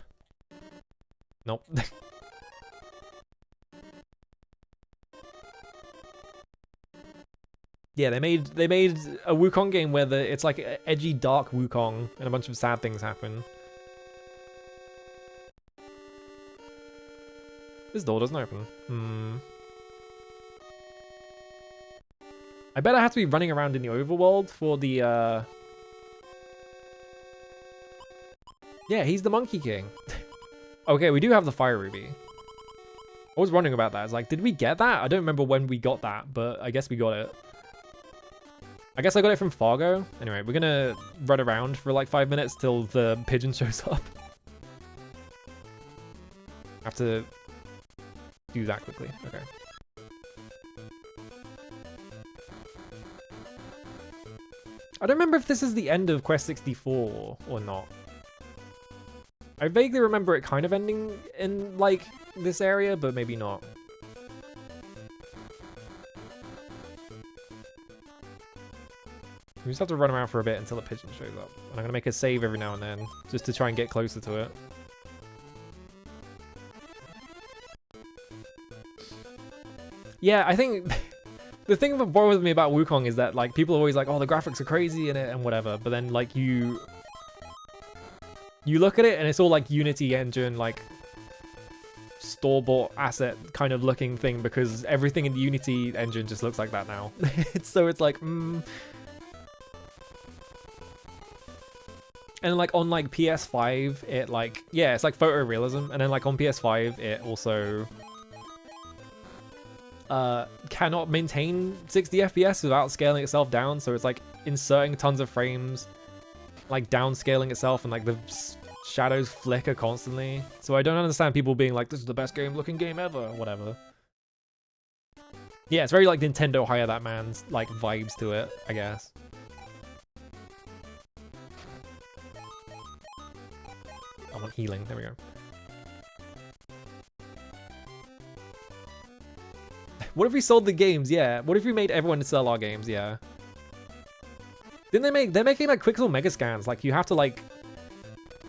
Nope. Yeah, they made a Wukong game where it's like edgy dark Wukong and a bunch of sad things happen. This door doesn't open. I bet I have to be running around in the overworld for the, Yeah, he's the Monkey King. Okay, we do have the Fire Ruby. I was wondering about that. It's like, did we get that? I don't remember when we got that, but I guess we got it. I guess I got it from Fargo. Anyway, we're gonna run around for like 5 minutes till the pigeon shows up. Have to do that quickly. Okay. I don't remember if this is the end of Quest 64 or not. I vaguely remember it kind of ending in, like, this area, but maybe not. We just have to run around for a bit until the pigeon shows up. And I'm gonna make a save every now and then, just to try and get closer to it. Yeah, I think the thing that bothers me about Wukong is that, like, people are always like, oh, the graphics are crazy in it and whatever, but then, like, you look at it and it's all like Unity engine, like store-bought asset kind of looking thing, because everything in the Unity engine just looks like that now. So it's like, And like on like PS5, it like, yeah, it's like photorealism, and then like on PS5, it also cannot maintain 60 FPS without scaling itself down, so it's like inserting tons of frames, like downscaling itself, and like the shadows flicker constantly. So I don't understand people being like, this is the best looking game ever, or whatever. Yeah, it's very like Nintendo hire that man's like vibes to it, I guess. I want healing, there we go. What if we sold the games? Yeah. What if we made everyone sell our games? Yeah. Didn't they're making like Quixel Mega Scans. Like you have to like,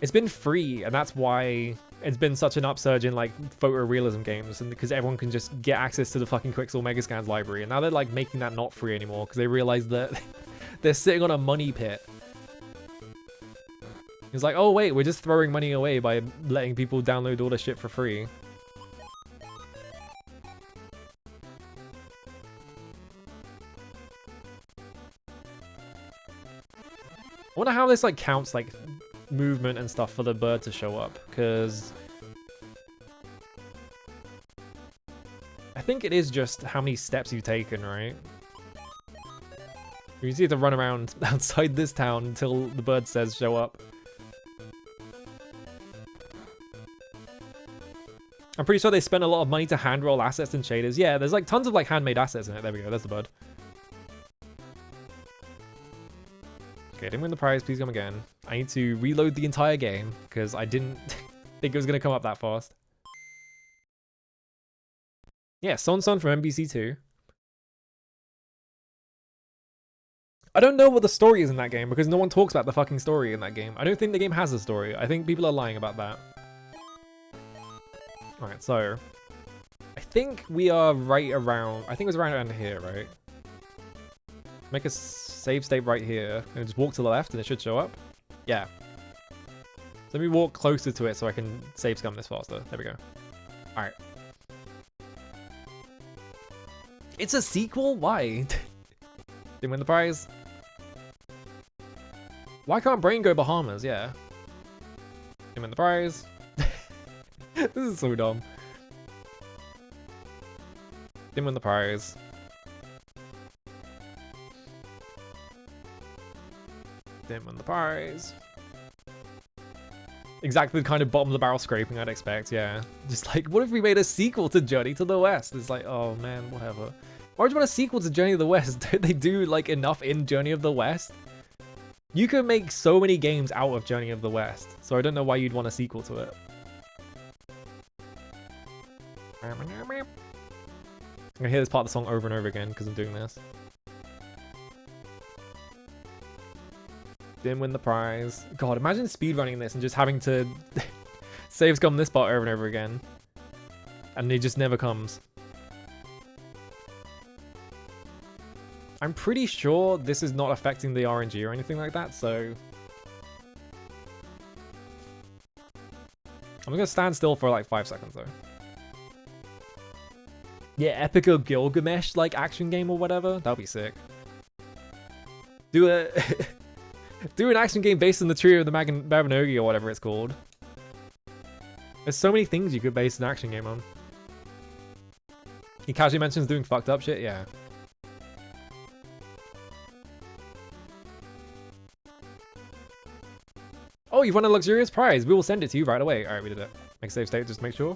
it's been free, and that's why it's been such an upsurge in like photorealism games, and because everyone can just get access to the fucking Quixel Mega Scans library. And now they're like making that not free anymore because they realize that they're sitting on a money pit. It's like, oh wait, we're just throwing money away by letting people download all this shit for free. I wonder how this like counts like movement and stuff for the bird to show up, because I think it is just how many steps you've taken, right? You just need to run around outside this town until the bird says show up. I'm pretty sure they spent a lot of money to hand roll assets and shaders. Yeah, there's like tons of like handmade assets in it. There we go, there's the bird. Okay, didn't win the prize, please come again. I need to reload the entire game because I didn't think it was going to come up that fast. Yeah, Son from MBC2. I don't know what the story is in that game because no one talks about the fucking story in that game. I don't think the game has a story. I think people are lying about that. Alright, so I think we are right around, I think it was around here, right? Make a save state right here and just walk to the left and it should show up. Yeah. So let me walk closer to it so I can save scum this faster. There we go. Alright. It's a sequel? Why? Didn't win the prize. Why can't Brain go Bahamas? Yeah. Didn't win the prize. This is so dumb. Didn't win the prize. Didn't win the prize. Exactly the kind of bottom of the barrel scraping I'd expect, yeah. Just like, what if we made a sequel to Journey to the West? It's like, oh man, whatever. Why would you want a sequel to Journey to the West? Don't they do like enough in Journey of the West? You can make so many games out of Journey of the West, so I don't know why you'd want a sequel to it. I'm gonna hear this part of the song over and over again because I'm doing this. Didn't win the prize. God, imagine speedrunning this and just having to save scum this part over and over again. And it just never comes. I'm pretty sure this is not affecting the RNG or anything like that, so... I'm gonna stand still for like 5 seconds though. Yeah, Epica Gilgamesh like action game or whatever. That'll be sick. Do a do an action game based on the Trio of the Mabinogi or whatever it's called. There's so many things you could base an action game on. He casually mentions doing fucked up shit, yeah. Oh, you've won a luxurious prize. We will send it to you right away. Alright, we did it. Make save state, just to make sure.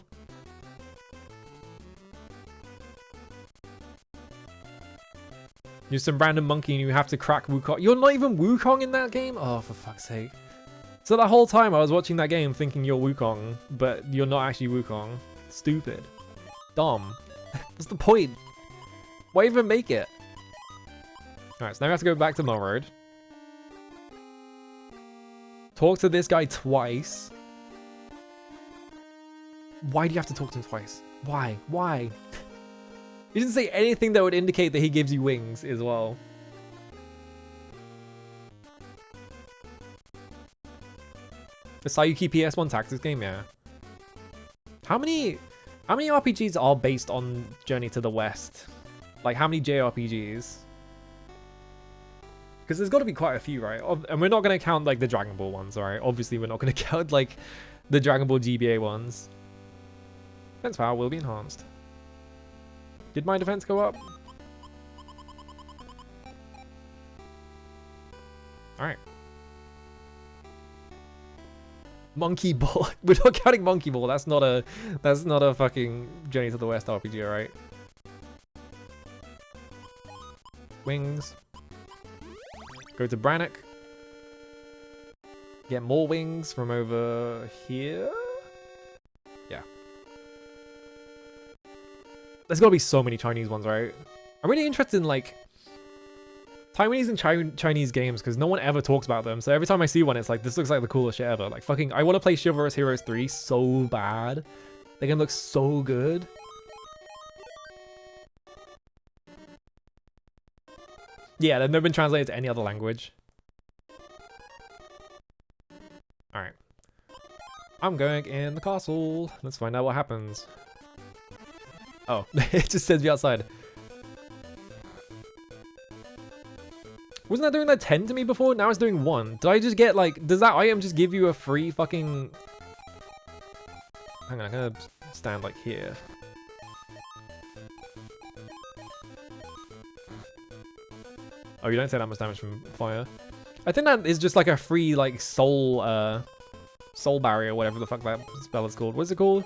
You're some random monkey and you have to crack Wukong. You're not even Wukong in that game? Oh, for fuck's sake. So that whole time I was watching that game thinking you're Wukong, but you're not actually Wukong. Stupid. Dumb. What's the point? Why even make it? Alright, so now we have to go back to Null Road. Talk to this guy twice. Why do you have to talk to him twice? Why? Why? He didn't say anything that would indicate that he gives you wings as well. The Sayuki PS1 Tactics game, yeah. How many RPGs are based on Journey to the West? Like, how many JRPGs? Because there's got to be quite a few, right? And we're not going to count, like, the Dragon Ball ones, alright? Obviously, we're not going to count, like, the Dragon Ball GBA ones. Defense power will be enhanced. Did my defense go up? Alright. Monkey Ball. We're not counting Monkey Ball. That's not a fucking Journey to the West RPG, alright? Wings. Go to Brannock. Get more wings from over here. Yeah. There's gotta be so many Chinese ones, right? I'm really interested in, like, Taiwanese and Chinese games, because no one ever talks about them. So every time I see one, it's like, this looks like the coolest shit ever. Like, fucking, I want to play Chivalrous Heroes 3 so bad. The game looks so good. Yeah, they've never been translated to any other language. Alright. I'm going in the castle. Let's find out what happens. Oh, it just sends me outside. Wasn't that doing that 10 to me before? Now it's doing 1. Did I just get, like, does that item just give you a free fucking... Hang on, I'm gonna stand, like, here. Oh, you don't take that much damage from fire. I think that is just like a free, like, soul barrier, whatever the fuck that spell is called. What's it called?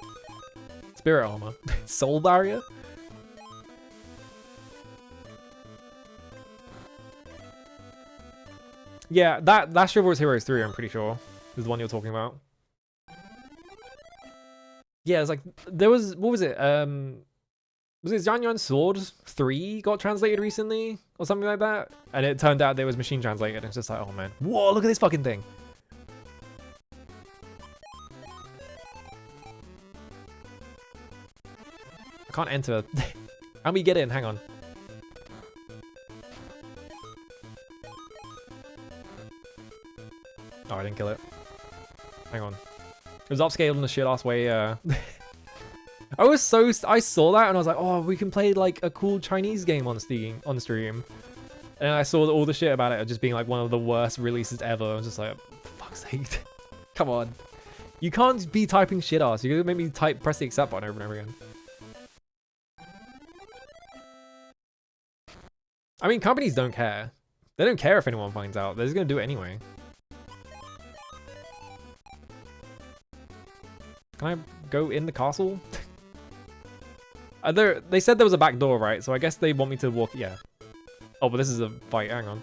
Spirit armor. Soul barrier? Yeah, that's Chivalrous Heroes 3, I'm pretty sure, is the one you're talking about. Yeah, it's like, there was, what was it? Was it Zhanyan Sword 3 got translated recently? Or something like that? And it turned out there was machine translated. It's just like, oh man. Whoa, look at this fucking thing. I can't enter. How do we get in? Hang on. Oh, I didn't kill it. Hang on. It was upscaled in a shit-ass way, I saw that and I was like, oh, we can play like a cool Chinese game on Steam, on stream. And I saw all the shit about it just being like one of the worst releases ever. I was just like, for fuck's sake. Come on. You can't be typing shit ass. You're gonna make me press the accept button over and over again. I mean, companies don't care. They don't care if anyone finds out. They're just gonna do it anyway. Can I go in the castle? They said there was a back door, right? So I guess they want me to walk. Yeah. Oh, but this is a fight. Hang on.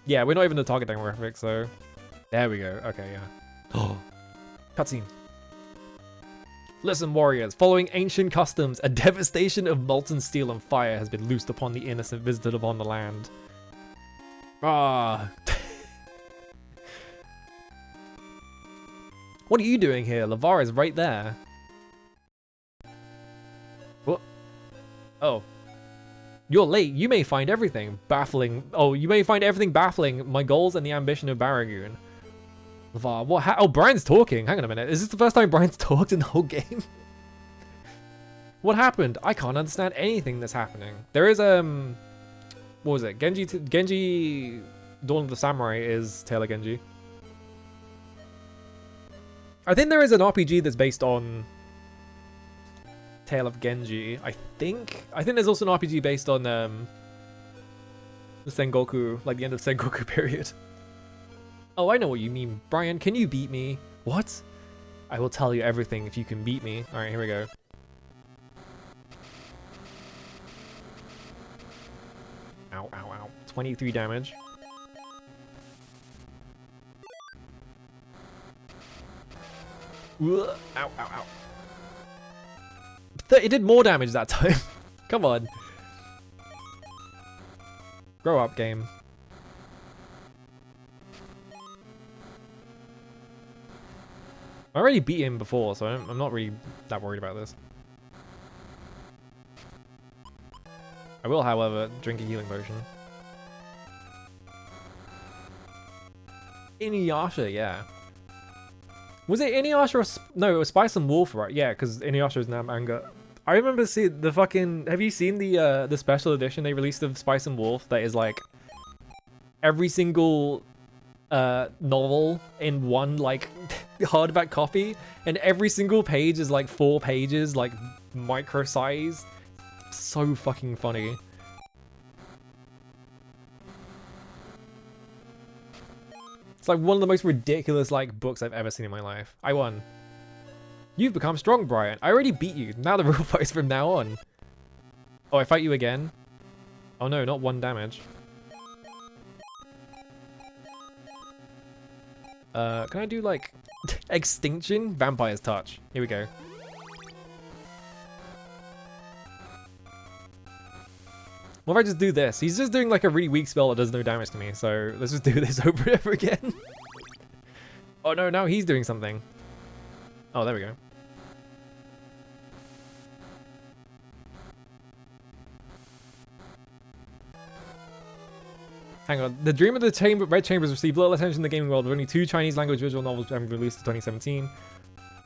Yeah, we're not even the target demographic, so there we go. Okay, yeah. Oh, cutscene. Listen, warriors. Following ancient customs, a devastation of molten steel and fire has been loosed upon the innocent visited upon the land. Ah. What are you doing here? Lavar is right there. What? Oh. You're late. You may find everything baffling. Oh, you may find everything baffling. My goals and the ambition of Baragoon. Lavar, what? Oh, Brian's talking. Hang on a minute. Is this the first time Brian's talked in the whole game? What happened? I can't understand anything that's happening. There is what was it? Genji Dawn of the Samurai is Taylor Genji. I think there is an RPG that's based on Tale of Genji. I think there's also an RPG based on the Sengoku, like the end of Sengoku period. Oh, I know what you mean, Brian. Can you beat me? What? I will tell you everything if you can beat me. All right, here we go. Ow, ow, ow. 23 damage. Ow, ow, ow. It did more damage that time. Come on. Grow up, game. I already beat him before, so I'm not really that worried about this. I will, however, drink a healing potion. Inuyasha, yeah. Was it Inuyasha or... No, it was Spice and Wolf, right? Yeah, because Inuyasha is now manga. I remember seeing the fucking... Have you seen the special edition they released of Spice and Wolf that is like... Every single novel in one, like, hardback copy? And every single page is like 4 pages, like, micro size. So fucking funny. It's like one of the most ridiculous, like, books I've ever seen in my life. I won. You've become strong, Brian. I already beat you. Now the real fight's from now on. Oh, I fight you again? Oh no, not 1 damage. Can I do, like, Extinction? Vampire's Touch. Here we go. What if I just do this? He's just doing, like, a really weak spell that does no damage to me, so let's just do this over and over again. Oh no, now he's doing something. Oh, there we go. Hang on. The Dream of the Red Chambers received little attention in the gaming world, with only 2 Chinese language visual novels having released in 2017.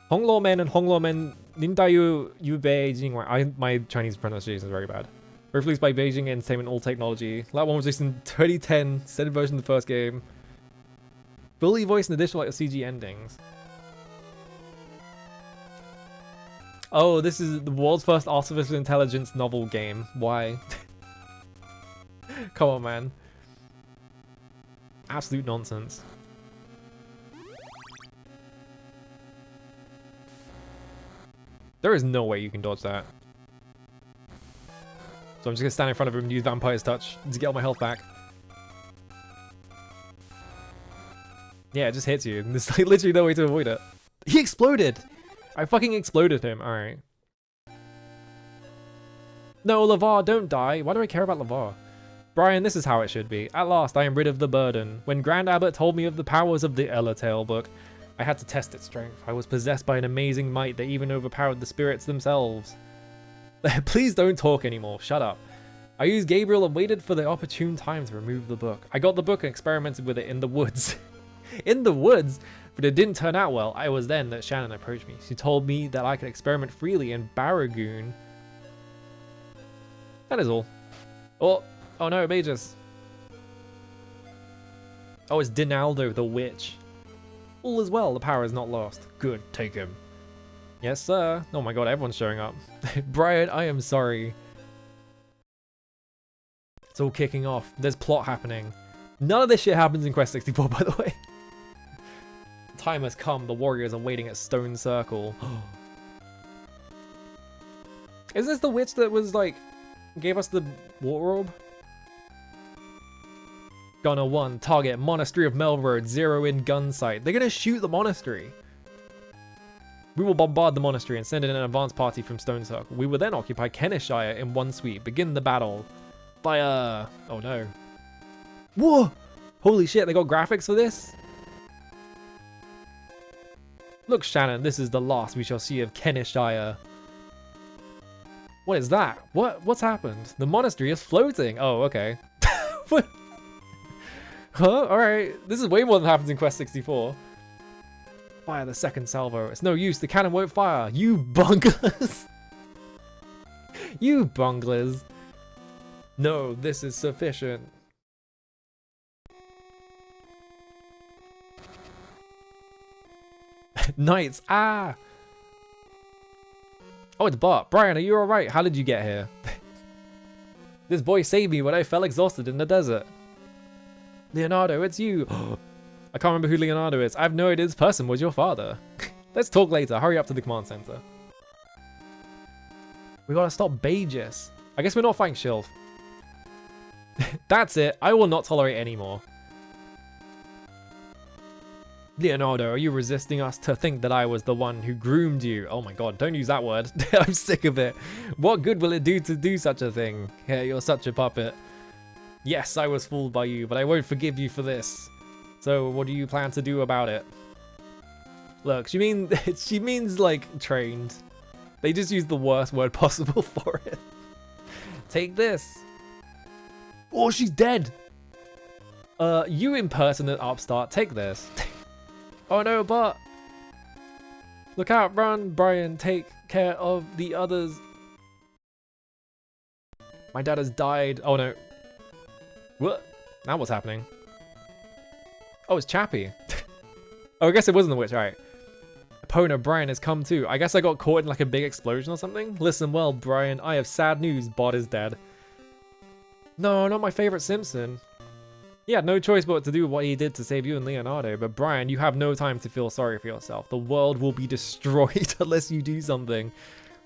Hongluo Men and Hongluo Men Nindayu Yubei Jingwei. My Chinese pronunciation is very bad. Both released by Beijing Entertainment All Technology. That one was released in 2010, extended version of the first game. Fully voiced and additional, like, CG endings. Oh, this is the world's first artificial intelligence novel game. Why? Come on, man. Absolute nonsense. There is no way you can dodge that. So I'm just gonna stand in front of him and use Vampire's Touch to get all my health back. Yeah, it just hits you. And there's like literally no way to avoid it. He exploded! I fucking exploded him. Alright. No, Lavar, don't die. Why do I care about Lavar? Brian, this is how it should be. At last, I am rid of the burden. When Grand Abbot told me of the powers of the Ellertail book, I had to test its strength. I was possessed by an amazing might that even overpowered the spirits themselves. Please don't talk anymore. Shut up. I used Gabriel and waited for the opportune time to remove the book. I got the book and experimented with it in the woods. In the woods? But it didn't turn out well. I was then that Shannon approached me. She told me that I could experiment freely in Barragoon. That is all. Oh no, Magus. Oh, it's Dinaldo the Witch. All is well, the power is not lost. Good, take him. Yes, sir. Oh my god, everyone's showing up. Brian, I am sorry. It's all kicking off. There's plot happening. None of this shit happens in Quest 64, by the way. Time has come. The warriors are waiting at Stone Circle. Is this the witch that was like, gave us the war orb? Gunner 1, target, Monastery of Melroad, 0 in gun sight. They're gonna shoot the monastery. We will bombard the monastery and send in an advance party from Stone Circle. We will then occupy Kenishire in one sweep. Begin the battle. Fire! Oh no. Whoa! Holy shit, they got graphics for this? Look, Shannon, this is the last we shall see of Kenishire. What is that? What's happened? The monastery is floating. Oh, okay. What? Huh? Alright. This is way more than happens in Quest 64. Fire the second salvo. It's no use. The cannon won't fire. You bunkers. You bunglers. No, this is sufficient. Knights, ah! Oh, it's Bart. Brian, are you alright? How did you get here? This boy saved me when I fell exhausted in the desert. Leonardo, it's you. I can't remember who Leonardo is. I have no idea this person was your father. Let's talk later. Hurry up to the command center. We gotta stop Baegis. I guess we're not fighting Shilf. That's it. I will not tolerate anymore. Leonardo, are you resisting us to think that I was the one who groomed you? Oh my god, don't use that word. I'm sick of it. What good will it do to do such a thing? Yeah, you're such a puppet. Yes, I was fooled by you, but I won't forgive you for this. So what do you plan to do about it? Look, she means like trained. They just use the worst word possible for it. Take this. Oh, she's dead. You impertinent upstart, take this. Oh no, but look out, run, Brian, take care of the others. My dad has died. Oh no. What? Now what's happening? Oh, it's Chappie. Oh, I guess it wasn't the witch, alright. Epona, Brian has come too. I guess I got caught in like a big explosion or something. Listen well, Brian, I have sad news. Bart is dead. No, not my favorite Simpson. He had no choice but to do what he did to save you and Leonardo, but Brian, you have no time to feel sorry for yourself. The world will be destroyed unless you do something.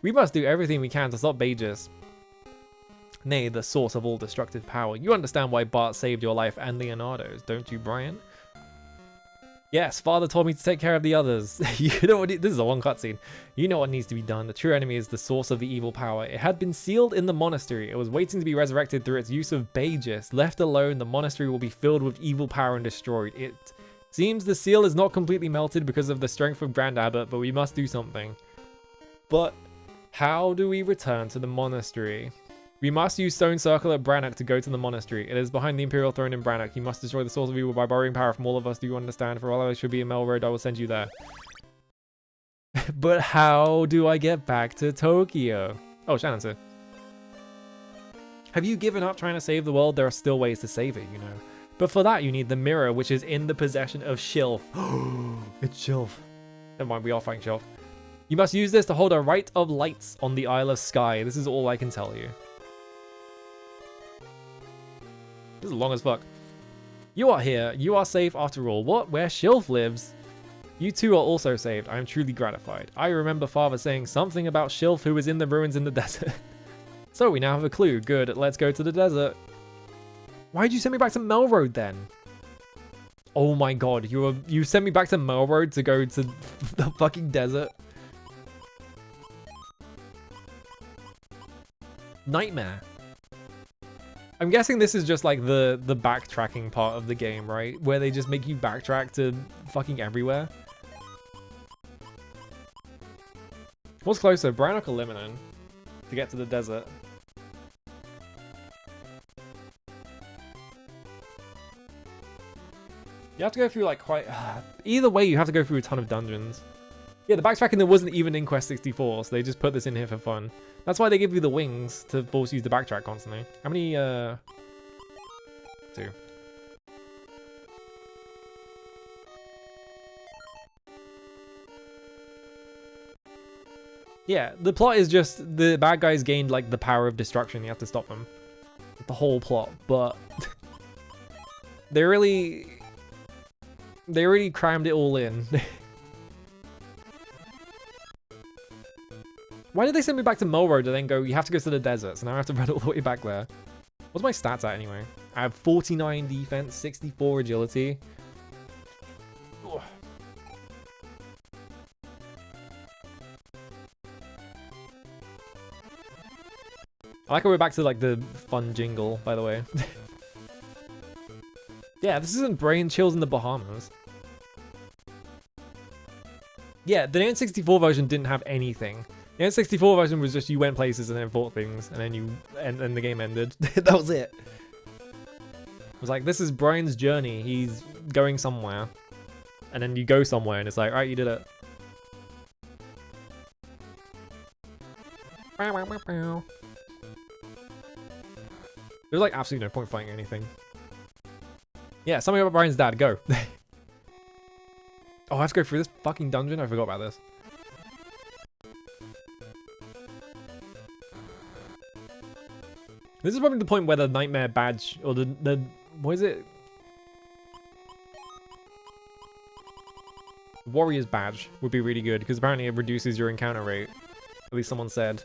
We must do everything we can to stop Baegis. Nay, the source of all destructive power. You understand why Bart saved your life and Leonardo's, don't you, Brian? Yes, father told me to take care of the others. You know what? This is a long cutscene. You know what needs to be done. The true enemy is the source of the evil power. It had been sealed in the monastery. It was waiting to be resurrected through its use of Baegis. Left alone, the monastery will be filled with evil power and destroyed. It seems the seal is not completely melted because of the strength of Grand Abbot, but we must do something. But how do we return to the monastery? We must use Stone Circle at Brannock to go to the monastery. It is behind the Imperial Throne in Brannock. You must destroy the source of evil by borrowing power from all of us. Do you understand? For all of us should be in Melroad. I will send you there. But how do I get back to Tokyo? Oh, Shannon's here. Have you given up trying to save the world? There are still ways to save it, you know. But for that, you need the mirror, which is in the possession of Shilf. It's Shilf. Never mind, we are fighting Shilf. You must use this to hold a Rite of Lights on the Isle of Skye. This is all I can tell you. This is long as fuck. You are here. You are safe after all. What? Where Shilf lives? You two are also saved. I am truly gratified. I remember father saying something about Shilf who was in the ruins in the desert. So we now have a clue. Good. Let's go to the desert. Why'd you send me back to Melroad then? Oh my god. You sent me back to Melroad to go to the fucking desert. Nightmare. I'm guessing this is just like the backtracking part of the game, right? Where they just make you backtrack to fucking everywhere. What's closer, Brannock or Liminen to get to the desert? You have to go through like quite... either way, you have to go through a ton of dungeons. Yeah, the backtracking that wasn't even in Quest 64, so they just put this in here for fun. That's why they give you the wings, to force you to backtrack constantly. How many, 2. Yeah, the plot is just the bad guys gained, like, the power of destruction. You have to stop them. The whole plot, but... they really crammed it all in. Why did they send me back to Melroad and then go, you have to go to the desert, so now I have to run all the way back there? What's my stats at anyway? I have 49 defense, 64 agility. Ugh. I like how we're back to like the fun jingle, by the way. Yeah, this isn't Brain Chills in the Bahamas. Yeah, the N64 version didn't have anything. The N64 version was just you went places and then fought things, and then and the game ended. That was it. It was like, this is Brian's journey. He's going somewhere, and then you go somewhere, and it's like, alright, you did it. There's like absolutely no point fighting anything. Yeah, something about Brian's dad. Go. Oh, I have to go through this fucking dungeon? I forgot about this. This is probably the point where the nightmare badge, or the what is it? Warrior's badge would be really good, because apparently it reduces your encounter rate. At least someone said.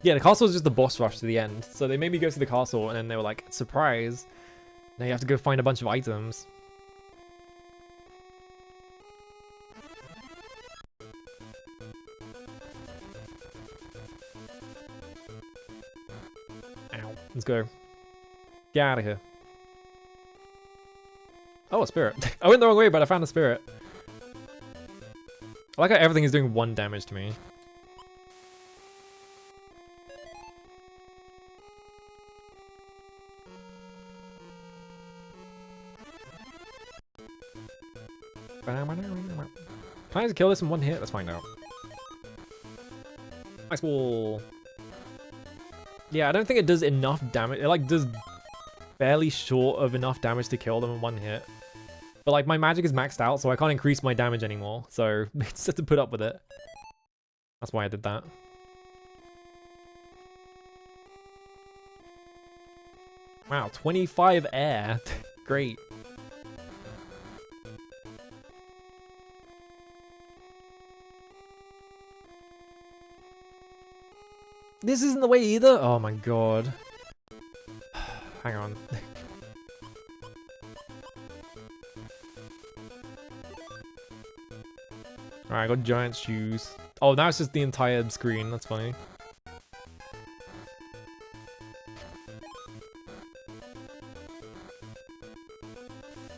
Yeah, the castle is just the boss rush to the end. So they made me go to the castle, and then they were like, surprise. Now you have to go find a bunch of items. Ow. Let's go. Get out of here. Oh, a spirit. I went the wrong way, but I found a spirit. I like how everything is doing 1 damage to me. Can I just kill this in 1 hit? Let's find out. Ice ball. Yeah, I don't think it does enough damage. It like does barely short of enough damage to kill them in 1 hit. But like my magic is maxed out, so I can't increase my damage anymore. So I just have to put up with it. That's why I did that. Wow, 25 air. Great. This isn't the way either? Oh my god. Hang on. Alright, I got giant shoes. Oh, now it's just the entire screen. That's funny.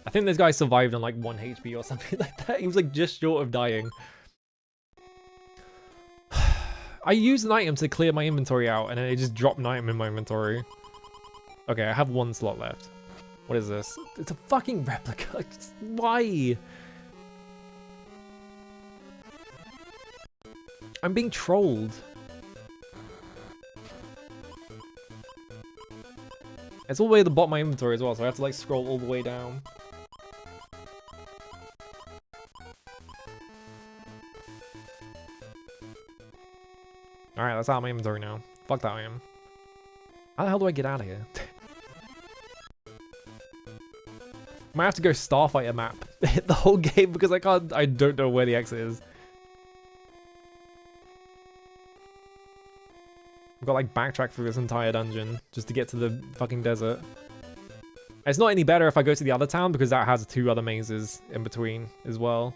I think this guy survived on like 1 HP or something like that. He was like just short of dying. I used an item to clear my inventory out, and then it just dropped an item in my inventory. Okay, I have 1 slot left. What is this? It's a fucking replica. Why? I'm being trolled. It's all the way at the bottom of my inventory as well, so I have to like scroll all the way down. Alright, that's out of my inventory now. Fuck that item. How the hell do I get out of here? Might have to go Starfighter map the whole game because I don't know where the exit is. I've got like backtrack through this entire dungeon just to get to the fucking desert. It's not any better if I go to the other town because that has 2 other mazes in between as well.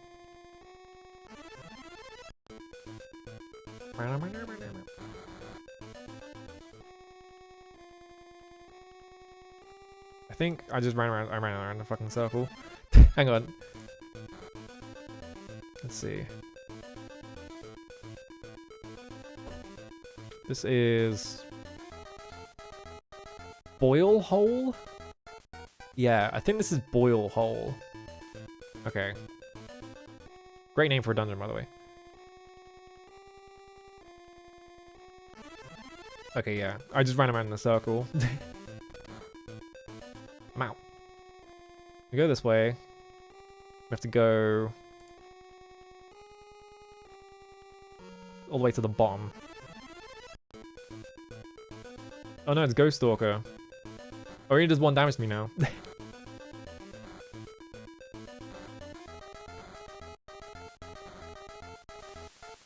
I think I just ran around in a fucking circle. Hang on. Let's see. This is Boil Hole? Yeah, I think this is Boil Hole. Okay. Great name for a dungeon, by the way. Okay, yeah. I just ran around in a circle. I'm out. We go this way. We have to go all the way to the bottom. Oh no, it's Ghost Stalker. Oh, he does 1 damage to me now.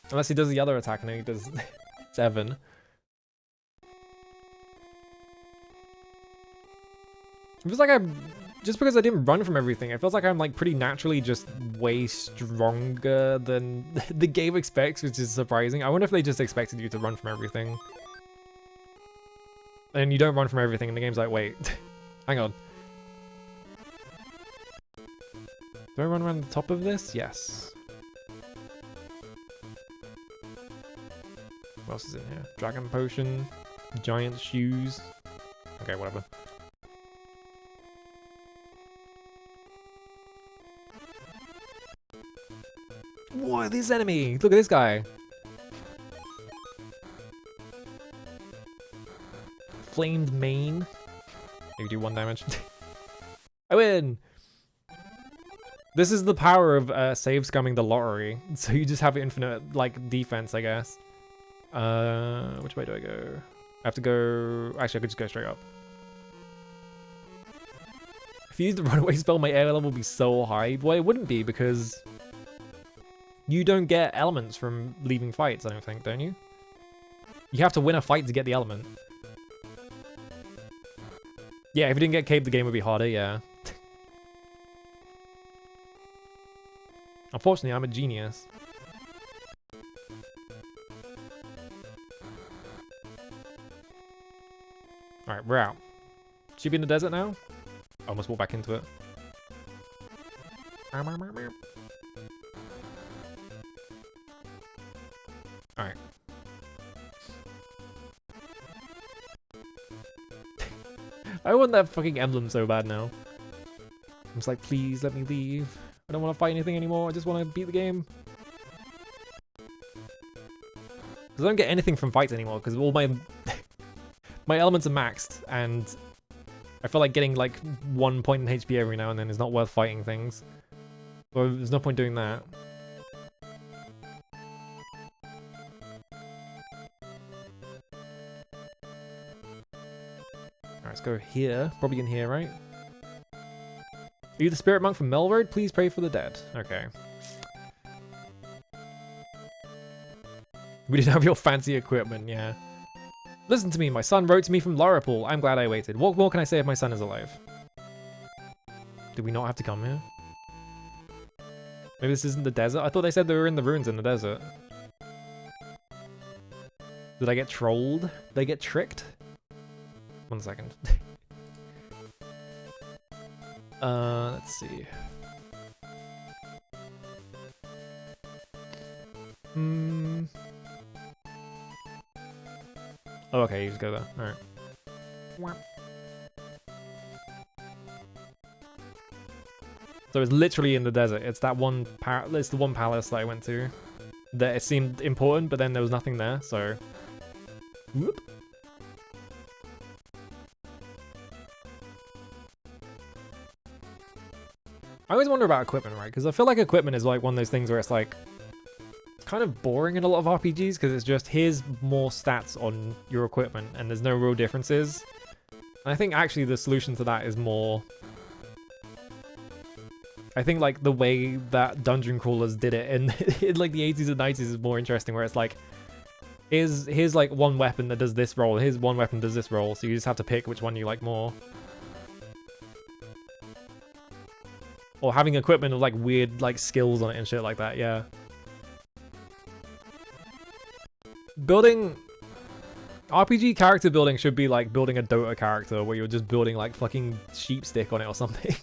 Unless he does the other attack and then he does 7. It feels like just because I didn't run from everything, it feels like I'm like pretty naturally just way stronger than the game expects, which is surprising. I wonder if they just expected you to run from everything. And you don't run from everything and the game's like, wait, hang on. Do I run around the top of this? Yes. What else is in here? Dragon potion, giant shoes. Okay, whatever. Whoa, this enemy! Look at this guy! Flamed Mane. You do 1 damage. I win! This is the power of save scumming the lottery. So you just have infinite, like, defense, I guess. Which way do I go? I have to go... Actually, I could just go straight up. If you use the runaway spell, my air level would be so high. Well, it wouldn't be, because you don't get elements from leaving fights, I don't think, don't you? You have to win a fight to get the element. Yeah, if you didn't get caved, the game would be harder, yeah. Unfortunately, I'm a genius. Alright, we're out. Should we be in the desert now? I almost walk back into it. Alright. I want that fucking emblem so bad now. I'm just like, please let me leave. I don't want to fight anything anymore. I just want to beat the game. Because I don't get anything from fights anymore because all my my elements are maxed, and I feel like getting like 1 point in HP every now and then is not worth fighting things. Well, there's no point doing that. Alright, let's go here. Probably in here, right? Are you the spirit monk from Melroad? Please pray for the dead. Okay. We didn't have your fancy equipment, yeah. Listen to me, my son wrote to me from Larapool. I'm glad I waited. What more can I say if my son is alive? Do we not have to come here? Maybe this isn't the desert? I thought they said they were in the ruins in the desert. Did I get trolled? Did I get tricked? 1 second. Let's see. Oh, okay, you just go there. Alright. So it's literally in the desert. It's that one it's the one palace that I went to. That it seemed important, but then there was nothing there, so... Whoop. I always wonder about equipment, right? Because I feel like equipment is like one of those things where it's like kind of boring in a lot of RPGs because it's just here's more stats on your equipment and there's no real differences. And I think actually the solution to that is more... I think like the way that dungeon crawlers did it in like the 80s and 90s is more interesting, where it's like here's like one weapon that does this role, here's one weapon that does this role, so you just have to pick which one you like more. Or having equipment with like weird like skills on it and shit like that, yeah. Building... RPG character building should be like building a Dota character where you're just building like fucking sheep stick on it or something.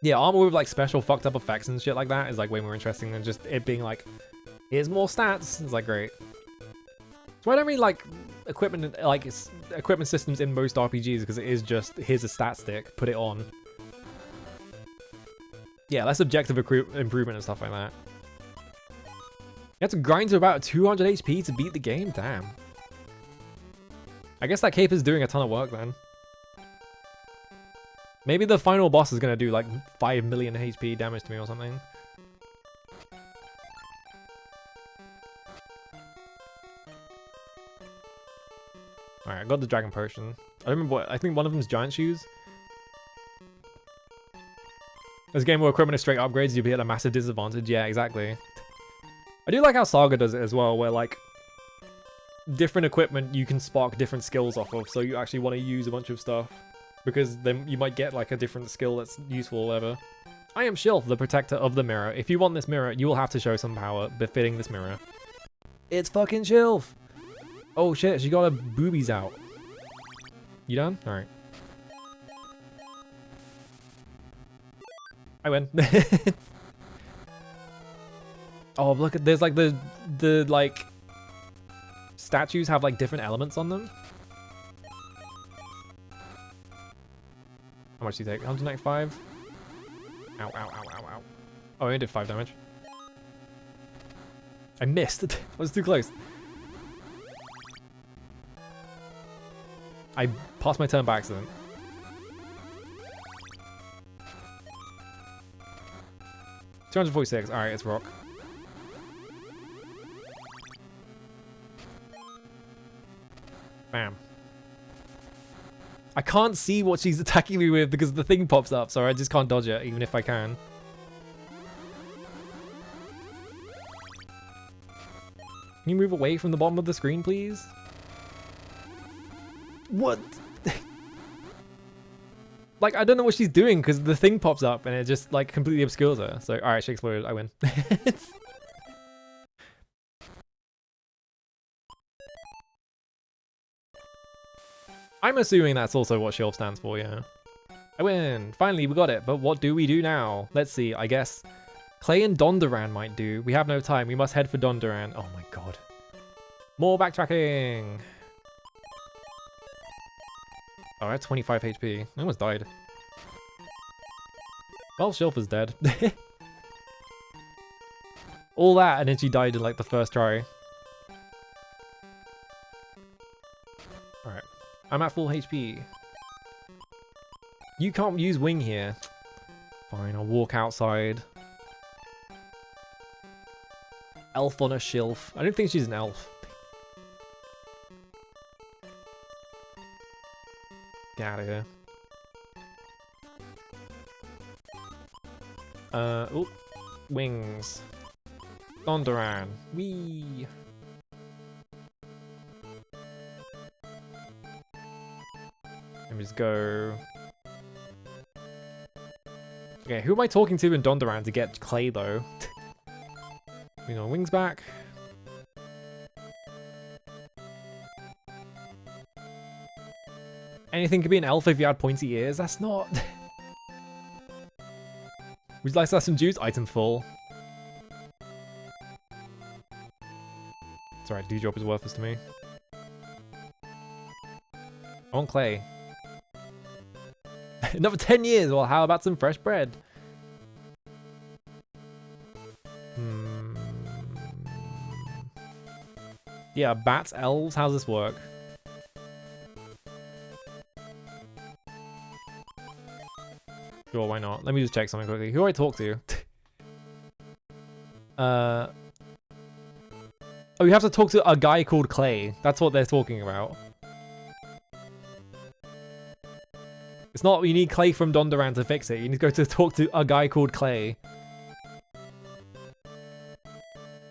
Yeah, armor with like special fucked up effects and shit like that is like way more interesting than just it being like, here's more stats. It's like great. So I don't really like equipment systems in most RPGs because it is just here's a stat stick, put it on. Yeah, less objective improvement and stuff like that. You have to grind to about 200 HP to beat the game? Damn. I guess that cape is doing a ton of work then. Maybe the final boss is going to do like 5 million HP damage to me or something. Alright, I got the dragon potion. I don't remember what, I think one of them is giant shoes. This game where equipment is straight upgrades, you'll be at a massive disadvantage. Yeah, exactly. I do like how Saga does it as well, where like different equipment you can spark different skills off of, so you actually want to use a bunch of stuff because then you might get like a different skill that's useful or whatever. I am Shilf, the protector of the mirror. If you want this mirror, you will have to show some power befitting this mirror. It's fucking Shilf! Oh shit, she got her boobies out. You done? Alright. I win. Oh, look at there's like the like statues have like different elements on them. How much do you take? 195? Ow, ow, ow, ow, ow. Oh, I only did 5 damage. I missed. I was too close. I passed my turn by accident. $246. Alright, it's rock. Bam. I can't see what she's attacking me with because the thing pops up, so I just can't dodge it, even if I can. Can you move away from the bottom of the screen, please? What? Like, I don't know what she's doing because the thing pops up and it just, like, completely obscures her. So, alright, she exploded. I win. I'm assuming that's also what Shelf stands for, yeah. I win! Finally, we got it, but what do we do now? Let's see, I guess Clay and Dondoran might do. We have no time, we must head for Dondoran. Oh my god. More backtracking! Oh, I had 25 HP. I almost died. Well, Shelf is dead. All that, and then she died in like the first try. Alright. I'm at full HP. You can't use wing here. Fine, I'll walk outside. Elf on a shelf. I don't think she's an elf. Get out of here. Oh, wings. Dondoran. Whee! Let me just go. Okay, who am I talking to in Dondoran to get Clay though? You know, wings back. Anything could be an elf if you had pointy ears. That's not. Would you like to have some juice? Item full. It's alright, D-drop is worthless to me. I want Clay. Another 10 years. Well, how about some fresh bread? Yeah, bats, elves. How's this work? Sure, why not? Let me just check something quickly. Who do I talk to? Oh, you have to talk to a guy called Clay. That's what they're talking about. It's not you need Clay from Dondoran to fix it. You need to go to talk to a guy called Clay.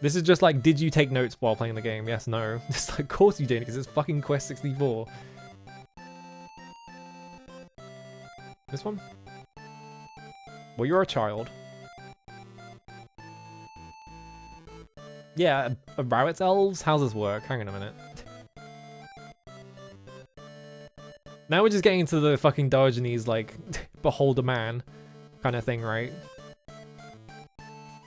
This is just like, did you take notes while playing the game? Yes, no. It's like, of course you didn't, because it's fucking Quest 64. This one? Well, you're a child. Yeah, Rowit's elves? How's this work? Hang on a minute. Now we're just getting into the fucking Diogenes, like, behold a man kind of thing, right?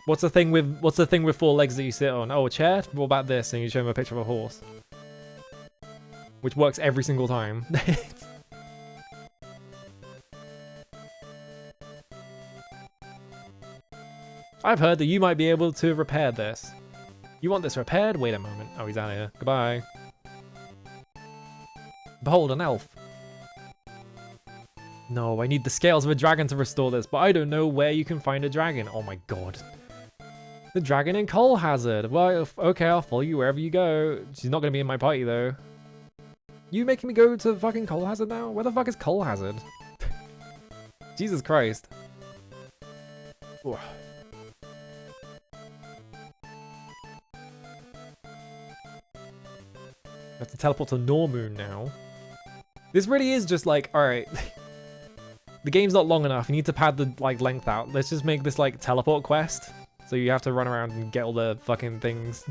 What's the thing with 4 legs that you sit on? Oh, a chair? What about this? And you show him a picture of a horse. Which works every single time. I've heard that you might be able to repair this. You want this repaired? Wait a moment. Oh, he's out of here. Goodbye. Behold, an elf. No, I need the scales of a dragon to restore this, but I don't know where you can find a dragon. Oh my god. The dragon in Coal Hazard. Well, okay, I'll follow you wherever you go. She's not going to be in my party, though. You making me go to fucking Coal Hazard now? Where the fuck is Coal Hazard? Jesus Christ. Ooh. I have to teleport to Normoon now. This really is just like, alright. The game's not long enough. You need to pad the like length out. Let's just make this like teleport quest. So you have to run around and get all the fucking things.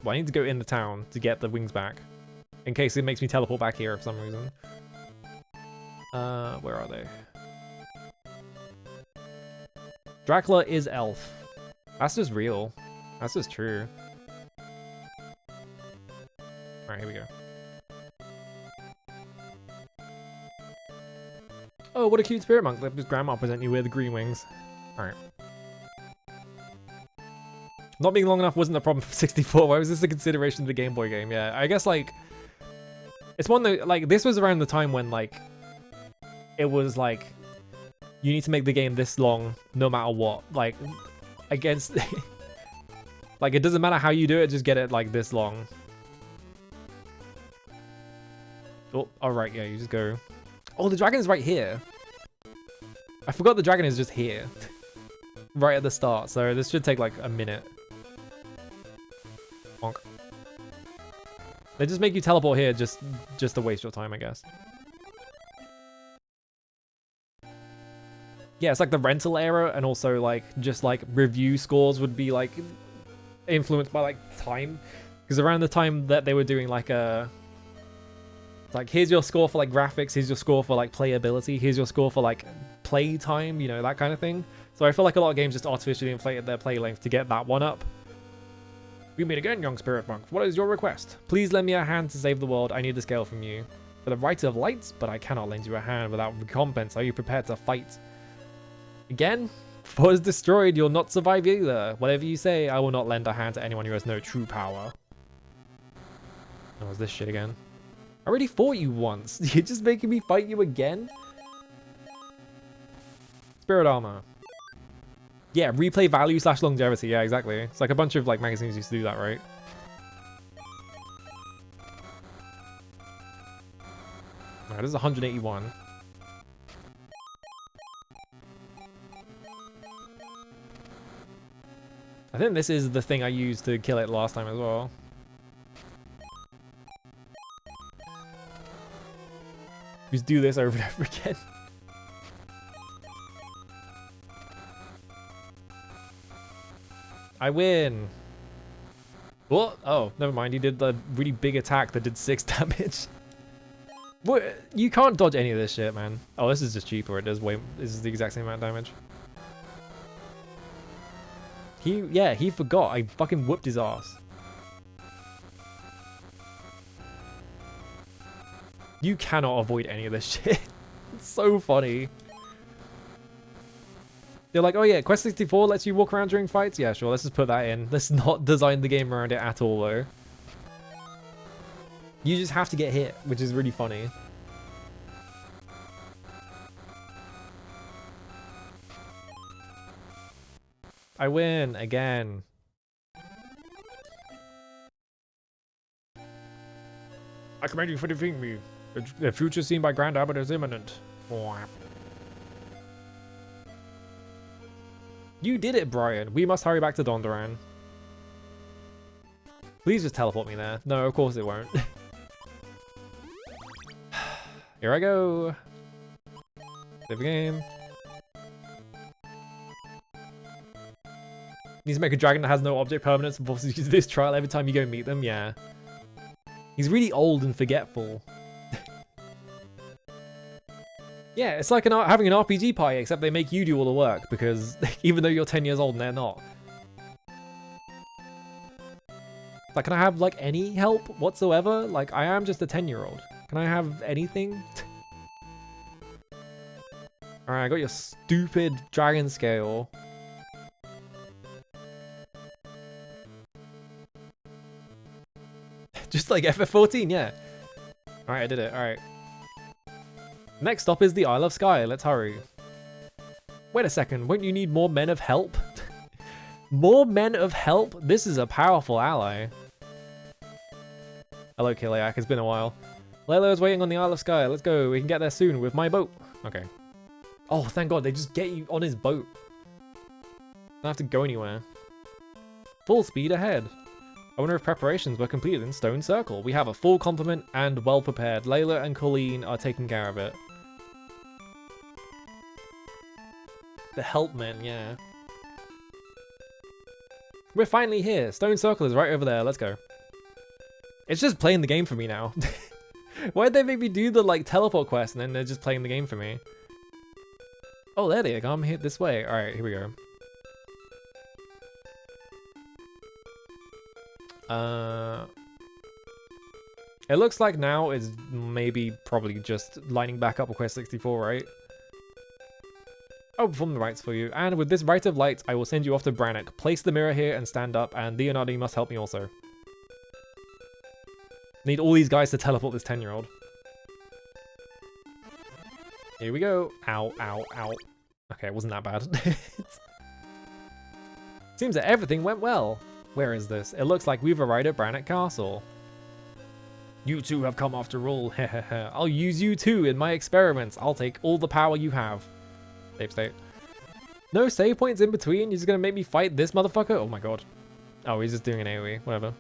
Well, I need to go in the town to get the wings back. In case it makes me teleport back here for some reason. Where are they? Dracula is elf. That's just real. That's just true. Alright, here we go. Oh, what a cute spirit monk. Let his grandma present you with the green wings. Alright. Not being long enough wasn't a problem for 64. Why was this a consideration of the Game Boy game? Yeah, I guess like it's one that like this was around the time when like it was like you need to make the game this long no matter what. Like against like it doesn't matter how you do it, just get it like this long. Oh, alright, yeah, you just go. Oh, the dragon is right here. I forgot the dragon is just here. Right at the start, so this should take like a minute. Bonk. They just make you teleport here just to waste your time, I guess. Yeah, it's like the rental era, and also like just like review scores would be like influenced by like time, because around the time that they were doing like a like here's your score for like graphics, here's your score for like playability, here's your score for like play time, you know, that kind of thing. So I feel like a lot of games just artificially inflated their play length to get that one up. We meet again, young spirit monk. What is your request? Please lend me a hand to save the world. I need the scale from you. For the right of lights, but I cannot lend you a hand without recompense. Are you prepared to fight? Again? What is destroyed, you'll not survive either. Whatever you say, I will not lend a hand to anyone who has no true power. Oh, is this shit again? I already fought you once. You're just making me fight you again? Spirit armor. Yeah, replay value / longevity. Yeah, exactly. It's like a bunch of like magazines used to do that, right? Alright, this is 181. I think this is the thing I used to kill it last time as well. Just do this over and over again. I win. What? Oh, never mind. He did the really big attack that did 6 damage. What? You can't dodge any of this shit, man. Oh, this is just cheaper. It does way. This is the exact same amount of damage. He forgot. I fucking whooped his ass. You cannot avoid any of this shit. It's so funny. They're like, oh yeah, Quest 64 lets you walk around during fights? Yeah, sure, let's just put that in. Let's not design the game around it at all, though. You just have to get hit, which is really funny. I win again. I commend you for defeating me. The future seen by Grand Abbot is imminent. You did it, Brian. We must hurry back to Dondoran. Please just teleport me there. No, of course it won't. Here I go. Save the game. Needs to make a dragon that has no object permanence and forces you to this trial every time you go meet them. Yeah. He's really old and forgetful. Yeah, it's like having an RPG party, except they make you do all the work, because even though you're 10 years old and they're not. Like, can I have, like, any help whatsoever? Like, I am just a 10-year-old. Can I have anything? Alright, I got your stupid dragon scale. Just like FF14, yeah. Alright, I did it. Alright. Next stop is the Isle of Skye. Let's hurry. Wait a second. Won't you need more men of help? More men of help? This is a powerful ally. Hello, Kiliak. It's been a while. Layla is waiting on the Isle of Skye. Let's go. We can get there soon with my boat. Okay. Oh, thank God. They just get you on his boat. Don't have to go anywhere. Full speed ahead. Owner of preparations were completed in Stone Circle. We have a full complement and well prepared. Layla and Colleen are taking care of it. The helpmen, yeah. We're finally here. Stone Circle is right over there. Let's go. It's just playing the game for me now. Why'd they make me do the like teleport quest and then they're just playing the game for me? Oh, there they go. I'm here this way. All right, here we go. It looks like now is maybe probably just lining back up with Quest 64, right? I'll perform the rites for you. And with this rite of light, I will send you off to Brannock. Place the mirror here and stand up, and Leonardo, you must help me also. Need all these guys to teleport this 10-year-old. Here we go. Ow, ow, ow. Okay, it wasn't that bad. Seems that everything went well. Where is this? It looks like we've arrived at Brannock Castle. You two have come after all. I'll use you too in my experiments. I'll take all the power you have. Save state. No save points in between? You're just gonna make me fight this motherfucker? Oh my god. Oh, he's just doing an AoE. Whatever.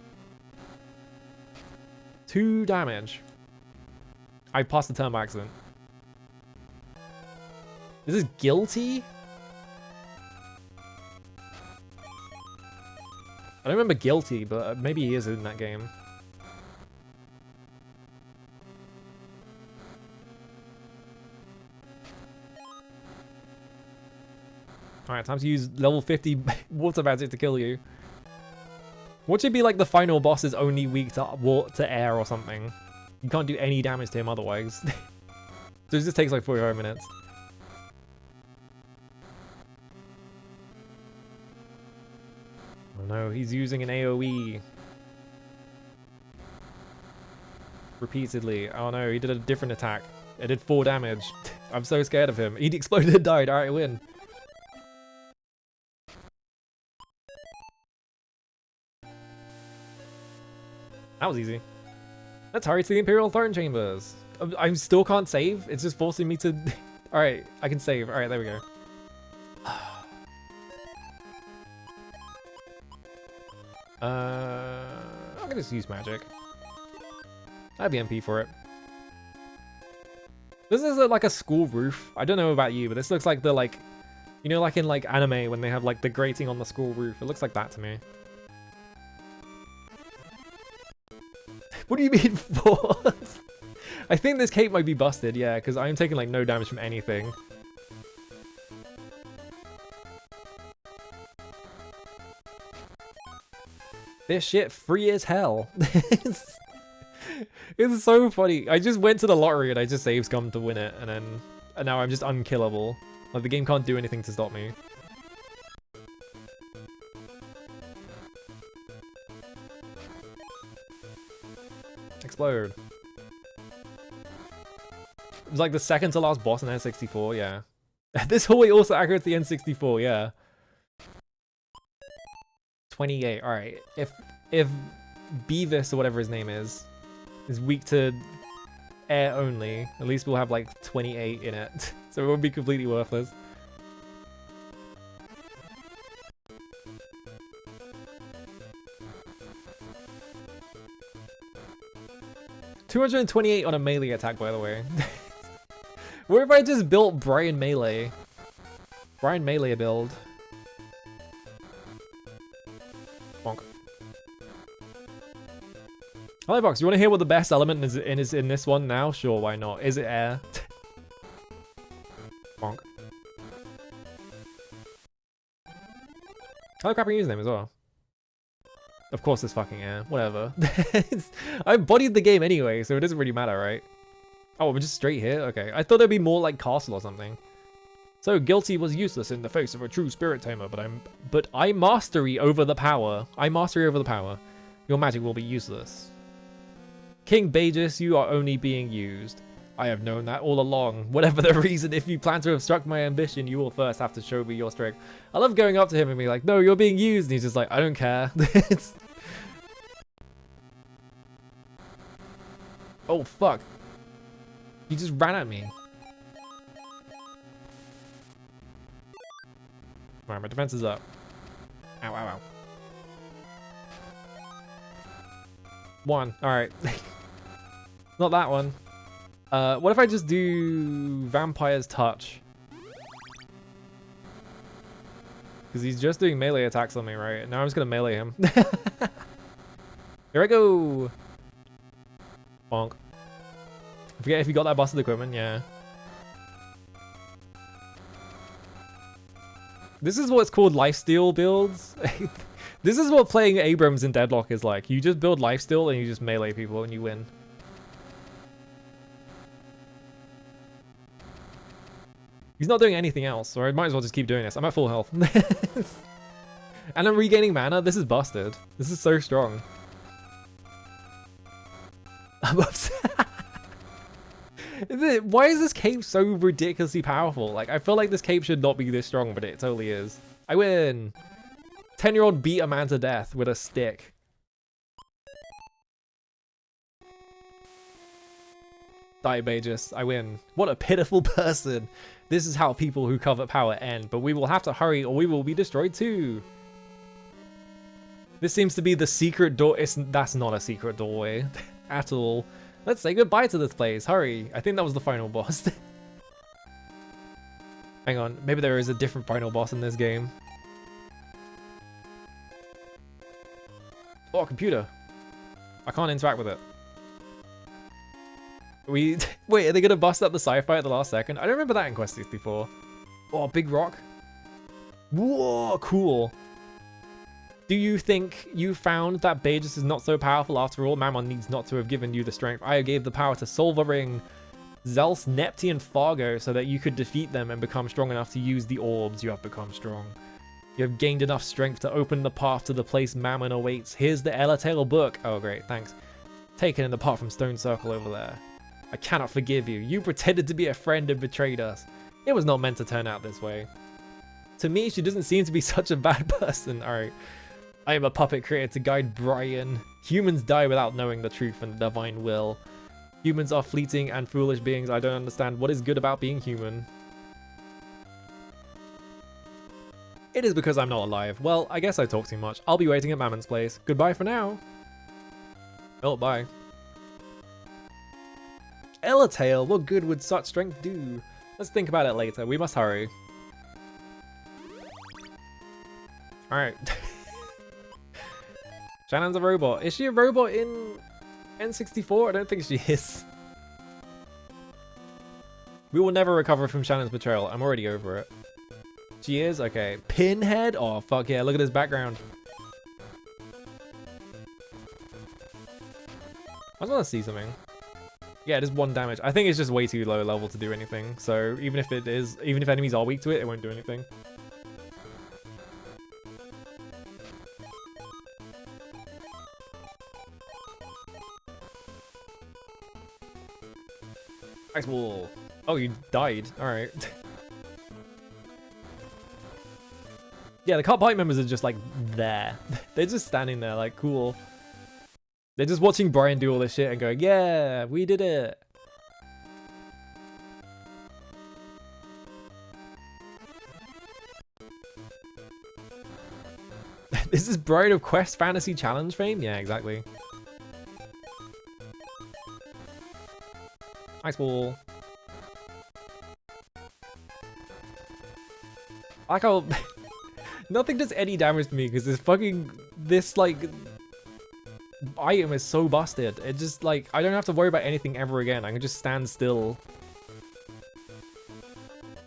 2 damage. I passed the turn by accident. This is guilty? I don't remember guilty, but maybe he is in that game. Alright, time to use level 50 water magic to kill you. What should be like the final boss is only weak to air or something. You can't do any damage to him otherwise. So it just takes like 45 minutes. Oh no, he's using an AoE. Repeatedly. Oh no, he did a different attack. It did 4 damage. I'm so scared of him. He exploded and died. Alright, win. That was easy. Let's hurry to the Imperial Throne Chambers. I still can't save. It's just forcing me to... Alright, I can save. Alright, there we go. I'm gonna just use magic. I have the MP for it. This is like a school roof. I don't know about you, but this looks like the like... You know, like in like anime when they have like the grating on the school roof. It looks like that to me. What do you mean force? I think this cape might be busted, yeah, because I'm taking like no damage from anything. This shit free as hell. It's so funny. I just went to the lottery and I just save scum to win it, and now I'm just unkillable. Like the game can't do anything to stop me. Explode. It was like the second to last boss in N64, yeah. This hallway also accurate to the N64, yeah. 28, alright. If Beavis or whatever his name is weak to air only, at least we'll have like 28 in it. So it won't be completely worthless. $228 on a melee attack, by the way. What if I just built Brian Melee? Brian Melee build. Bonk. Hello, Box. You want to hear what the best element is in this one now? Sure, why not? Is it air? Bonk. Hello, crappy username as well. Of course it's fucking air. Whatever. I bodied the game anyway, so it doesn't really matter, right? Oh, we're just straight here? Okay. I thought there'd be more like castle or something. So guilty was useless in the face of a true spirit tamer, but I mastery over the power. I mastery over the power. Your magic will be useless. King Bagus, you are only being used. I have known that all along. Whatever the reason, if you plan to obstruct my ambition, you will first have to show me your strength. I love going up to him and being like, no, you're being used. And he's just like, I don't care. Oh, fuck. He just ran at me. Alright, my defense is up. Ow, ow, ow. 1. Alright. Not that one. What if I just do Vampire's Touch? Because he's just doing melee attacks on me, right? Now I'm just gonna melee him. Here I go! Bonk. I forget if you got that busted equipment, yeah. This is what's called lifesteal builds. This is what playing Abrams in Deadlock is like. You just build lifesteal and you just melee people and you win. He's not doing anything else, so I might as well just keep doing this. I'm at full health. And I'm regaining mana. This is busted. This is so strong. I'm upset. Why is this cape so ridiculously powerful? Like, I feel like this cape should not be this strong, but it totally is. I win. 10-year-old beat a man to death with a stick. Diabagus, I win. What a pitiful person. This is how people who covet power end, but we will have to hurry or we will be destroyed too. This seems to be the secret door. That's not a secret doorway at all. Let's say goodbye to this place. Hurry. I think that was the final boss. Hang on. Maybe there is a different final boss in this game. Oh, computer. I can't interact with it. Wait, are they gonna bust up the sci-fi at the last second? I don't remember that in Quest 64. Oh, big rock. Whoa, cool. Do you think you found that Bagus is not so powerful after all? Mammon needs not to have given you the strength. I gave the power to Solvaring, Zels, Nepti, and Fargo so that you could defeat them and become strong enough to use the orbs. You have become strong. You have gained enough strength to open the path to the place Mammon awaits. Here's the Elatail book. Oh, great, thanks. Taken in the path from Stone Circle over there. I cannot forgive you. You pretended to be a friend and betrayed us. It was not meant to turn out this way. To me, she doesn't seem to be such a bad person. Alright. I am a puppet created to guide Brian. Humans die without knowing the truth and the divine will. Humans are fleeting and foolish beings. I don't understand what is good about being human. It is because I'm not alive. Well, I guess I talk too much. I'll be waiting at Mammon's place. Goodbye for now. Oh, bye. Elatail, what good would such strength do? Let's think about it later. We must hurry. Alright. Shannon's a robot. Is she a robot in N64? I don't think she is. We will never recover from Shannon's betrayal. I'm already over it. She is? Okay. Pinhead? Oh, fuck yeah. Look at his background. I just want to see something. Yeah, it is 1 damage. I think it's just way too low level to do anything. So even if enemies are weak to it, it won't do anything. Ice wall. Oh, you died. All right. Yeah, the Cult Party members are just like there. They're just standing there like cool. They're just watching Brian do all this shit and going, yeah, we did it. This is Brian of Quest Fantasy Challenge fame? Yeah, exactly. Ice ball. I like how nothing does any damage to me because this like item is so busted. It just like I don't have to worry about anything ever again. I can just stand still.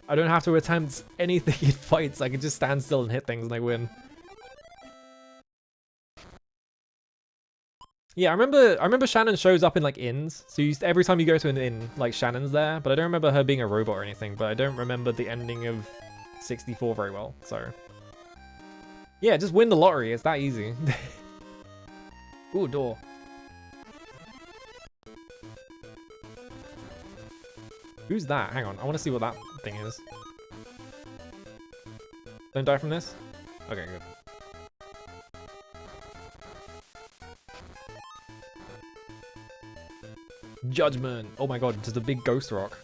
I don't have to attempt anything in fights. I can just stand still and hit things and I win. Yeah, I remember Shannon shows up in like inns. So every time you go to an inn, like Shannon's there, but I don't remember her being a robot or anything, but I don't remember the ending of 64 very well. So yeah, just win the lottery. It's that easy. Ooh, door. Who's that? Hang on, I want to see what that thing is. Don't die from this? Okay, good. Judgment! Oh my god, just a big ghost rock.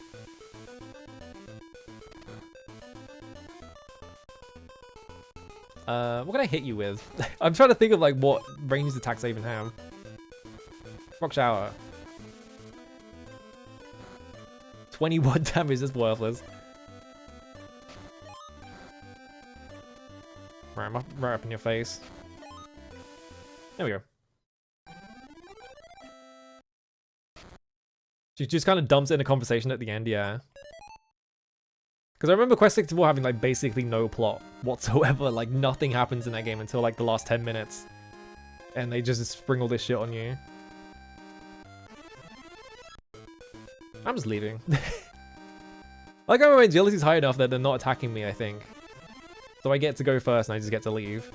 What can I hit you with? I'm trying to think of like what ranged attacks I even have. Rock shower. 21 damage, that's worthless. Right, right up in your face. There we go. She just kind of dumps it in a conversation at the end, yeah. Because I remember Quest 64 having like basically no plot whatsoever. Like nothing happens in that game until like the last 10 minutes. And they just spring all this shit on you. I'm just leaving. Like how my agility's high enough that they're not attacking me, I think. So I get to go first and I just get to leave.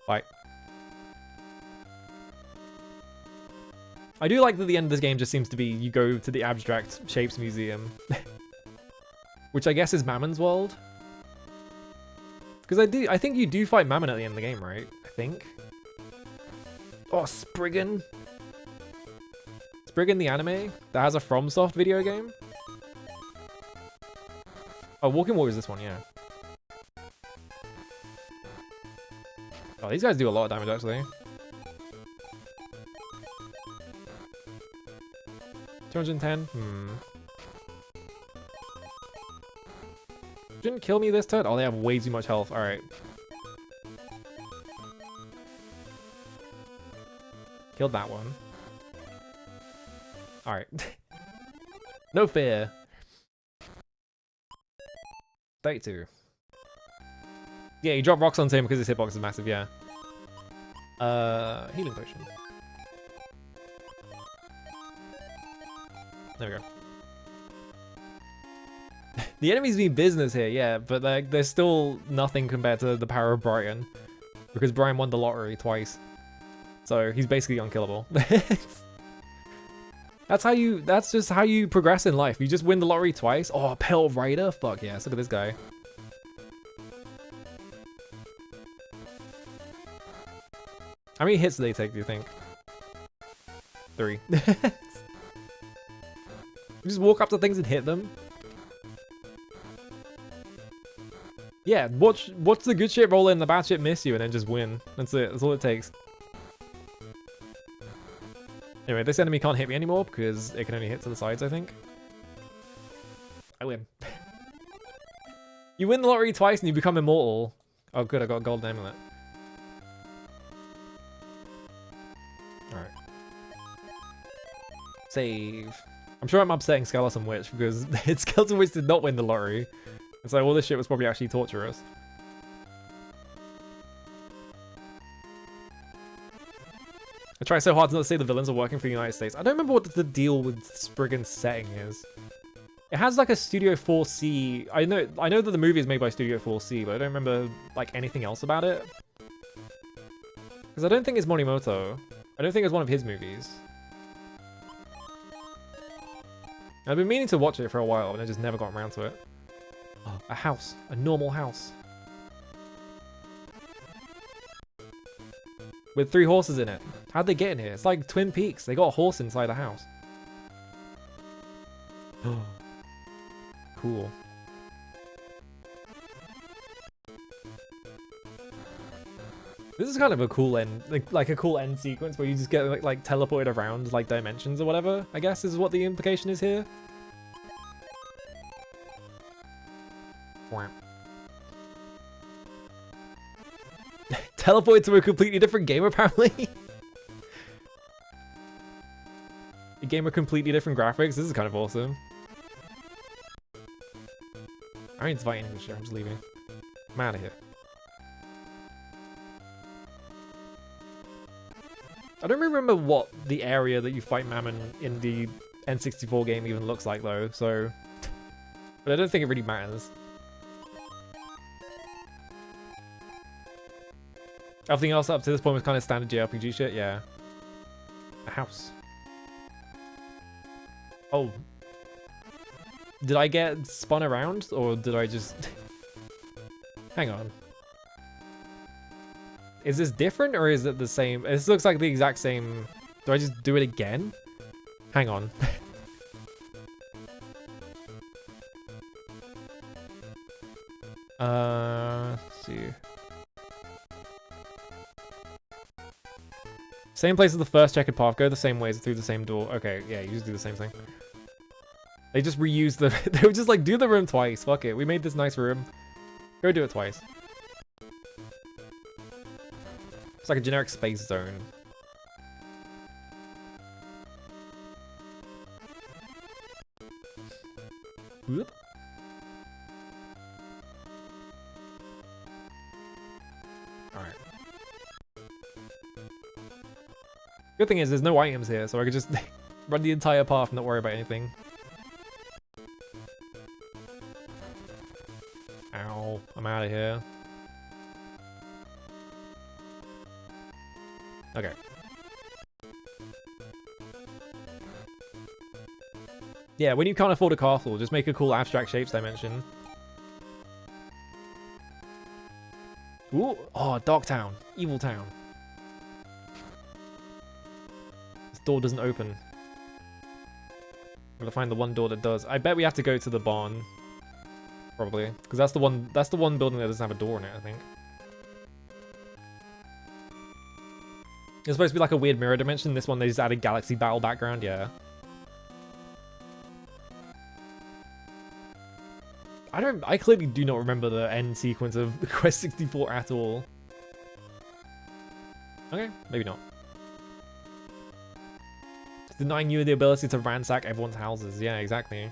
Bye. I do like that the end of this game just seems to be you go to the Abstract Shapes Museum. Which I guess is Mammon's world. Because I think you do fight Mammon at the end of the game, right? I think. Oh, Spriggan. Spriggan the anime that has a FromSoft video game. Oh, Walking Warriors this one, yeah. Oh, these guys do a lot of damage actually. 210? Didn't kill me this turn? Oh, they have way too much health. Alright. Killed that one. Alright. No fear. 32. Yeah, you drop rocks on him because his hitbox is massive, yeah. Healing potion. There we go. The enemies mean business here, yeah, but like they're still nothing compared to the power of Brian. Because Brian won the lottery twice. So he's basically unkillable. That's just how you progress in life. You just win the lottery twice. Oh, Pale Rider? Fuck yes, look at this guy. How many hits do they take, do you think? 3. You just walk up to things and hit them. Yeah, watch the good shit roll in, the bad shit miss you, and then just win. That's it. That's all it takes. Anyway, this enemy can't hit me anymore because it can only hit to the sides, I think. I win. You win the lottery twice and you become immortal. Oh good, I got a golden amulet. Alright. Save. I'm sure I'm upsetting Skeleton Witch because Skeleton Witch did not win the lottery. And so all this shit was probably actually torturous. I try so hard to not say the villains are working for the United States. I don't remember what the deal with Spriggan's setting is. It has like a Studio 4C. I know that the movie is made by Studio 4C, but I don't remember like anything else about it. Because I don't think it's Morimoto. I don't think it's one of his movies. I've been meaning to watch it for a while, and I just never got around to it. Oh, a house. A normal house. With 3 horses in it. How'd they get in here? It's like Twin Peaks. They got a horse inside the house. Cool. This is kind of a cool end, like a cool end sequence where you just get like teleported around like dimensions or whatever, I guess is what the implication is here. Teleported to a completely different game apparently. A game with completely different graphics. This is kind of awesome. I need to fight English here. I'm just leaving. I'm out of here. I don't remember what the area that you fight Mammon in the N64 game even looks like though, so... But I don't think it really matters. Everything else up to this point was kind of standard JRPG shit, yeah. A house. Oh. Did I get spun around, or did I just... Hang on. Is this different, or is it the same? This looks like the exact same... Do I just do it again? Hang on. Let's see. Same place as the first checkered path. Go the same ways through the same door. Okay, yeah, you just do the same thing. They just reused the... They were just like, do the room twice. Fuck it. We made this nice room. Go do it twice. It's like a generic space zone. Whoop. Alright. Good thing is there's no items here, so I could just run the entire path and not worry about anything. Ow, I'm out of here. Okay. Yeah, when you can't afford a castle, just make a cool abstract shapes dimension. Ooh, oh, Dark Town. Evil Town. This door doesn't open. Gotta find the one door that does. I bet we have to go to the barn. Probably. Because that's the one building that doesn't have a door in it, I think. It's supposed to be like a weird mirror dimension. This one they just added galaxy battle background, yeah. I clearly do not remember the end sequence of Quest 64 at all. Okay, maybe not. It's denying you the ability to ransack everyone's houses. Yeah, exactly.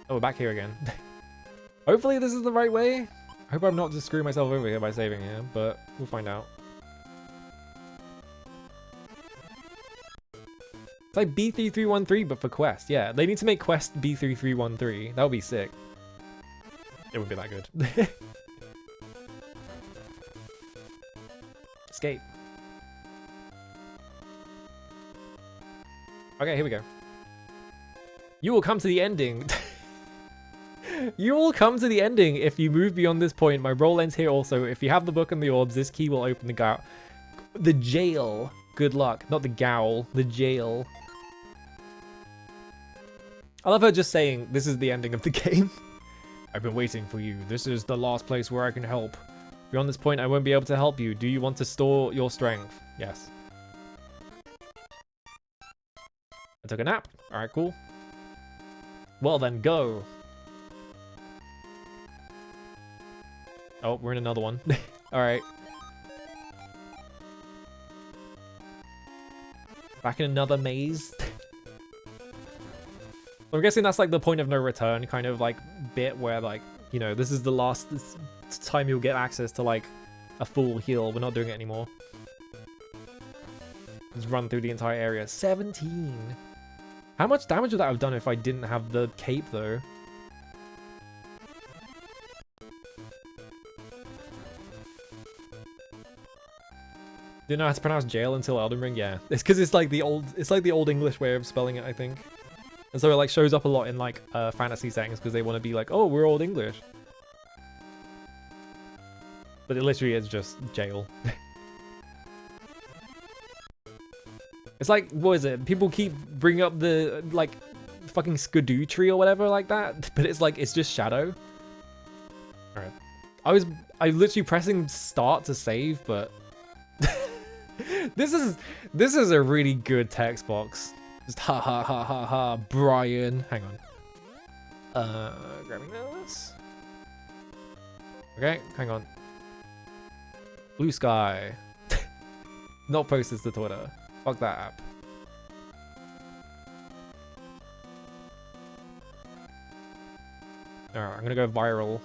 Oh, we're back here again. Hopefully this is the right way. I hope I'm not just screwing myself over here by saving here, but we'll find out. It's like B3313, but for Quest. Yeah, they need to make Quest B3313. That would be sick. It wouldn't be that good. Escape. Okay, here we go. You will come to the ending. You will come to the ending if you move beyond this point. My role ends here also. If you have the book and the orbs, this key will open the jail. Good luck. Not the gaol, the jail. I love her just saying, this is the ending of the game. I've been waiting for you. This is the last place where I can help. Beyond this point, I won't be able to help you. Do you want to store your strength? Yes. I took a nap. Alright, cool. Well then, go. Oh, we're in another one. Alright. Back in another maze. I'm guessing that's like the point of no return kind of like bit where like, you know, this is the last time you'll get access to like a full heal. We're not doing it anymore. Just run through the entire area. 17. How much damage would that have done if I didn't have the cape though? Didn't know how to pronounce jail until Elden Ring. Yeah, it's because it's like the old English way of spelling it, I think. And so it like shows up a lot in like fantasy settings because they want to be like, oh, we're Old English. But it literally is just jail. It's like, what is it? People keep bringing up the like fucking Skidoo tree or whatever like that, but it's like it's just Shadow. All right, I literally pressing start to save, but this is a really good text box. Just ha ha ha ha ha, Brian. Hang on. Grabbing this. Okay, hang on. Blue sky. Not posted to Twitter. Fuck that app. Alright, I'm gonna go viral.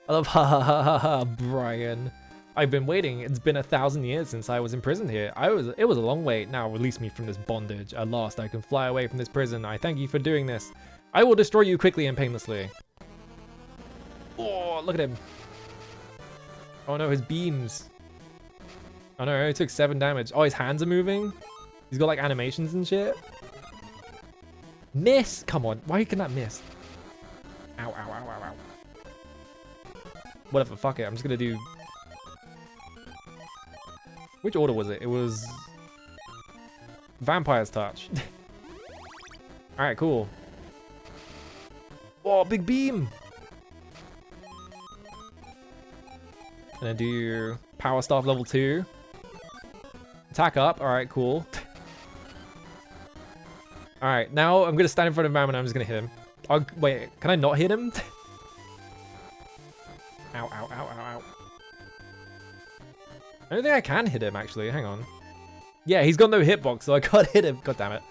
I love ha ha ha ha ha, Brian. I've been waiting. It's been 1,000 years since I was imprisoned here. It was a long wait. Now release me from this bondage. At last, I can fly away from this prison. I thank you for doing this. I will destroy you quickly and painlessly. Oh, look at him. Oh no, his beams. Oh no, he took 7 damage. Oh, his hands are moving. He's got like animations and shit. Miss! Come on, why can that miss? Ow, ow, ow, ow, ow. Whatever, fuck it. I'm just gonna do... Which order was it? It was... Vampire's Touch. Alright, cool. Oh, big beam! Gonna do Power Staff level 2. Attack up. Alright, cool. Alright, now I'm gonna stand in front of him and I'm just gonna hit him. Oh, wait, can I not hit him? Ow, ow, ow, ow, ow. I don't think I can hit him, actually. Hang on. Yeah, he's got no hitbox, so I can't hit him. God damn it.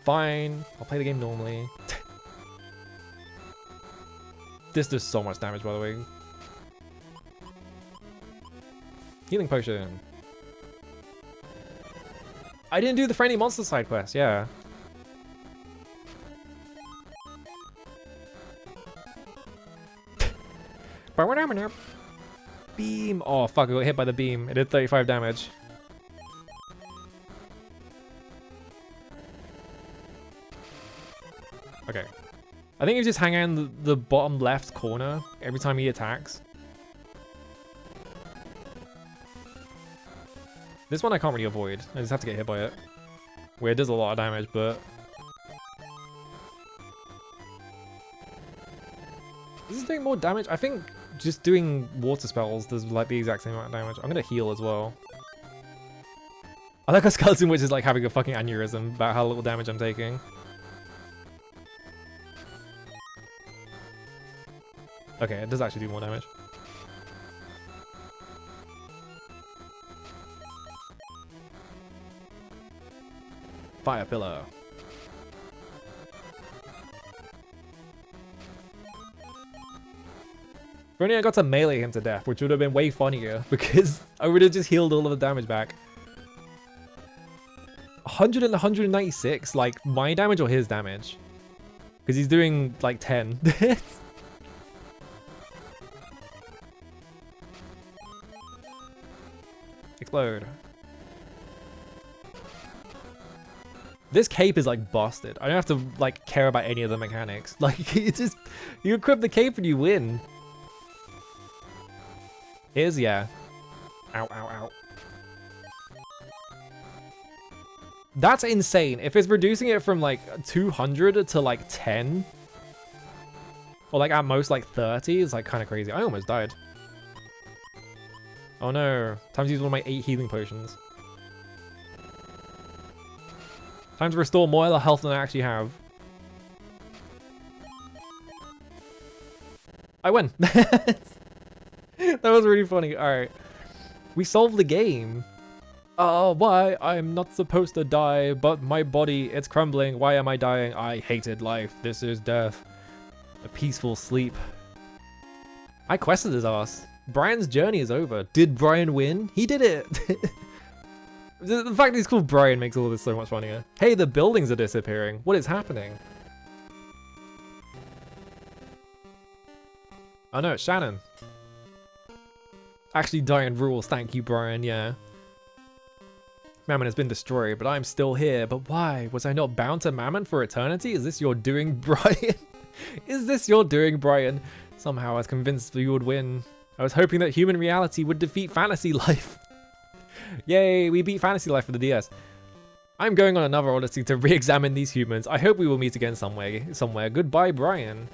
Fine. I'll play the game normally. This does so much damage, by the way. Healing potion. I didn't do the friendly monster side quest, yeah. Beam. Oh fuck, I got hit by the beam. It did 35 damage. Okay. I think you just hang out in the bottom left corner every time he attacks. This one I can't really avoid. I just have to get hit by it. Where it does a lot of damage, but... Is this doing more damage? I think just doing water spells does like the exact same amount of damage. I'm gonna heal as well. I like a skeleton which is like having a fucking aneurysm about how little damage I'm taking. Okay, it does actually do more damage. Fire pillar. If only I got to melee him to death, which would have been way funnier because I would have just healed all of the damage back. 100 and 196, like my damage or his damage? Because he's doing like 10. Explode. This cape is like busted. I don't have to like care about any of the mechanics. Like it's just, you equip the cape and you win. Here's, yeah. Ow, ow, ow. That's insane. If it's reducing it from like 200 to like 10, or like at most like 30, it's like kind of crazy. I almost died. Oh no. Time to use one of my 8 healing potions. Time to restore more health than I actually have. I win. That was really funny. Alright. We solved the game. Why? I'm not supposed to die, but my body, it's crumbling. Why am I dying? I hated life. This is death. A peaceful sleep. I quested his ass. Brian's journey is over. Did Brian win? He did it! The fact that he's called Brian makes all this so much funnier. Hey, the buildings are disappearing. What is happening? Oh no, it's Shannon. Actually, dying rules. Thank you, Brian. Yeah. Mammon has been destroyed, but I'm still here. But why? Was I not bound to Mammon for eternity? Is this your doing, Brian? Is this your doing, Brian? Somehow I was convinced you would win. I was hoping that human reality would defeat fantasy life. Yay, we beat fantasy life for the DS. I'm going on another odyssey to re-examine these humans. I hope we will meet again somewhere. Goodbye, Brian.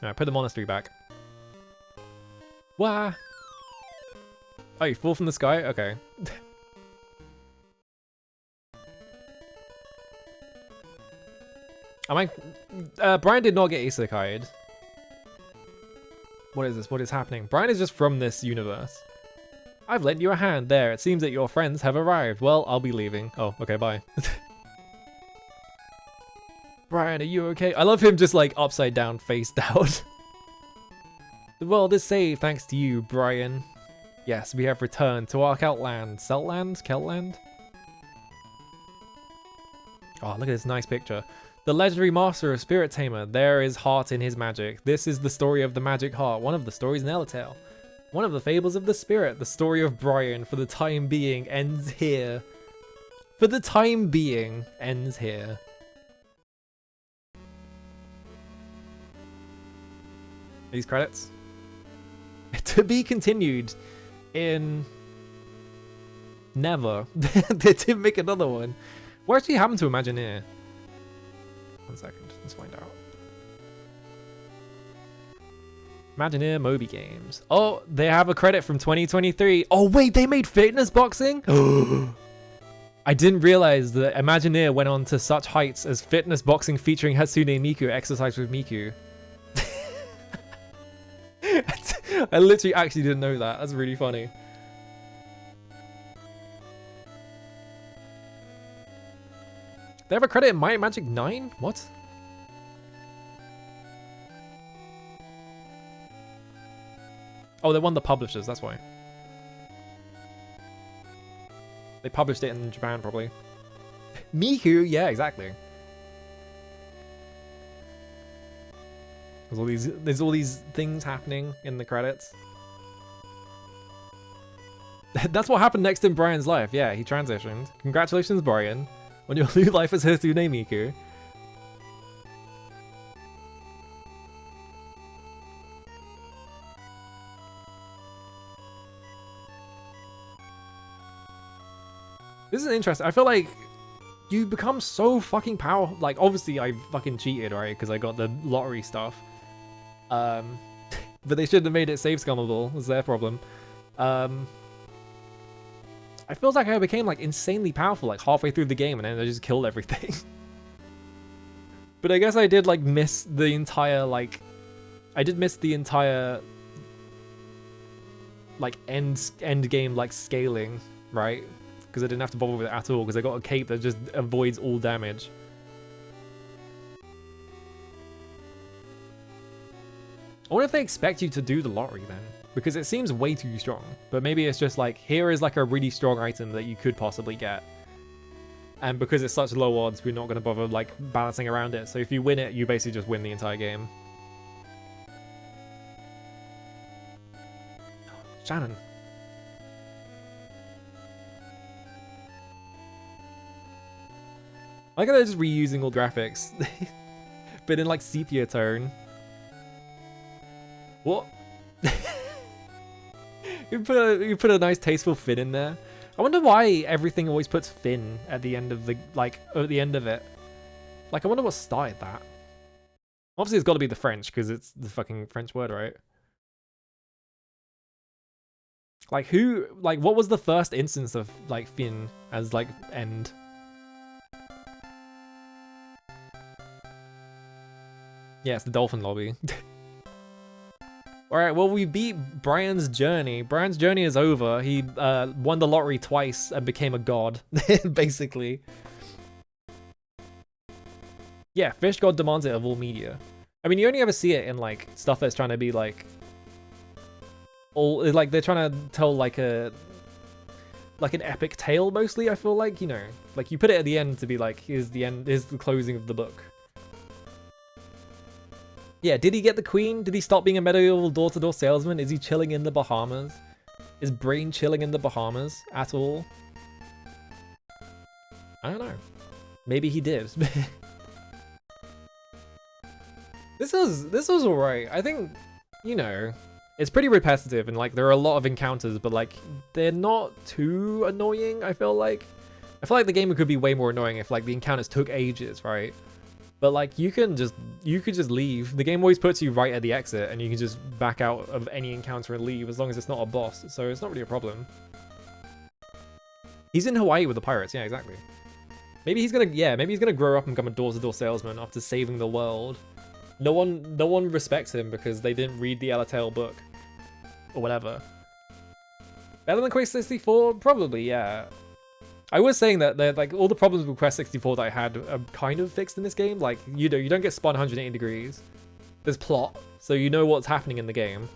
Alright, put the monastery back. Wah! Oh, you fall from the sky? Okay. Brian did not get isekai'd. What is this? What is happening? Brian is just from this universe. I've lent you a hand there. It seems that your friends have arrived. Well, I'll be leaving. Oh, okay, bye. Brian, are you okay? I love him just like upside down, face down. The world is saved thanks to you, Brian. Yes, we have returned to our Celtland. Celtland? Celtland? Oh, look at this nice picture. The legendary master of Spirit Tamer. There is heart in his magic. This is the story of the magic heart. One of the stories in Elletale. One of the fables of the spirit. The story of Brian, for the time being, ends here. For the time being, ends here. These credits? To be continued in... Never. They didn't make another one. What actually happened to Imagineer? 1 second, let's find out. Imagineer Moby Games. Oh, they have a credit from 2023. Oh wait, they made fitness boxing? I didn't realize that Imagineer went on to such heights as fitness boxing featuring Hatsune Miku, Exercise with Miku. I literally actually didn't know that. That's really funny. They have a credit in Might and Magic 9? What? Oh, they won the publishers, that's why. They published it in Japan, probably. Miku, yeah, exactly. There's all these things happening in the credits. That's what happened next in Brian's life. Yeah, he transitioned. Congratulations, Brian, on your new life as Hatsune Miku. This is interesting. I feel like you become so fucking powerful. Like, obviously, I fucking cheated, right? Because I got the lottery stuff. But they should have made it save scummable. It's their problem. I feel like I became like insanely powerful like halfway through the game, and then I just killed everything. But I guess I did like miss the entire like, I did miss the entire like end game like scaling, right? Because I didn't have to bother with it at all, because I got a cape that just avoids all damage. I wonder if they expect you to do the lottery then, because it seems way too strong. But maybe it's just like, here is like a really strong item that you could possibly get. And because it's such low odds, we're not going to bother like balancing around it. So if you win it, you basically just win the entire game. Shannon. I like how they're just reusing old graphics, but in like sepia tone. What? you put a nice tasteful Finn in there. I wonder why everything always puts Finn at the end of the at the end of it. Like, I wonder what started that. Obviously, it's got to be the French because it's the fucking French word, right? Like, who? Like, what was the first instance of like Finn as like end? Yeah, it's the Dolphin Lobby. Alright, well, we beat Brian's journey. Brian's journey is over. He won the lottery twice and became a god, basically. Yeah, Fish God demands it of all media. I mean, you only ever see it in, like, stuff that's trying to be, like... all like, they're trying to tell, like, an epic tale, mostly, I feel like, you know. Like, you put it at the end to be like, here's the end, here's the closing of the book. Yeah, did he get the queen? Did he stop being a medieval door-to-door salesman? Is he chilling in the Bahamas? Is Brain chilling in the Bahamas at all? I don't know. Maybe he did. This was alright. I think, you know, it's pretty repetitive and like there are a lot of encounters, but like they're not too annoying, I feel like. I feel like the game could be way more annoying if like the encounters took ages, right? But like you could just leave. The game always puts you right at the exit and you can just back out of any encounter and leave as long as it's not a boss. So it's not really a problem. He's in Hawaii with the pirates. Yeah, exactly. Maybe he's gonna grow up and become a door-to-door salesman after saving the world. No one respects him because they didn't read the Alatale book or whatever. Better than Quest 64? Probably, yeah. I was saying that like all the problems with Quest 64 that I had are kind of fixed in this game. Like, you know, you don't get spun 180 degrees. There's plot, so you know what's happening in the game.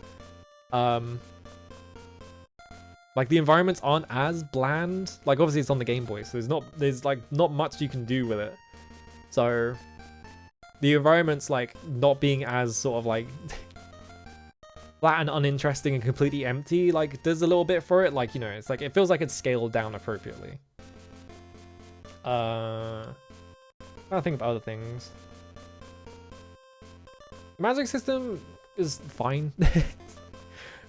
Like the environments aren't as bland. Like obviously it's on the Game Boy, so there's like not much you can do with it. So the environments like not being as sort of like flat and uninteresting and completely empty like does a little bit for it. Like, you know, it's like it feels like it's scaled down appropriately. I don't think of other things. The magic system is fine.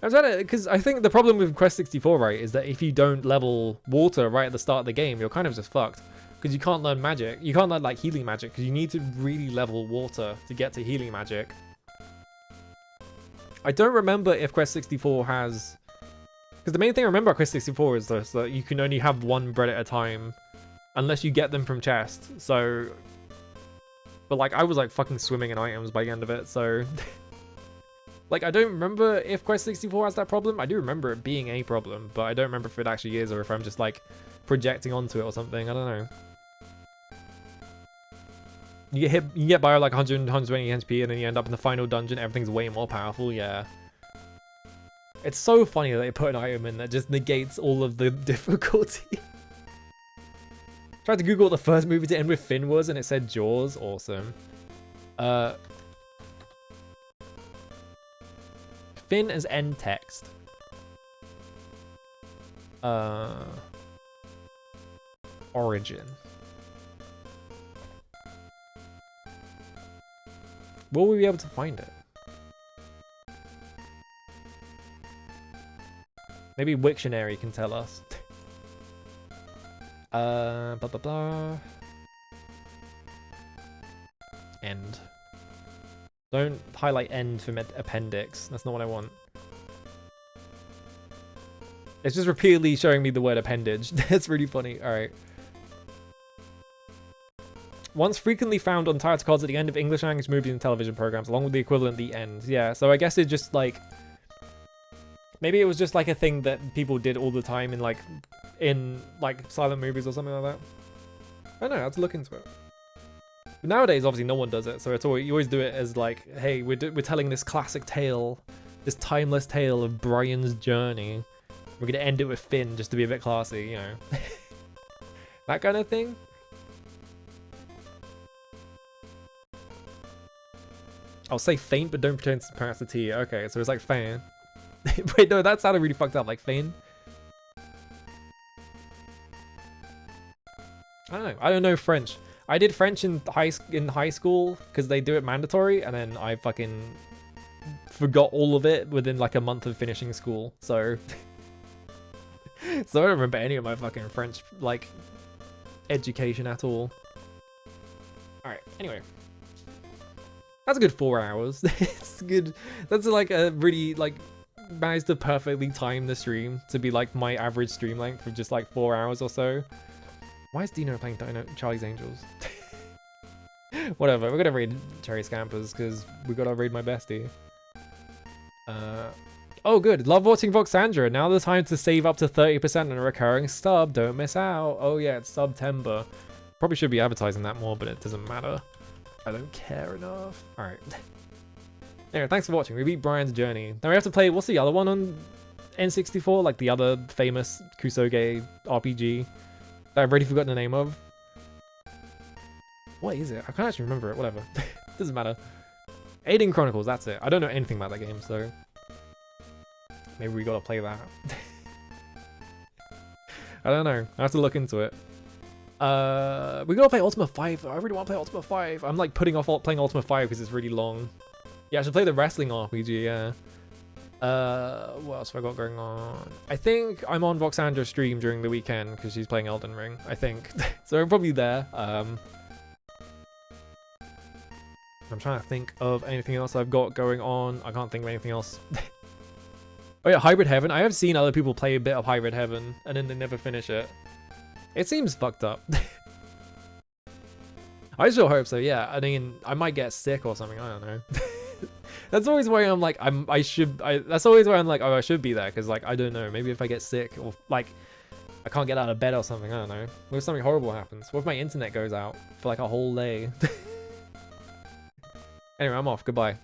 I'm trying to, because I think the problem with Quest 64, right, is that if you don't level water right at the start of the game, you're kind of just fucked. Because you can't learn magic. You can't learn like healing magic because you need to really level water to get to healing magic. I don't remember if Quest 64 has... Because the main thing I remember about Quest 64 is this, that you can only have one bread at a time unless you get them from chest. So... But like, I was like fucking swimming in items by the end of it, so... Like, I don't remember if Quest 64 has that problem. I do remember it being a problem, but I don't remember if it actually is or if I'm just like projecting onto it or something. I don't know. You get by like 100, 120 HP and then you end up in the final dungeon. Everything's way more powerful, yeah. It's so funny that they put an item in that just negates all of the difficulty. Tried to Google what the first movie to end with Finn was, and it said Jaws. Awesome. Finn as end text. Origin. Will we be able to find it? Maybe Wiktionary can tell us. Blah blah blah. End. Don't highlight end from appendix. That's not what I want. It's just repeatedly showing me the word appendage. That's really funny. Alright. Once frequently found on title cards at the end of English language movies and television programs, along with the equivalent the end. Yeah, so I guess it just like... Maybe it was just like a thing that people did all the time in like silent movies or something like that. I don't know, I have to look into it. But nowadays, obviously, no one does it, so it's always, you always do it as like, hey, we're telling this classic tale, this timeless tale of Brian's journey. We're gonna end it with Finn just to be a bit classy, you know. That kind of thing. I'll say faint, but don't pretend to pronounce the T. Okay, so it's like fan. Wait, no, that sounded really fucked up, like faint. I don't know French. I did French in high school because they do it mandatory, and then I fucking forgot all of it within like a month of finishing school. So, so I don't remember any of my fucking French like education at all. All right. Anyway, that's a good 4 hours. It's good. That's like a really like managed to perfectly time the stream to be like my average stream length of just like 4 hours or so. Why is Dino playing Charlie's Angels? Whatever, we're gonna raid Cherry Scampers because we gotta raid my bestie. Oh good, love watching Voxandra. Now the time to save up to 30% on a recurring sub. Don't miss out. Oh yeah, it's September. Probably should be advertising that more, but it doesn't matter. I don't care enough. Alright. Anyway, thanks for watching. We beat Brian's Journey. Now we have to play, what's the other one on N64? Like the other famous Kusoge RPG that I've already forgotten the name of. What is it? I can't actually remember it. Whatever. Doesn't matter. Aiden Chronicles, that's it. I don't know anything about that game, so maybe we gotta play that. I don't know. I have to look into it. We gotta play Ultima 5. I really want to play Ultima 5. I'm like putting off playing Ultima 5 because it's really long. Yeah, I should play the wrestling RPG, yeah. What else have I got going on? I think I'm on Voxandra's stream during the weekend because she's playing Elden Ring, I think. So I'm probably there. I'm trying to think of anything else I've got going on. I can't think of anything else. Oh yeah, Hybrid Heaven. I have seen other people play a bit of Hybrid Heaven and then they never finish it. It seems fucked up. I sure hope so, yeah. I mean, I might get sick or something, I don't know. That's always why I'm like, that's always why I'm like, oh, I should be there, because like, I don't know, maybe if I get sick, or like, I can't get out of bed or something, I don't know. What if something horrible happens? What if my internet goes out for like a whole day? Anyway, I'm off, goodbye.